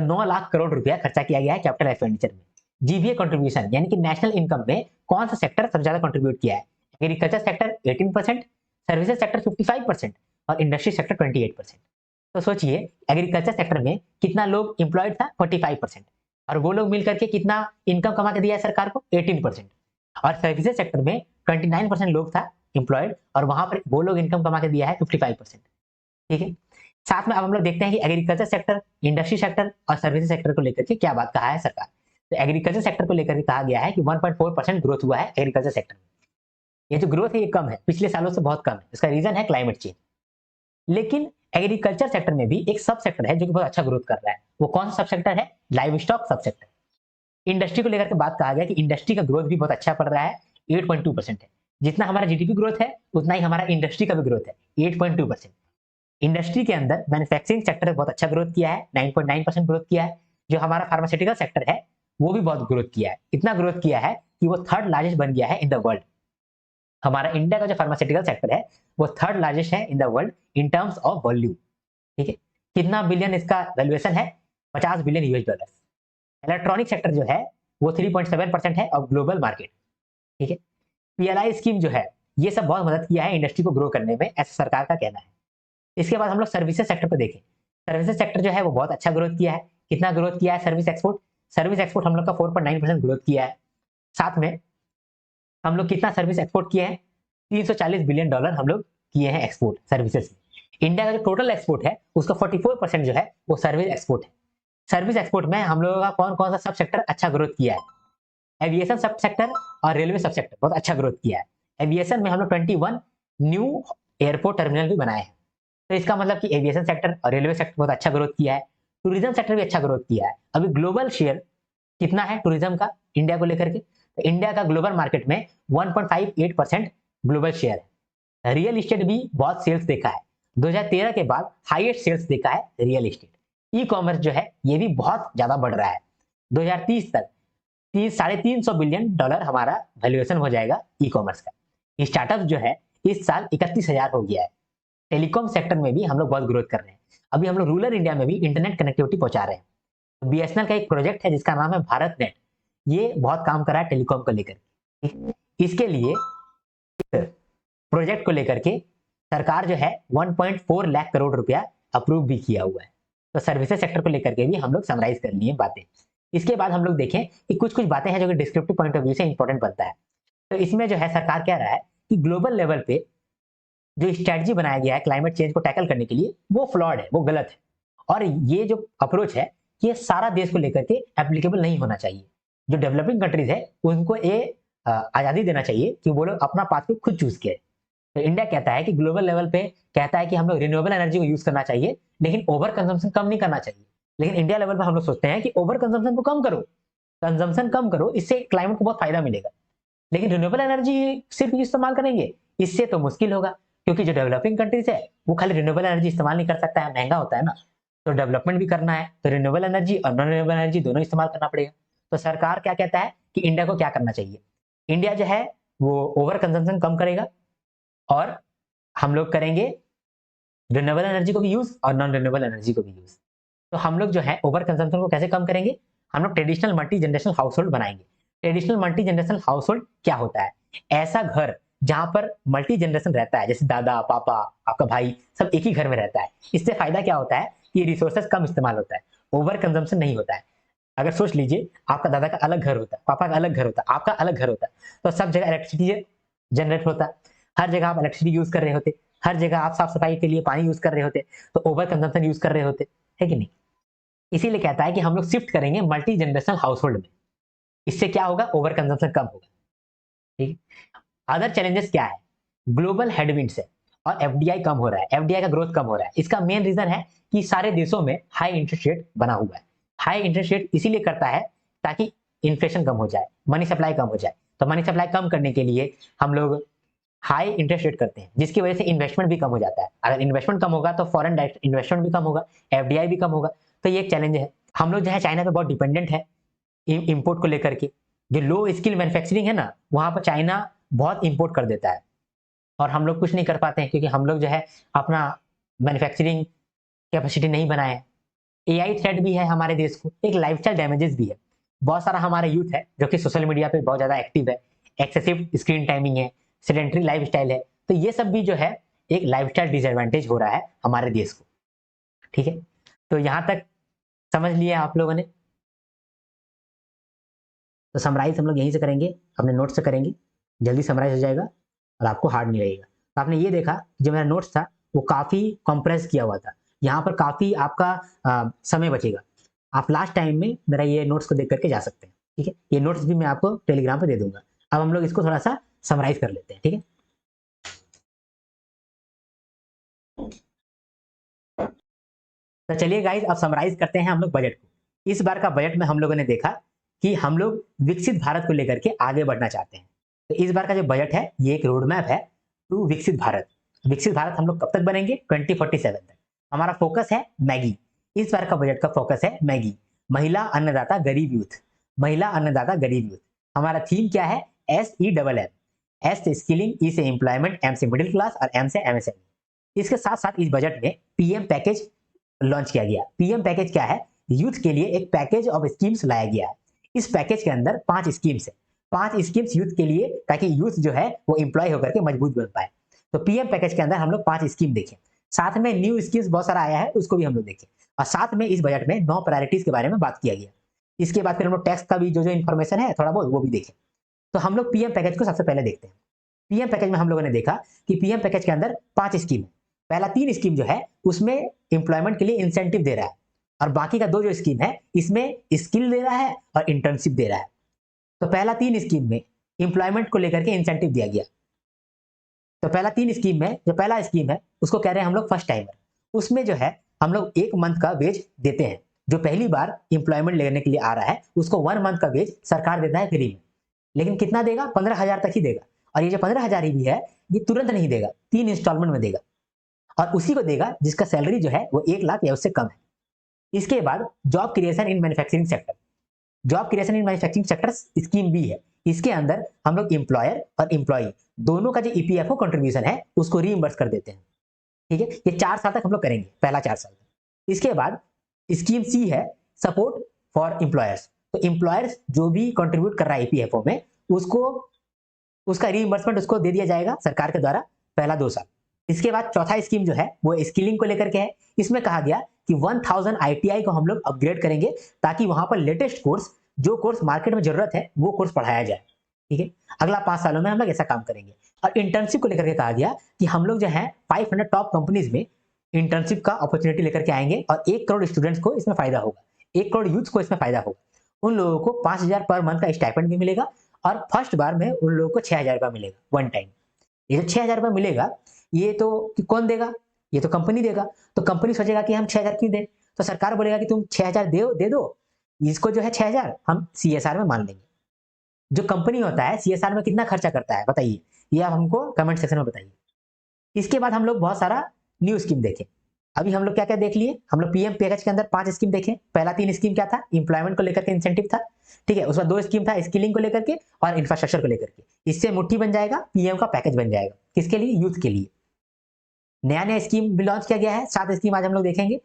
9 लाख करोड़ रुपया खर्चा किया गया है कैपिटल एक्सपेंडिचर में। जीबीए कंट्रीब्यूशन यानी कि नेशनल इनकम में कौन सा सेक्टर सबसे ज्यादा कंट्रीब्यूट किया है? एग्रीकल्चर सेक्टर 18%, सर्विसेज सेक्टर 55% और इंडस्ट्री सेक्टर 28%। तो सोचिए, एग्रीकल्चर सेक्टर में कितना लोग इंप्लॉयड था? 45%, और वो लोग मिलकर के कितना इनकम कमा के दिया है सरकार को? 18%। और सर्विसेज सेक्टर में 29% लोग था इंप्लॉयड, और वहां पर वो लोग इनकम कमा के दिया है 55%। ठीक है। साथ में अब हम लोग देखते हैं कि एग्रीकल्चर सेक्टर, इंडस्ट्री सेक्टर और सर्विसेज सेक्टर को लेकर के क्या बात कहा है सरकार। तो एग्रीकल्चर सेक्टर को लेकर के कहा गया है कि 1.4% ग्रोथ हुआ है एग्रीकल्चर सेक्टर में। ये जो ग्रोथ है ये कम है, पिछले सालों से बहुत कम है। इसका रीजन है क्लाइमेट चेंज। लेकिन एग्रीकल्चर सेक्टर में भी एक सब सेक्टर है जो कि बहुत अच्छा ग्रोथ कर रहा है। वो कौन सा सब सेक्टर है? लाइव स्टॉक सब सेक्टर। इंडस्ट्री को लेकर के बात कहा गया कि इंडस्ट्री का ग्रोथ भी बहुत अच्छा पड़ रहा है, 8.2% है। जितना हमारा जीडीपी ग्रोथ है उतना ही हमारा इंडस्ट्री का भी ग्रोथ है, 8.2%। इंडस्ट्री के अंदर मैन्युफैक्चरिंग सेक्टर बहुत अच्छा ग्रोथ किया है, 9.9% ग्रोथ किया है। जो हमारा फार्मास्यूटिकल सेक्टर है वो भी बहुत ग्रोथ किया है। इतना ग्रोथ किया है कि वो थर्ड लार्जेस्ट बन गया है इन द वर्ल्ड। हमारा इंडिया का जो फार्मास्यूटिकल सेक्टर है वो थर्ड लार्जेस्ट है in the world in terms of volume. ठीक है। कितना बिलियन इसका वैल्यूएशन है? 50 billion US dollar. Electronic sector जो है वो 3.7% है ऑफ ग्लोबल मार्केट। ठीक है। पीएलआई स्कीम जो है ये सब बहुत मदद किया है इंडस्ट्री को ग्रो करने में, ऐसा सरकार का कहना है। इसके बाद हम लोग सर्विसेज सेक्टर पर देखें। सर्विसेज सेक्टर जो है वो बहुत अच्छा ग्रोथ किया है। कितना ग्रोथ किया है? सर्विस एक्सपोर्ट, सर्विस एक्सपोर्ट हम लोग का 4.9% ग्रोथ किया है। साथ में हम लोग कितना सर्विस एक्सपोर्ट किए हैं? 340 बिलियन डॉलर हम लोग किए हैं एक्सपोर्ट सर्विसेज में। इंडिया का जो टोटल एक्सपोर्ट है उसका 44% जो है वो सर्विस एक्सपोर्ट है। सर्विस एक्सपोर्ट में हम लोगों का कौन कौन सा सब सेक्टर अच्छा ग्रोथ किया है? एविएशन सब सेक्टर और रेलवे सब सेक्टर बहुत अच्छा ग्रोथ किया है। एविएशन में हम लोग 21 न्यू एयरपोर्ट टर्मिनल भी बनाए हैं। तो इसका मतलब कि एविएशन सेक्टर और रेलवे सेक्टर बहुत अच्छा ग्रोथ किया है। टूरिज्म सेक्टर भी अच्छा ग्रोथ किया है। अभी ग्लोबल शेयर कितना है टूरिज्म का इंडिया को लेकर के? तो इंडिया का ग्लोबल मार्केट में 1.58% ग्लोबल शेयर है। रियल इस्टेट भी बहुत सेल्स देखा है, 2013 के बाद हाईएस्ट सेल्स देखा है रियल इस्टेट। ई कॉमर्स जो है ये भी बहुत ज्यादा बढ़ रहा है। 2030 तक 350 बिलियन डॉलर हमारा वैल्यूएशन हो जाएगा ई कॉमर्स का। स्टार्टअप जो है इस साल 31,000 हो गया है। टेलीकॉम सेक्टर में भी हम लोग बहुत ग्रोथ कर रहे हैं। अभी हम लोग रूरल इंडिया में भी इंटरनेट कनेक्टिविटी पहुंचा रहे हैं। बीएसएनएल का एक प्रोजेक्ट है जिसका नाम है भारत नेट, ये बहुत काम कर रहा है टेलीकॉम को लेकर। इसके लिए प्रोजेक्ट को लेकर के सरकार जो है 1.4 लाख करोड़ रुपया अप्रूव भी किया हुआ है। तो सर्विसेज सेक्टर को लेकर के भी हम लोग समराइज कर लिए बातें। इसके बाद हम लोग देखें कि कुछ कुछ बातें हैं जो कि डिस्क्रिप्टिव पॉइंट ऑफ व्यू से इंपॉर्टेंट बनता है। तो इसमें जो है सरकार कह रहा है कि ग्लोबल लेवल पे जो स्ट्रेटजी बनाया गया है क्लाइमेट चेंज को टैकल करने के लिए वो फ्लॉड है, वो गलत है। और ये जो अप्रोच है ये सारा देश को लेकर के एप्लीकेबल नहीं होना चाहिए। जो डेवलपिंग कंट्रीज है उनको ये आजादी देना चाहिए कि वो लोग अपना पाथ खुद चूज करें। तो इंडिया कहता है कि ग्लोबल लेवल पे कहता है कि हम लोग रिन्यूएबल एनर्जी को यूज करना चाहिए, लेकिन ओवर कंजम्पशन कम नहीं करना चाहिए। लेकिन इंडिया लेवल पर हम लोग सोचते हैं कि ओवर कंजम्पशन को कम करो, कंजम्पशन कम करो, इससे क्लाइमेट को बहुत फायदा मिलेगा। लेकिन रिन्यूएबल एनर्जी सिर्फ इस्तेमाल करेंगे, इससे तो मुश्किल होगा, क्योंकि जो डेवलपिंग कंट्रीज है वो खाली रिन्यूएबल एनर्जी इस्तेमाल नहीं कर सकता है, महंगा होता है ना। तो डेवलपमेंट भी करना है तो रिन्यूएबल एनर्जी और नॉन रिन्यूएबल एनर्जी दोनों इस्तेमाल करना पड़ेगा। तो सरकार क्या कहता है कि इंडिया को क्या करना चाहिए, इंडिया जो है वो ओवर कंजम्पशन कम करेगा और हम लोग करेंगे रिन्यूएबल एनर्जी को भी यूज और नॉन रिन्यूएबल एनर्जी को भी यूज। तो हम लोग जो है ओवर कंजम्पशन को कैसे कम करेंगे, हम लोग traditional multi generational household बनाएंगे। Traditional multi generational household क्या होता है, ऐसा घर जहां पर मल्टी जनरेशन रहता है, जैसे दादा पापा आपका भाई सब एक ही घर में रहता है। इससे फायदा क्या होता है कि रिसोर्सेज कम इस्तेमाल होता है, ओवर कंजम्पशन नहीं होता है। अगर सोच लीजिए आपका दादा का अलग घर होता है, पापा का अलग घर होता है, आपका अलग घर होता है, तो सब जगह इलेक्ट्रिसिटी जनरेट होता है, हर जगह आप इलेक्ट्रिसिटी यूज कर रहे होते, हर जगह आप साफ सफाई के लिए पानी यूज कर रहे होते, तो ओवर कंजम्पशन यूज कर रहे होते, है कि नहीं। इसीलिए कहता है कि हम लोग शिफ्ट करेंगे मल्टी जनरेशनल हाउस होल्ड में, इससे क्या होगा, ओवर कंजम्पशन कम होगा। ठीक। अदर चैलेंजेस क्या है, ग्लोबल हेडविंड्स है और एफडीआई कम हो रहा है, एफडीआई का ग्रोथ कम हो रहा है। इसका मेन रीजन है कि सारे देशों में हाई इंटरेस्ट रेट बना हुआ है। हाई इंटरेस्ट रेट इसीलिए करता है ताकि इन्फ्लेशन कम हो जाए, मनी सप्लाई कम हो जाए। तो मनी सप्लाई कम करने के लिए हम लोग हाई इंटरेस्ट रेट करते हैं, जिसकी वजह से इन्वेस्टमेंट भी कम हो जाता है। अगर इन्वेस्टमेंट कम होगा तो फॉरेन डायरेक्ट इन्वेस्टमेंट भी कम होगा, एफडीआई भी कम होगा। तो ये एक चैलेंज है। हम लोग जो है चाइना पे बहुत डिपेंडेंट है इंपोर्ट को लेकर के। जो लो स्किल मैन्युफैक्चरिंग है ना, वहां पर चाइना बहुत इंपोर्ट कर देता है और हम लोग कुछ नहीं कर पाते हैं, क्योंकि हम लोग जो है अपना मैन्युफैक्चरिंग कैपेसिटी नहीं बनाए हैं। एआई थ्रेट भी है हमारे देश को, एक लाइफस्टाइल डैमेजेस भी है। बहुत सारा हमारा यूथ है जो कि सोशल मीडिया पे बहुत ज्यादा एक्टिव है, एक्सेसिव स्क्रीन टाइमिंग है, सेडेंटरी लाइफस्टाइल है। तो ये सब भी जो है एक लाइफस्टाइल डिसएडवांटेज हो रहा है हमारे देश को। ठीक है, तो यहां तक समझ लिया आप लोगों ने। तो समराइज हम लोग यहीं से करेंगे, अपने नोट से करेंगे, जल्दी समराइज हो जाएगा और आपको हार्ड नहीं लगेगा। तो आपने ये देखा जो मेरा नोट्स था वो काफी कंप्रेस किया हुआ था, यहाँ पर काफी आपका समय बचेगा। आप लास्ट टाइम में मेरा ये नोट्स को देख करके जा सकते हैं। ठीक है, ये नोट्स भी मैं आपको टेलीग्राम पे दे दूंगा। अब हम लोग इसको थोड़ा सा समराइज कर लेते हैं। ठीक है, तो चलिए गाइस अब समराइज करते हैं हम लोग बजट को। इस बार का बजट में हम लोगों ने देखा कि हम लोग विकसित भारत को लेकर के आगे बढ़ना चाहते हैं। तो इस बार का जो बजट है ये एक रोड मैप है टू विकसित भारत। विकसित भारत हम लोग कब तक बनेंगे, 2047 तक। हमारा फोकस है मैगी। इस बार का बजट का फोकस है मैगी, महिला अन्नदाता गरीब यूथ, महिला अन्नदाता गरीब यूथ। हमारा थीम क्या है, SEMM। एस से स्किलिंग, ई से एम्प्लॉयमेंट, एम से मिडिल क्लास और एम से MSME। इसके साथ साथ इस बजट में पीएम पैकेज लॉन्च किया गया। पीएम पैकेज क्या है, यूथ के लिए एक पैकेज ऑफ स्कीम्स लाया गया है। इस पैकेज के अंदर 5 स्कीम्स है, 5 स्कीम्स यूथ के लिए, ताकि यूथ जो है वो एम्प्लॉय होकर के मजबूत बन पाए। तो पीएम पैकेज के अंदर हम लोग 5 स्कीम देखें, साथ में न्यू स्कीम्स बहुत सारा आया है उसको भी हम लोग देखें, और साथ में इस बजट में 9 प्रायोरिटीज के बारे में बात किया गया। इसके बाद फिर हम लोग टैक्स का भी जो जो इन्फॉर्मेशन है थोड़ा बहुत वो भी देखें। तो हम लोग पीएम पैकेज को सबसे पहले देखते हैं। पीएम पैकेज में हम लोगों ने देखा कि पीएम पैकेज के अंदर 5 स्कीम है। पहला 3 स्कीम जो है उसमें एम्प्लॉयमेंट के लिए इंसेंटिव दे रहा है, और बाकी का 2 जो स्कीम है इसमें स्किल दे रहा है और इंटर्नशिप दे रहा है। तो पहला 3 स्कीम में एम्प्लॉयमेंट को लेकर के इंसेंटिव दिया गया। तो पहला 3 स्कीम में जो पहला स्कीम है उसको कह रहे हैं हम लोग फर्स्ट टाइमर। उसमें जो है हम लोग 1 मंथ का वेज देते हैं। जो पहली बार एम्प्लॉयमेंट लेने के लिए आ रहा है उसको 1 मंथ का वेज सरकार देता है फ्री में। लेकिन कितना देगा, 15,000 तक ही देगा। और ये जो 15,000 ही भी है ये तुरंत नहीं देगा, 3 इंस्टॉलमेंट में देगा, और उसी को देगा जिसका सैलरी जो है वो 1 लाख या उससे कम है। इसके बाद जॉब क्रिएशन इन मैन्युफैक्चरिंग सेक्टर, जॉब क्रिएशन इन मैन्युफैक्चरिंग सेक्टर स्कीम भी है। इसके अंदर हम लोग एम्प्लॉयर और एम्प्लॉई दोनों का जो ईपीएफओ कंट्रीब्यूशन है उसको रीइंबर्स कर देते हैं। ठीक है, ये 4 साल तक हम लोग करेंगे, पहला 4 साल। इसके बाद स्कीम सी है सपोर्ट फॉर एम्प्लॉयर्स। तो एम्प्लॉयर्स जो भी कंट्रीब्यूट कर रहा है ईपीएफओ में उसको उसका रीइंबर्समेंट उसको दे दिया जाएगा सरकार के द्वारा पहला 2 साल। इसके बाद चौथा स्कीम जो है वो स्किलिंग को लेकर के है। इसमें कहा गया कि 1000 आईटीआई को हम लोग अपग्रेड करेंगे ताकि वहां पर लेटेस्ट कोर्स, जो कोर्स मार्केट में जरूरत है वो कोर्स पढ़ाया जाए। ठीक है, अगला 5 सालों में हम लोग ऐसा काम करेंगे। और इंटर्नशिप को लेकर के कहा गया कि हम लोग जो है 500 टॉप कंपनीज में इंटर्नशिप का अपॉर्चुनिटी लेकर के आएंगे और 1 करोड़ स्टूडेंट्स को इसमें फायदा होगा, 1 करोड़ यूथ को इसमें फायदा होगा। उन लोगों को 5000 पर मंथ का स्टाइपेंड भी मिलेगा और फर्स्ट बार में उन लोगों को 6000 रुपया मिलेगा वन टाइम। ये जो 6000 रुपया मिलेगा ये तो कौन देगा, ये तो कंपनी देगा। तो कंपनी सोचेगा कि हम 6000 क्यों दें, तो सरकार बोलेगा कि तुम 6000 दे दो, इसको जो है 6000 हम सीएसआर में मान लेंगे। जो कंपनी होता है सीएसआर में कितना खर्चा करता है बताइए, ये आप हमको कमेंट सेक्शन में बताइए। इसके बाद हम लोग बहुत सारा न्यू स्कीम देखें। अभी हम लोग क्या क्या देख लिए, हम लोग पीएम पैकेज के अंदर 5 स्कीम देखे। पहला 3 स्कीम क्या था, एम्प्लॉयमेंट को लेकर के इंसेंटिव था। ठीक है, उसके बाद 2 स्कीम था स्किलिंग को लेकर के और इंफ्रास्ट्रक्चर को लेकर के। इससे मुट्ठी बन जाएगा, पीएम का पैकेज बन जाएगा। किसके लिए, यूथ के लिए। नया नया स्कीम भी लॉन्च किया गया है, 7 स्कीम आज हम लोग देखेंगे।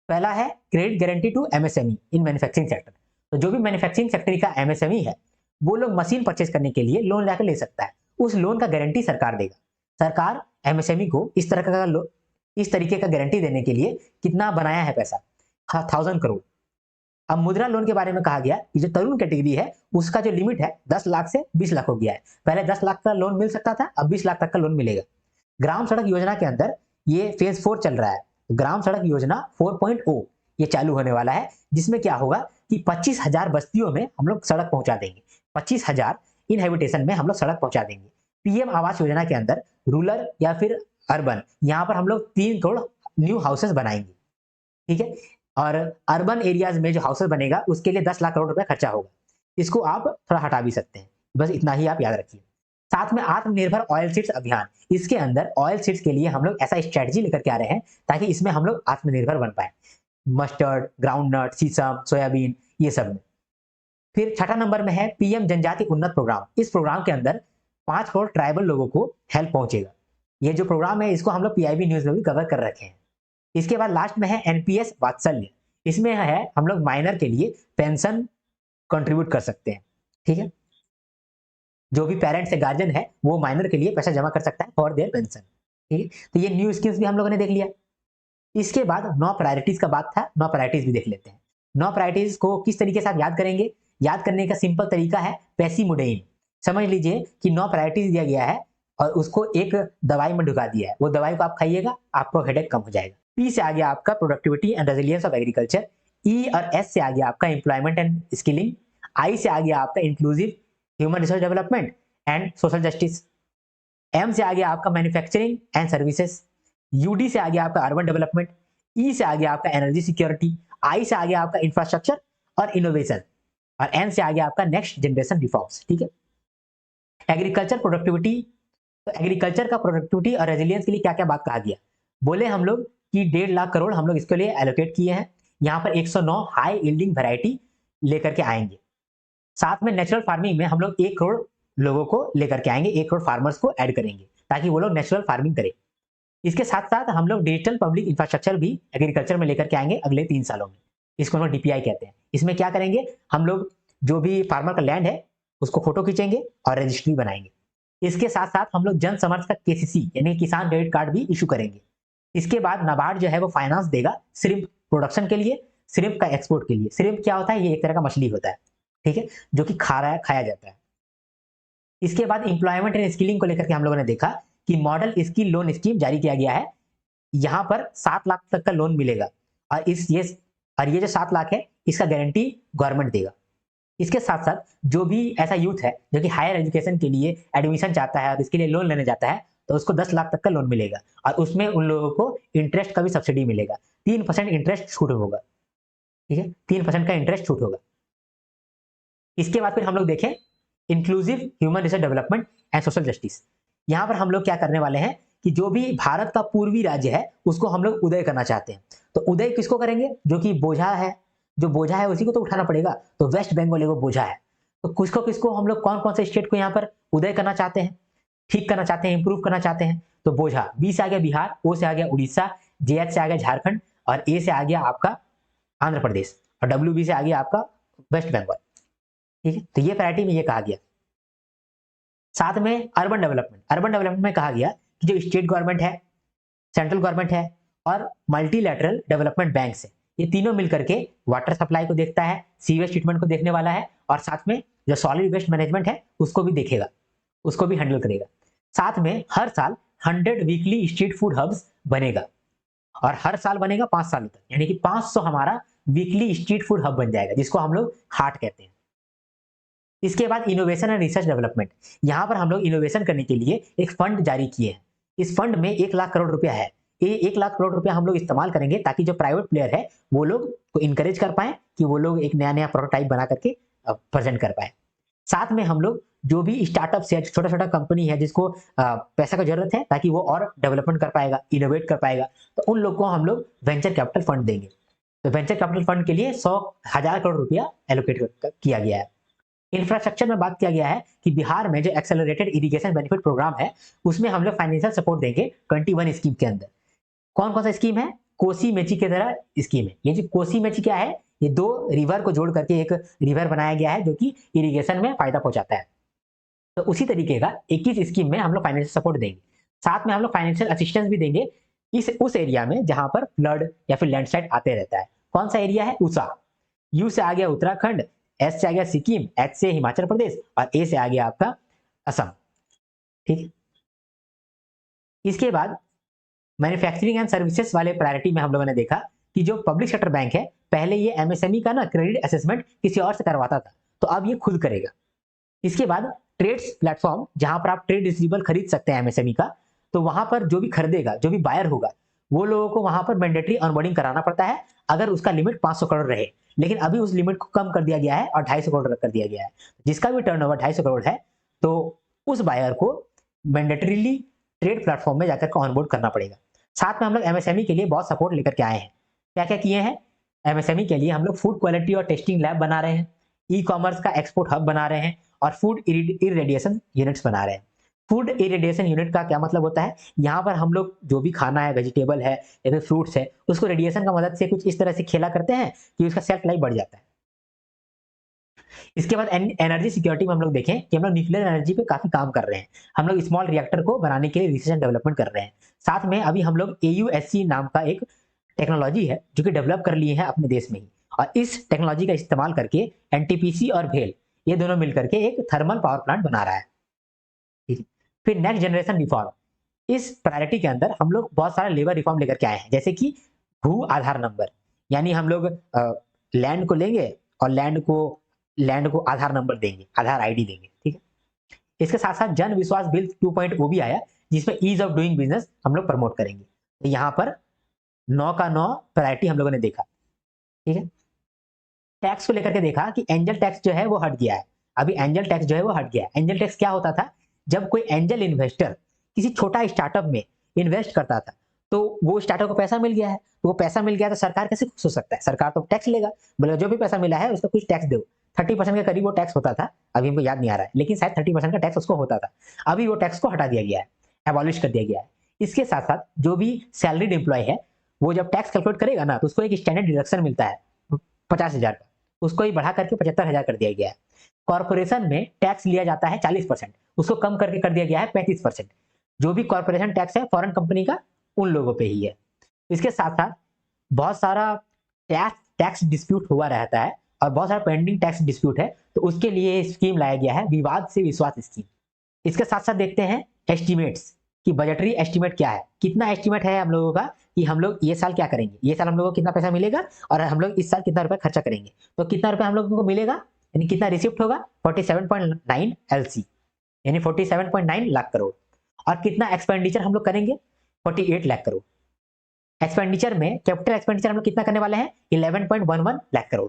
पहला है credit guarantee to MSME in manufacturing sector. तो जो भी मैन्युफैक्चरिंग सेक्टर का एमएसएमई है वो लोग मशीन परचेज करने के लिए लोन लाकर ले सकता है, उस लोन का गारंटी सरकार देगा। सरकार एमएसएमई को इस तरीके का गारंटी देने के लिए कितना बनाया है पैसा, 1000 करोड़। अब मुद्रा लोन के बारे में कहा गया कि जो तरुण कैटेगरी है उसका जो लिमिट है 10 लाख से 20 लाख हो गया है। पहले 10 लाख का लोन मिल सकता था, अब 20 लाख तक का लोन मिलेगा। ग्राम सड़क योजना के अंदर ये फेज 4 चल रहा है, ग्राम सड़क योजना 4.0 ये चालू होने वाला है, जिसमें क्या होगा कि 25,000 बस्तियों में हम लोग सड़क पहुंचा देंगे, 25,000 इनहेबिटेशन में हम लोग सड़क पहुंचा देंगे। पीएम आवास योजना के अंदर रूरल या फिर अर्बन, यहाँ पर हम लोग 3 करोड़ न्यू हाउसेस बनाएंगे। ठीक है, और अर्बन एरियाज में जो हाउसेस बनेगा उसके लिए 10 लाख करोड़ रुपए खर्चा होगा। इसको आप थोड़ा हटा भी सकते हैं, बस इतना ही आप याद रखिए। साथ में आत्मनिर्भर ऑयल सीड्स अभियान, इसके अंदर ऑयल सीड्स के लिए हम लोग ऐसा स्ट्रेटजी लेकर के आ रहे हैं ताकि इसमें हम लोग आत्मनिर्भर बन पाए। मस्टर्ड, ग्राउंडनट, सीसम, सोयाबीन, ये सब में। फिर छठा नंबर में है पीएम जनजाति उन्नत प्रोग्राम। इस प्रोग्राम के अंदर 5 करोड़ ट्राइबल लोगों को हेल्प पहुंचेगा। ये जो प्रोग्राम है इसको हम लोग पीआईबी न्यूज में भी कवर कर रखे हैं। इसके बाद लास्ट में है एनपीएस वात्सल्य। इसमें है हम लोग माइनर के लिए पेंशन कंट्रीब्यूट कर सकते हैं। ठीक है, जो भी पेरेंट्स या गार्जियन है वो माइनर के लिए पैसा जमा कर सकता है फॉर देयर पेंशन। ठीक है, तो ये न्यू स्कीम्स भी हम लोगों ने देख लिया। इसके बाद 9 प्रायोरिटीज का बात था, 9 प्रायोरिटीज भी देख लेते हैं। 9 प्रायोरिटीज को किस तरीके से आप याद करेंगे, याद करने का सिंपल तरीका है पैसिमोडेइन। समझ लीजिए कि 9 प्रायोरिटीज दिया गया है और उसको एक दवाई में ढुका दिया है, वो दवाई को आप खाइएगा आपको हेडेक कम हो जाएगा। पी से आ गया आपका productivity and resilience of agriculture. E और एस से आ गया आपका एम्प्लॉयमेंट एंड स्किलिंग। आई से आ गया आपका inclusive human resource development and social justice. M से आ गया आपका मैन्युफैक्चरिंग एंड सर्विसेज। यूडी से आ गया आपका अर्बन डेवलपमेंट। ई से आ गया आपका एनर्जी सिक्योरिटी। आई से आ गया आपका इंफ्रास्ट्रक्चर और इनोवेशन। और एन से आ गया आपका नेक्स्ट जनरेशन रिफॉर्म्स। ठीक है, एग्रीकल्चर प्रोडक्टिविटी। तो एग्रीकल्चर का प्रोडक्टिविटी और रेजिलियंस के लिए क्या क्या बात कहा गया, बोले हम लोग कि 1.5 लाख करोड़ हम लोग इसके लिए एलोकेट किए हैं। यहाँ पर 109 हाई यील्डिंग वैरायटी लेकर के आएंगे। साथ में नेचुरल फार्मिंग में हम लोग 1 करोड़ लोगों को लेकर के आएंगे, 1 करोड़ फार्मर्स को ऐड करेंगे ताकि वो लोग नेचुरल फार्मिंग करें। इसके साथ साथ हम लोग डिजिटल पब्लिक इंफ्रास्ट्रक्चर भी एग्रीकल्चर में लेकर के आएंगे अगले 3 सालों में। इसको हम लोग डीपीआई कहते हैं। इसमें क्या करेंगे, हम लोग जो भी फार्मर का लैंड है उसको फोटो खींचेंगे और रजिस्ट्री बनाएंगे। इसके साथ साथ हम लोग जन समर्थ का केसीसी यानी किसान क्रेडिट कार्ड भी इशू करेंगे। इसके बाद नाबार्ड जो है वो फाइनेंस देगा श्रिम्प प्रोडक्शन के लिए, श्रिम्प का एक्सपोर्ट के लिए। श्रिम्प क्या होता है, ये एक तरह का मछली होता है, ठीक है, जो कि खाया जाता है। इसके बाद एम्प्लॉयमेंट एंड स्किलिंग को लेकर के हम लोगों ने देखा कि मॉडल स्किल लोन स्कीम जारी किया गया है। यहाँ पर 7 लाख तक का लोन मिलेगा और ये जो 7 लाख है इसका गारंटी गवर्नमेंट देगा। इसके साथ साथ जो भी ऐसा यूथ है जो कि हायर एजुकेशन के लिए एडमिशन चाहता है और इसके लिए लोन लेने जाता है तो उसको 10 लाख तक का लोन मिलेगा और उसमें उन लोगों को इंटरेस्ट का भी सब्सिडी मिलेगा। 3% इंटरेस्ट छूट होगा। ठीक है, 3% का इंटरेस्ट छूट होगा। इसके बाद फिर हम लोग देखें inclusive human resource development and social justice. यहाँ पर हम लोग क्या करने वाले हैं कि जो भी भारत का पूर्वी राज्य है उसको हम लोग उदय करना चाहते हैं। तो उदय किसको करेंगे, जो कि बोझा है, जो बोझा है उसी को तो उठाना पड़ेगा। तो वेस्ट बंगाल वो बोझा है, तो किसको किसको हम लोग कौन कौन से स्टेट को यहाँ पर उदय करना चाहते हैं। ठीक करना चाहते हैं, इंप्रूव करना चाहते हैं, तो बोझा बी से आ गया बिहार, ओ से आ गया उड़ीसा, जेएच से आ गया झारखंड और ए से आ गया आपका आंध्र प्रदेश और डब्ल्यू बी से आ गया आपका वेस्ट बंगाल। ठीक है, तो ये प्रायोरिटी में ये कहा गया। साथ में अर्बन डेवलपमेंट में कहा गया कि जो स्टेट गवर्नमेंट है, सेंट्रल गवर्नमेंट है और मल्टीलैटरल डेवलपमेंट बैंक है, ये तीनों मिलकर के वाटर सप्लाई को देखता है, सीवेज ट्रीटमेंट को देखने वाला है और साथ में जो सॉलिड वेस्ट मैनेजमेंट है उसको भी देखेगा, उसको भी हैंडल करेगा। साथ में हर साल 100 वीकली स्ट्रीट फूड हब्स बनेगा और हर साल बनेगा 5 सालों तक, यानी कि 500 हमारा वीकली स्ट्रीट फूड हब बन जाएगा, जिसको हम लोग हाट कहते हैं। इसके बाद इनोवेशन एंड रिसर्च डेवलपमेंट, यहां पर हम लोग इनोवेशन करने के लिए एक फंड जारी किए हैं। इस फंड में 1 लाख करोड़ रुपया है। ये 1 लाख करोड़ रुपया हम लोग इस्तेमाल करेंगे ताकि जो प्राइवेट प्लेयर है वो लोग को इनकरेज कर पाए कि वो लोग एक नया प्रोटोटाइप बना करके प्रेजेंट कर पाए। साथ में हम लोग जो भी स्टार्टअप है, छोटा छोटा कंपनी है जिसको पैसा का जरूरत है ताकि वो और डेवलपमेंट कर पाएगा, इनोवेट कर पाएगा, तो उन लोग को हम लोग वेंचर कैपिटल फंड देंगे। तो वेंचर कैपिटल फंड के लिए 100,000 करोड़ रुपया एलोकेट किया गया है। इंफ्रास्ट्रक्चर में बात किया गया है कि बिहार में जो एक्सेलरेटेड इरिगेशन बेनिफिट प्रोग्राम है उसमें हम लोग फाइनेंशियल सपोर्ट देंगे 21 स्कीम के अंदर। कौन कौन सा स्कीम है? कोसी मेची की तरह स्कीम है। ये जो कोसी मेची क्या है, ये 2 रिवर को जोड़ करके एक रिवर बनाया गया है जो कि इरिगेशन में फायदा पहुंचाता है। तो उसी तरीके का 21 स्कीम में हम लोग फाइनेंशियल सपोर्ट देंगे। साथ में हम लोग फाइनेंशियल असिस्टेंस भी देंगे उस एरिया में जहां पर फ्लड या फिर लैंडस्लाइड आते रहता है। कौन सा एरिया है? ऊषा। यू से आ गया उत्तराखंड, एस से आ गया सिक्किम, एच से हिमाचल प्रदेश और ए से आ गया आपका असम। ठीक है, इसके बाद मैन्युफैक्चरिंग एंड सर्विसेज वाले प्रायोरिटी में हम लोगों ने देखा कि जो पब्लिक सेक्टर बैंक है पहले ये एमएसएमई का ना क्रेडिट असेसमेंट किसी और से करवाता था, तो अब ये खुद करेगा। इसके बाद ट्रेड्स प्लेटफॉर्म जहां पर आप ट्रेड रिसीवेबल खरीद सकते हैं एमएसएमई का, तो वहां पर जो भी खरीदेगा, जो भी बायर होगा, वो लोगों को वहां पर मैंडेटरी ऑनबोर्डिंग कराना पड़ता है अगर उसका लिमिट 500 करोड़ रहे। लेकिन अभी उस लिमिट को कम कर दिया गया है और 250 करोड़ कर दिया गया है। जिसका भी टर्नओवर 250 करोड़ है तो उस बायर को मैंडेटरीली ट्रेड प्लेटफॉर्म में जाकर ऑनबोर्ड करना पड़ेगा। साथ में हम लोग एमएसएमई के लिए बहुत सपोर्ट लेकर के आए हैं। क्या क्या किए हैं? एमएसएमई के लिए हम लोग फूड क्वालिटी और टेस्टिंग लैब बना रहे हैं, ई कॉमर्स का एक्सपोर्ट हब बना रहे हैं और फूड इरिडिएशन यूनिट्स बना रहे हैं। फूड इरिडिएशन यूनिट का क्या मतलब होता है? यहाँ पर हम लोग जो भी खाना है, वेजिटेबल है या फिर फ्रूट्स है, उसको रेडिएशन का मदद से कुछ इस तरह से खेला करते हैं कि उसका सेल्फ लाइफ बढ़ जाता है। इसके बाद एनर्जी सिक्योरिटी में हम लोग देखें कि हम लोग न्यूक्लियर एनर्जी पे काफी काम कर रहे हैं। हम लोग स्मॉल रिएक्टर को बनाने के लिए रिसर्च एंड डेवलपमेंट कर रहे हैं। साथ में अभी हम लोग AUSC नाम का एक टेक्नोलॉजी है जो कि डेवलप कर लिए हैं अपने देश में ही, और इस टेक्नोलॉजी का इस्तेमाल करके NTPC और भेल ये दोनों मिलकर के एक थर्मल पावर प्लांट बना रहा है। ठीक है, फिर नेक्स्ट जनरेशन रिफॉर्म, इस प्रायोरिटी के अंदर हम लोग बहुत सारा लेबर रिफॉर्म लेकर के आए हैं, जैसे कि भू आधार नंबर, यानी हम लोग लैंड को लेंगे और लैंड को आधार नंबर देंगे, आधार आईडी देंगे। ठीक है, इसके साथ साथ जन विश्वास बिल 2.0 भी आया जिसमें ईज ऑफ डूइंग बिजनेस हम लोग प्रमोट करेंगे। तो यहाँ पर 9 का 9 प्रायोरिटी हम लोगों ने देखा। ठीक है, टैक्स को लेकर के देखा कि एंजल टैक्स जो है वो हट गया है। अभी एंजल टैक्स जो है वो हट गया है। एंजल टैक्स क्या होता था? जब कोई एंजल इन्वेस्टर किसी छोटा स्टार्टअप में इन्वेस्ट करता था तो वो स्टार्टअप को पैसा मिल गया है, तो वो पैसा मिल गया तो सरकार कैसे खुश हो सकता है? सरकार तो टैक्स लेगा, बोले जो भी पैसा मिला है उसका कुछ टैक्स दो। 30% के करीब वो टैक्स होता था, अभी हमको याद नहीं आ रहा है, लेकिन शायद 30% का टैक्स उसको होता था। अभी वो टैक्स को हटा दिया गया है, एबॉलिश कर दिया गया है। इसके साथ साथ जो भी सैलरीड एम्प्लॉय है वो जब टैक्स कैलकुलेट करेगा ना तो उसको एक स्टैंडर्ड डिडक्शन मिलता है 50,000 का, उसको ही बढ़ा करके 75,000 कर दिया गया है। कॉर्पोरेशन में टैक्स लिया जाता है 40%, उसको कम करके कर दिया गया है 35%। जो भी कॉर्पोरेशन टैक्स है फॉरेन कंपनी का उन लोगों पे ही है। इसके साथ साथ बहुत सारा टैक्स डिस्प्यूट हुआ रहता है और बहुत सारा पेंडिंग टैक्स डिस्प्यूट है, तो उसके लिए स्कीम लाया गया है, विवाद से विश्वास स्कीम। इसके साथ साथ देखते हैं एस्टिमेट्स कि बजटरी एस्टिमेट क्या है, कितना एस्टिमेट है हम लोगों का कि हम लोग ये साल क्या करेंगे, ये साल हम लोगों को कितना पैसा मिलेगा और हम लोग इस साल कितना रुपया खर्चा करेंगे, तो कितना रुपया हम लोगों को मिलेगा, यानी कितना रिसिप्ट होगा 47.9 LC, यानी 47.9 लाख करोड़। और कितना एक्सपेंडिचर हम लोग करेंगे 48 लाख करोड़। एक्सपेंडिचर में कैपिटल एक्सपेंडिचर हम लोग कितना करने वाले हैं 11.11 लाख करोड़।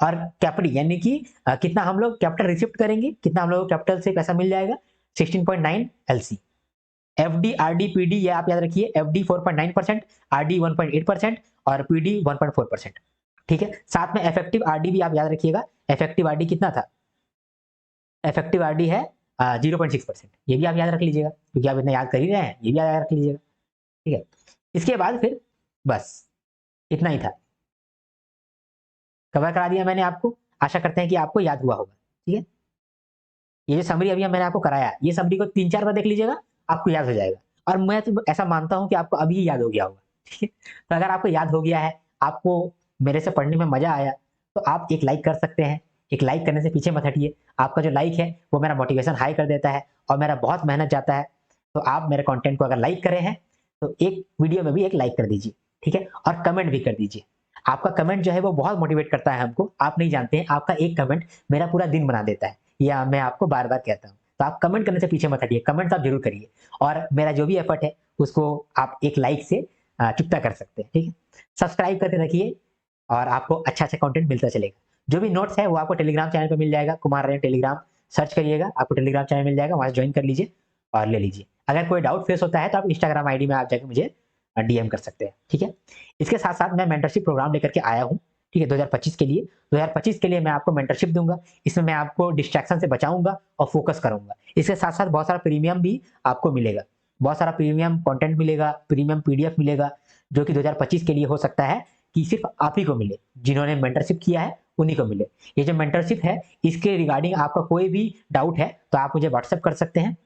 और कैपिटल यानी कि कितना हम लोग कैपिटल रिसिप्ट करेंगे, कितना हम लोग कैपिटल से पैसा मिल जाएगा 16.9 LC। FD RD PD ये आप याद रखिए, FD 4.9%, RD 1.8% और PD 1.4%। ठीक है, साथ में इफेक्टिव RD भी आप याद रखिएगा। इफेक्टिव RD कितना था? इफेक्टिव RD है 0.6%। ये भी आप याद रख लीजिएगा, क्योंकि आप इतना याद कर ही रहे हैं, ये भी याद रख लीजिएगा। ठीक है, इसके बाद फिर बस इतना ही था, कवर करा दिया मैंने आपको। आशा करते हैं कि आपको याद हुआ होगा। ठीक है, ये जो समरी अभी मैंने आपको कराया, ये समरी को 3-4 बार देख लीजिएगा, आपको याद हो जाएगा। और मैं तो ऐसा मानता हूँ कि आपको अभी ही याद हो गया होगा। ठीक है, तो अगर आपको याद हो गया है, आपको मेरे से पढ़ने में मजा आया, तो आप एक लाइक कर सकते हैं। एक लाइक करने से पीछे मत हटिए, आपका जो लाइक है वो मेरा मोटिवेशन हाई कर देता है और मेरा बहुत मेहनत जाता है। तो आप मेरे कंटेंट को अगर लाइक करे हैं तो एक वीडियो में भी एक लाइक कर दीजिए। ठीक है, और कमेंट भी कर दीजिए। आपका कमेंट जो है वो बहुत मोटिवेट करता है हमको, आप नहीं जानते हैं, आपका एक कमेंट मेरा पूरा दिन बना देता है, या मैं आपको बार बार कहता हूँ। तो आप कमेंट करने से पीछे मत हटिए, कमेंट तो आप जरूर करिए, और मेरा जो भी एफर्ट है उसको आप एक लाइक से चुकता कर सकते हैं। ठीक है, सब्सक्राइब करके रखिए और आपको अच्छा अच्छा कंटेंट मिलता चलेगा। जो भी नोट्स है वो आपको टेलीग्राम चैनल पे मिल जाएगा, कुमार रैन टेलीग्राम सर्च करिएगा, आपको टेलीग्राम चैनल मिल जाएगा, वहां से ज्वाइन कर लीजिए और ले लीजिए। अगर कोई डाउट फेस होता है तो आप इंस्टाग्राम आईडी में आप जाकर मुझे डीएम कर सकते हैं। ठीक है, इसके साथ साथ मैं मेंटरशिप प्रोग्राम लेकर के आया हूँ। ठीक है, 2025 के लिए, 2025 के लिए मैं आपको मेंटरशिप दूंगा। इसमें मैं आपको डिस्ट्रैक्शन से बचाऊंगा और फोकस करूंगा। इसके साथ साथ बहुत सारा प्रीमियम भी आपको मिलेगा, बहुत सारा प्रीमियम कंटेंट मिलेगा, प्रीमियम पीडीएफ मिलेगा, जो कि 2025 के लिए हो सकता है कि सिर्फ आप ही को मिले, जिन्होंने मेंटरशिप किया है उन्हीं को मिले। ये जो मेंटरशिप है, इसके रिगार्डिंग आपका कोई भी डाउट है तो आप मुझे व्हाट्सएप कर सकते हैं।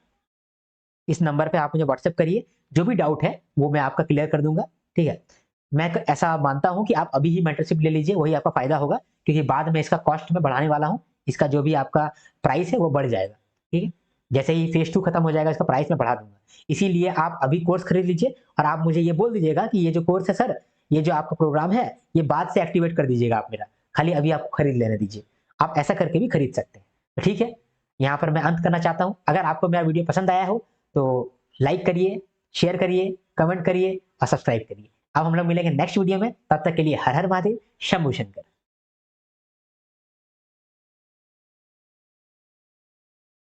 इस नंबर पे आप मुझे व्हाट्सएप करिए, जो भी डाउट है वो मैं आपका क्लियर कर दूंगा। ठीक है, मैं ऐसा मानता हूं कि आप अभी ही मेंटरशिप ले लीजिए, वही आपका फायदा होगा, क्योंकि बाद में इसका कॉस्ट मैं बढ़ाने वाला हूं। इसका जो भी आपका प्राइस है वो बढ़ जाएगा। ठीक है, जैसे ही फेज 2 खत्म हो जाएगा, इसका प्राइस मैं बढ़ा दूंगा। इसीलिए आप अभी कोर्स खरीद लीजिए और आप मुझे ये बोल दीजिएगा कि ये जो कोर्स है सर, ये जो आपका प्रोग्राम है, ये बाद से एक्टिवेट कर दीजिएगा आप मेरा, खाली अभी आपको खरीद लेने दीजिए। आप ऐसा करके भी खरीद सकते हैं। तो ठीक है, यहाँ पर मैं अंत करना चाहता हूँ। अगर आपको मेरा वीडियो पसंद आया हो तो लाइक करिए, शेयर करिए, कमेंट करिए और सब्सक्राइब करिए। अब हम लोग मिलेंगे नेक्स्ट वीडियो में, तब तक के लिए हर हर महादेव, शंभू शंकर।